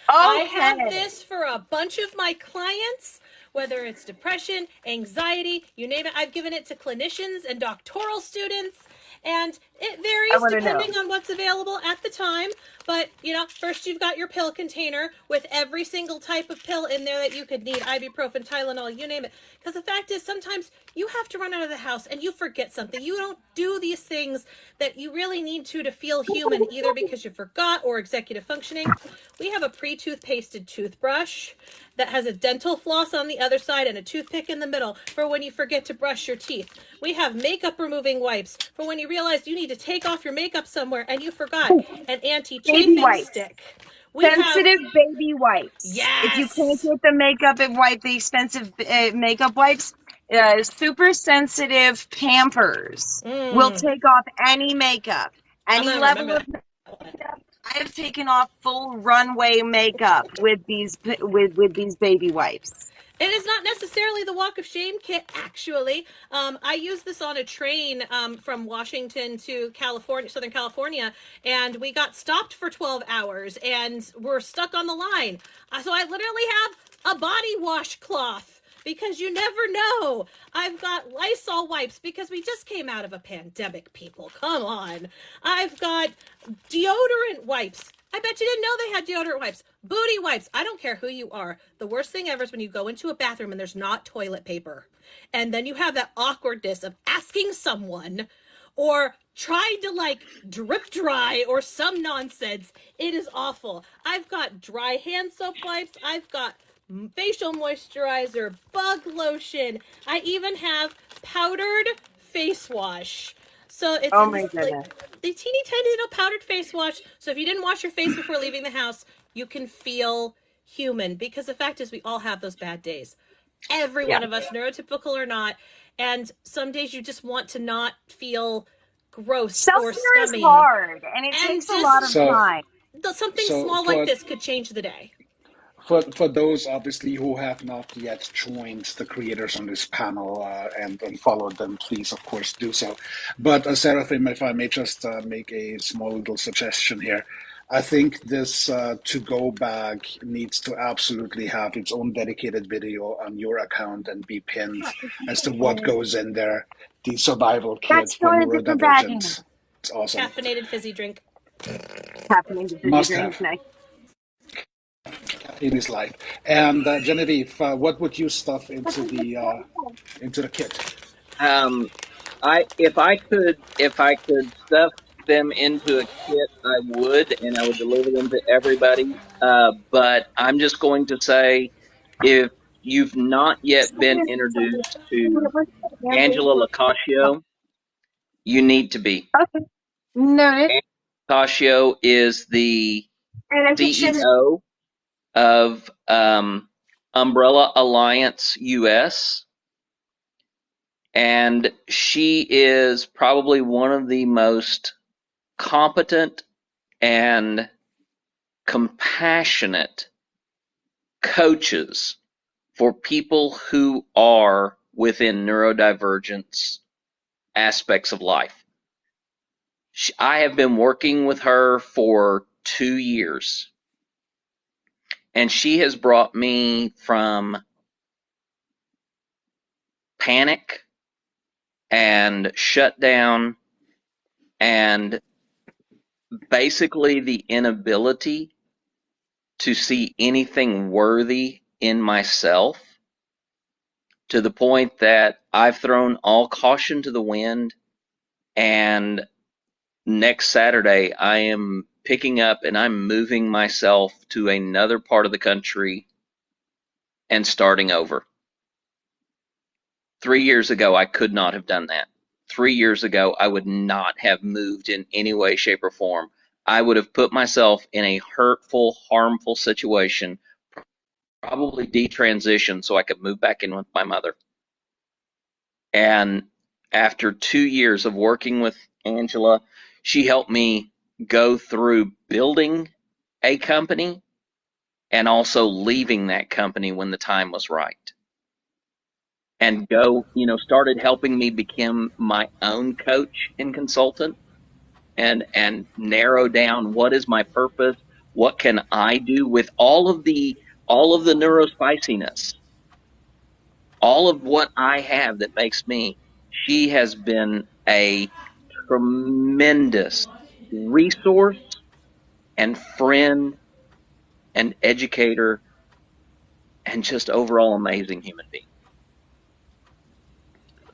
S6: I have
S10: Okay.
S6: this for a bunch of my clients, whether it's depression, anxiety, you name it. I've given it to clinicians and doctoral students, And it
S10: I
S6: varies
S10: want to
S6: depending
S10: know.
S6: on what's available at the time. But, first you've got your pill container with every single type of pill in there that you could need, ibuprofen, Tylenol, you name it. Because the fact is, sometimes you have to run out of the house and you forget something. You don't do these things that you really need to feel human, either because you forgot or executive functioning. We have a pre-toothpasted toothbrush that has a dental floss on the other side and a toothpick in the middle for when you forget to brush your teeth. We have makeup removing wipes for when you realize you need to take off your makeup somewhere and you forgot. An
S10: Baby
S6: anti-chafing
S10: wipes.
S6: stick. We have,
S10: Sensitive baby wipes. If you can't
S6: yes.
S10: get the makeup and wipe, the expensive makeup wipes, super sensitive Pampers will take off any makeup,
S6: I'm
S10: any
S6: gonna
S10: level
S6: remember
S10: of
S6: that one.
S10: makeup. I have taken off full runway makeup with these baby wipes.
S6: It is not necessarily the walk of shame kit, actually. I used this on a train from Washington to California, Southern California, and we got stopped for 12 hours and we're stuck on the line. So I literally have a body washcloth because you never know. I've got Lysol wipes because we just came out of a pandemic, people. Come on. I've got deodorant wipes. I bet you didn't know they had deodorant wipes. Booty wipes. I don't care who you are. The worst thing ever is when you go into a bathroom and there's not toilet paper. And then you have that awkwardness of asking someone or trying to drip dry or some nonsense. It is awful. I've got dry hand soap wipes. I've got facial moisturizer, bug lotion. I even have powdered face wash. So it's
S10: Oh
S6: in
S10: my
S6: this
S10: goodness.
S6: the teeny tiny little powdered face wash. So if you didn't wash your face before leaving the house, you can feel human, because the fact is we all have those bad days. Every
S10: Yeah.
S6: one of us, neurotypical or not. And some days you just want to not feel gross or
S10: Self-care is
S6: scummy.
S10: hard and it
S6: And
S10: takes a lot of
S6: just
S1: So,
S10: time.
S6: something
S1: so
S6: small like
S1: for
S6: this could change the day.
S1: for those obviously who have not yet joined the creators on this panel and followed them, please of course do so. But Seraphim, if I may just make a small little suggestion here, I think this to-go bag needs to absolutely have its own dedicated video on your account and be pinned as to what goes in there. The survival kit
S10: That's
S1: for
S10: not a different bagging.
S1: neurodivergent. It's awesome.
S6: Caffeinated fizzy drink.
S10: Caffeinated fizzy
S1: Must
S10: drink.
S1: have.
S10: Nice.
S1: In his life. And Genevieve, what would you stuff into the kit?
S3: Um, if I could stuff them into a kit, I would, and I would deliver them to everybody. But I'm just going to say, if you've not yet been introduced to Angela Locascio, you need to be.
S10: Okay. Noted.
S3: Angela Locascio is the
S10: And a picture.
S3: CEO of Umbrella Alliance US, and she is probably one of the most competent and compassionate coaches for people who are within neurodivergence aspects of life. I have been working with her for 2 years, and she has brought me from panic and shutdown and basically the inability to see anything worthy in myself, to the point that I've thrown all caution to the wind, and next Saturday I am picking up and I'm moving myself to another part of the country and starting over. 3 years ago, I could not have done that. 3 years ago, I would not have moved in any way, shape, or form. I would have put myself in a hurtful, harmful situation, probably detransition so I could move back in with my mother. And after 2 years of working with Angela, she helped me go through building a company and also leaving that company when the time was right. And started helping me become my own coach and consultant, and narrow down what is my purpose, what can I do with all of the neurospiciness, all of what I have that makes me. She has been a tremendous resource and friend and educator and just overall amazing human being.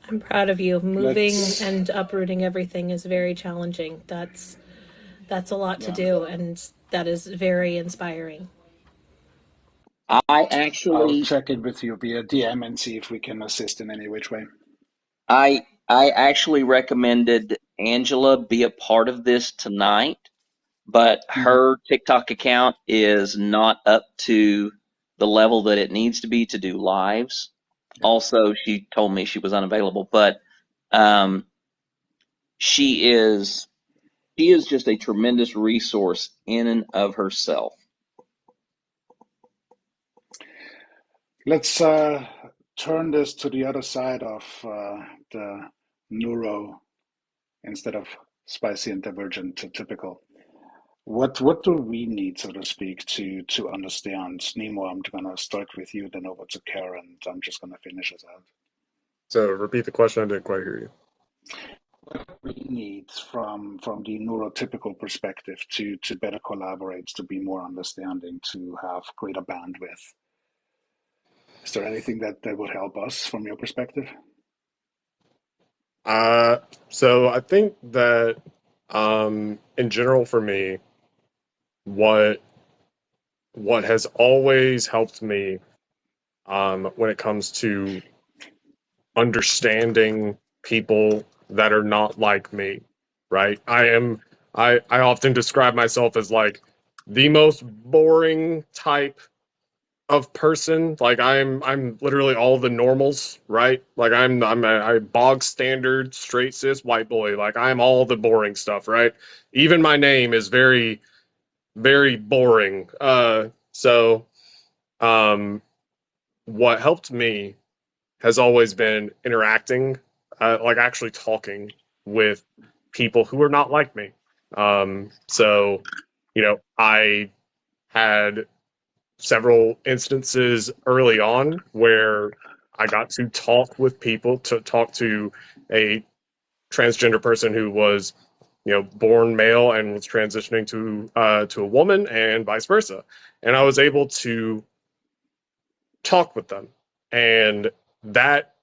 S6: I'm proud of you. Moving
S1: Let's,
S6: and uprooting everything is very challenging. That's a lot to
S1: yeah,
S6: do, and that is very inspiring.
S3: I
S1: I'll
S3: actually,
S1: check in with you via DM and see if we can assist in any which way.
S3: I actually recommended Angela be a part of this tonight, but
S1: Hmm.
S3: her TikTok account is not up to the level that it needs to be to do lives.
S1: Yeah.
S3: Also, she told me she was unavailable, but um, she is she is just a tremendous resource in and of herself.
S1: Let's turn this to the other side of the neuro instead of spicy and divergent to typical. What do we need, so to speak, to understand? Nemo, I'm gonna start with you, then over to Karen. I'm just gonna finish us out.
S2: So repeat the question. I didn't quite hear you.
S1: What do we need from the neurotypical perspective to better collaborate, to be more understanding, to have greater bandwidth? Is there anything that would help us from your perspective?
S2: Uh, so I think that in general for me, what has always helped me when it comes to understanding people that are not like me, right? I often describe myself as like the most boring type of person. Like I'm literally all the normals, right? Like I'm a bog standard straight cis white boy. Like I'm all the boring stuff, right? Even my name is very boring. So um what helped me has always been interacting, like actually talking with people who are not like me. So, I had several instances early on where I got to talk with people, to talk to a transgender person who was, born male and was transitioning to a woman, and vice versa. And I was able to talk with them, and that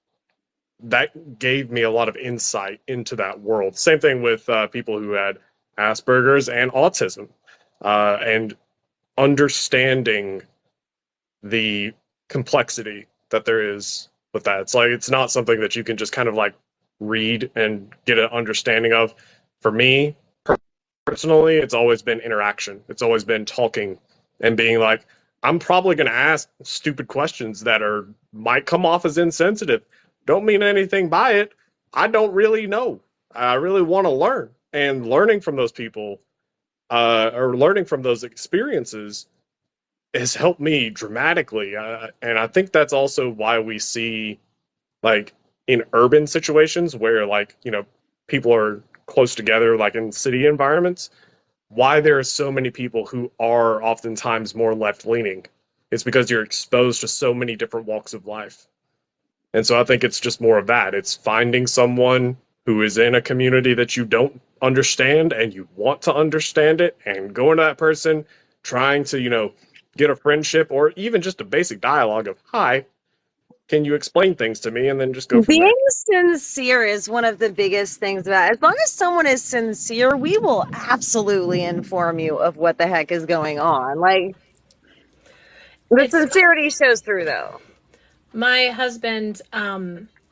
S2: gave me a lot of insight into that world. Same thing with people who had Asperger's and autism, and understanding the complexity that there is with that. It's like it's not something that you can just kind of like read and get an understanding of. For me personally, it's always been interaction. It's always been talking and being like, I'm probably going to ask stupid questions that are might come off as insensitive. Don't mean anything by it. I don't really know. I really want to learn, and learning from those people, or learning from those experiences, has helped me dramatically. And I think that's also why we see, like, in urban situations where, like, people are close together, like in city environments, why there are so many people who are oftentimes more left leaning. It's because you're exposed to so many different walks of life. And so I think it's just more of that. It's finding someone who is in a community that you don't understand and you want to understand it, and going to that person, trying to, get a friendship or even just a basic dialogue of, hi, can you explain things to me? And then just go from
S10: Being
S2: there.
S10: sincere is one of the biggest things about it. As long as someone is sincere, we will absolutely inform you of what the heck is going on. Like, the
S6: It's
S10: sincerity shows through, though.
S6: My husband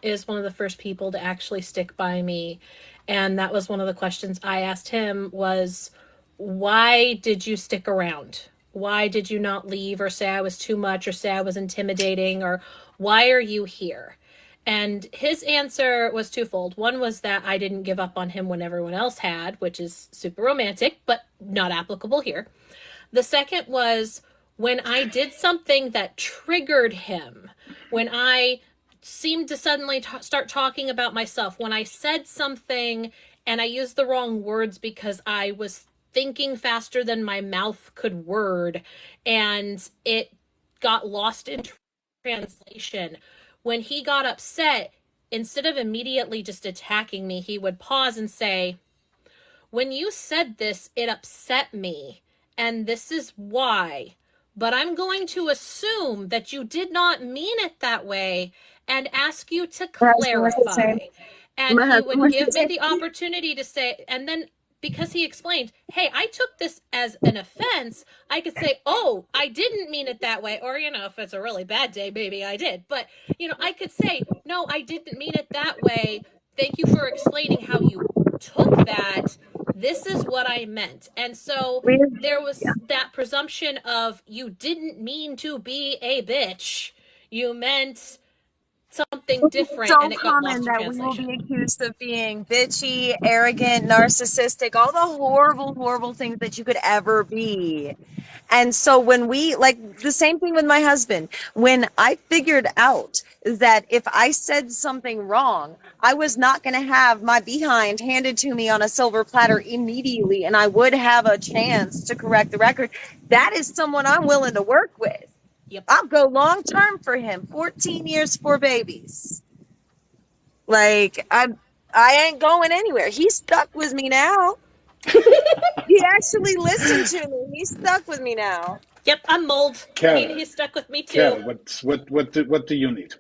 S6: is one of the first people to actually stick by me, and that was one of the questions I asked him was, why did you stick around? Why did you not leave, or say I was too much, or say I was intimidating, or why are you here? And his answer was twofold. One was that I didn't give up on him when everyone else had, which is super romantic, but not applicable here. The second was when I did something that triggered him, when I seemed to suddenly start talking about myself, when I said something and I used the wrong words because I was thinking faster than my mouth could word, and it got lost in translation. When he got upset, instead of immediately just attacking me, he would pause and say, when you said this, it upset me, and this is why. But I'm going to assume that you did not mean it that way and ask you to
S10: My husband was the same.
S6: clarify. And
S10: My
S6: he
S10: husband
S6: would
S10: was the
S6: give me
S10: same.
S6: the opportunity to say, and then because he explained, hey, I took this as an offense, I could say, oh, I didn't mean it that way. Or, if it's a really bad day, maybe I did. But, I could say, no, I didn't mean it that way. Thank you for explaining how you took that. This is what I meant. And so
S10: We,
S6: there
S10: yeah.
S6: was that presumption of you didn't mean to be a bitch. You meant something
S10: It's
S6: different,
S10: so
S6: and it got
S10: common
S6: lost in
S10: that we will be
S6: translation.
S10: accused of being bitchy, arrogant, narcissistic, all the horrible, horrible things that you could ever be. And so when we, like the same thing with my husband, when I figured out that if I said something wrong, I was not going to have my behind handed to me on a silver platter immediately, and I would have a chance to correct the record. That is someone I'm willing to work with.
S6: Yep.
S10: I'll go long term for him, 14 years, 4 babies. Like I ain't going anywhere. He's stuck with me now. He actually listened to me. He's stuck with me now.
S6: Yep, I'm mold.
S1: Kara,
S6: He's stuck with me too.
S1: Kara, what do you need?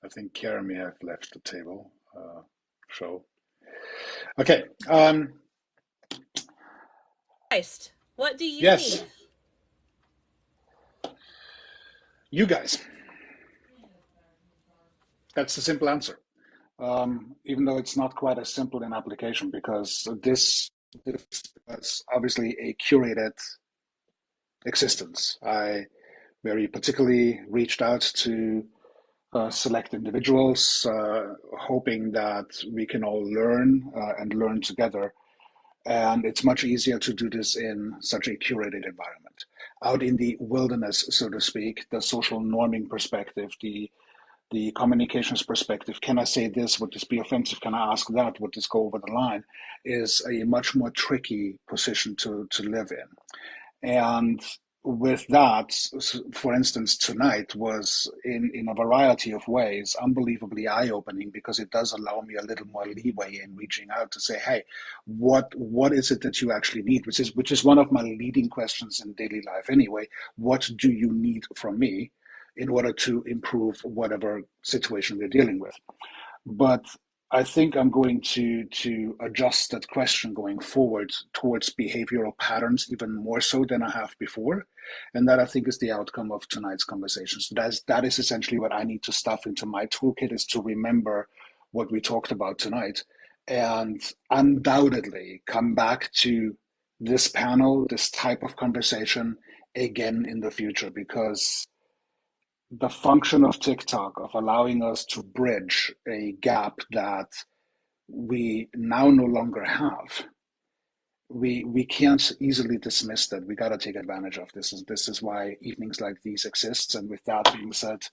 S1: I think Kara may have left the table. So okay.
S6: Christ, what do you
S1: Yes,
S6: need?
S1: you guys. That's the simple answer. Even though it's not quite as simple in application, because this is obviously a curated existence. I very particularly reached out to select individuals, hoping that we can all learn and learn together. And it's much easier to do this in such a curated environment. Out in the wilderness, so to speak, the social norming perspective, the communications perspective, can I say this? Would this be offensive? Can I ask that? Would this go over the line? Is a much more tricky position to live in. And with that, for instance, tonight was in a variety of ways unbelievably eye-opening, because it does allow me a little more leeway in reaching out to say, hey, what is it that you actually need? Which is one of my leading questions in daily life anyway. What do you need from me in order to improve whatever situation we're dealing with? But I think I'm going to adjust that question going forward towards behavioral patterns even more so than I have before, and that I think is the outcome of tonight's conversation. So that is essentially what I need to stuff into my toolkit, is to remember what we talked about tonight, and undoubtedly come back to this panel, this type of conversation again in the future, because the function of TikTok of allowing us to bridge a gap that we now no longer have, we can't easily dismiss that. We got to take advantage of this is why evenings like these exist. And with that being said,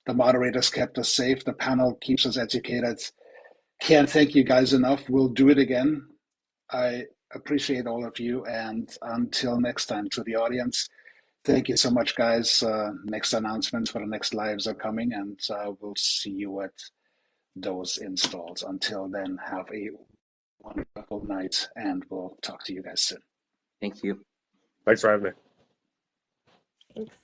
S1: the moderators kept us safe, the panel keeps us educated. Can't thank you guys enough. We'll do it again. I appreciate all of you, and until next time, to the audience, thank you so much, guys. Next announcements for the next lives are coming, and we'll see you at those installs. Until then, have a wonderful night, and we'll talk to you guys soon.
S3: Thank you.
S2: Thanks for having me.
S6: Thanks.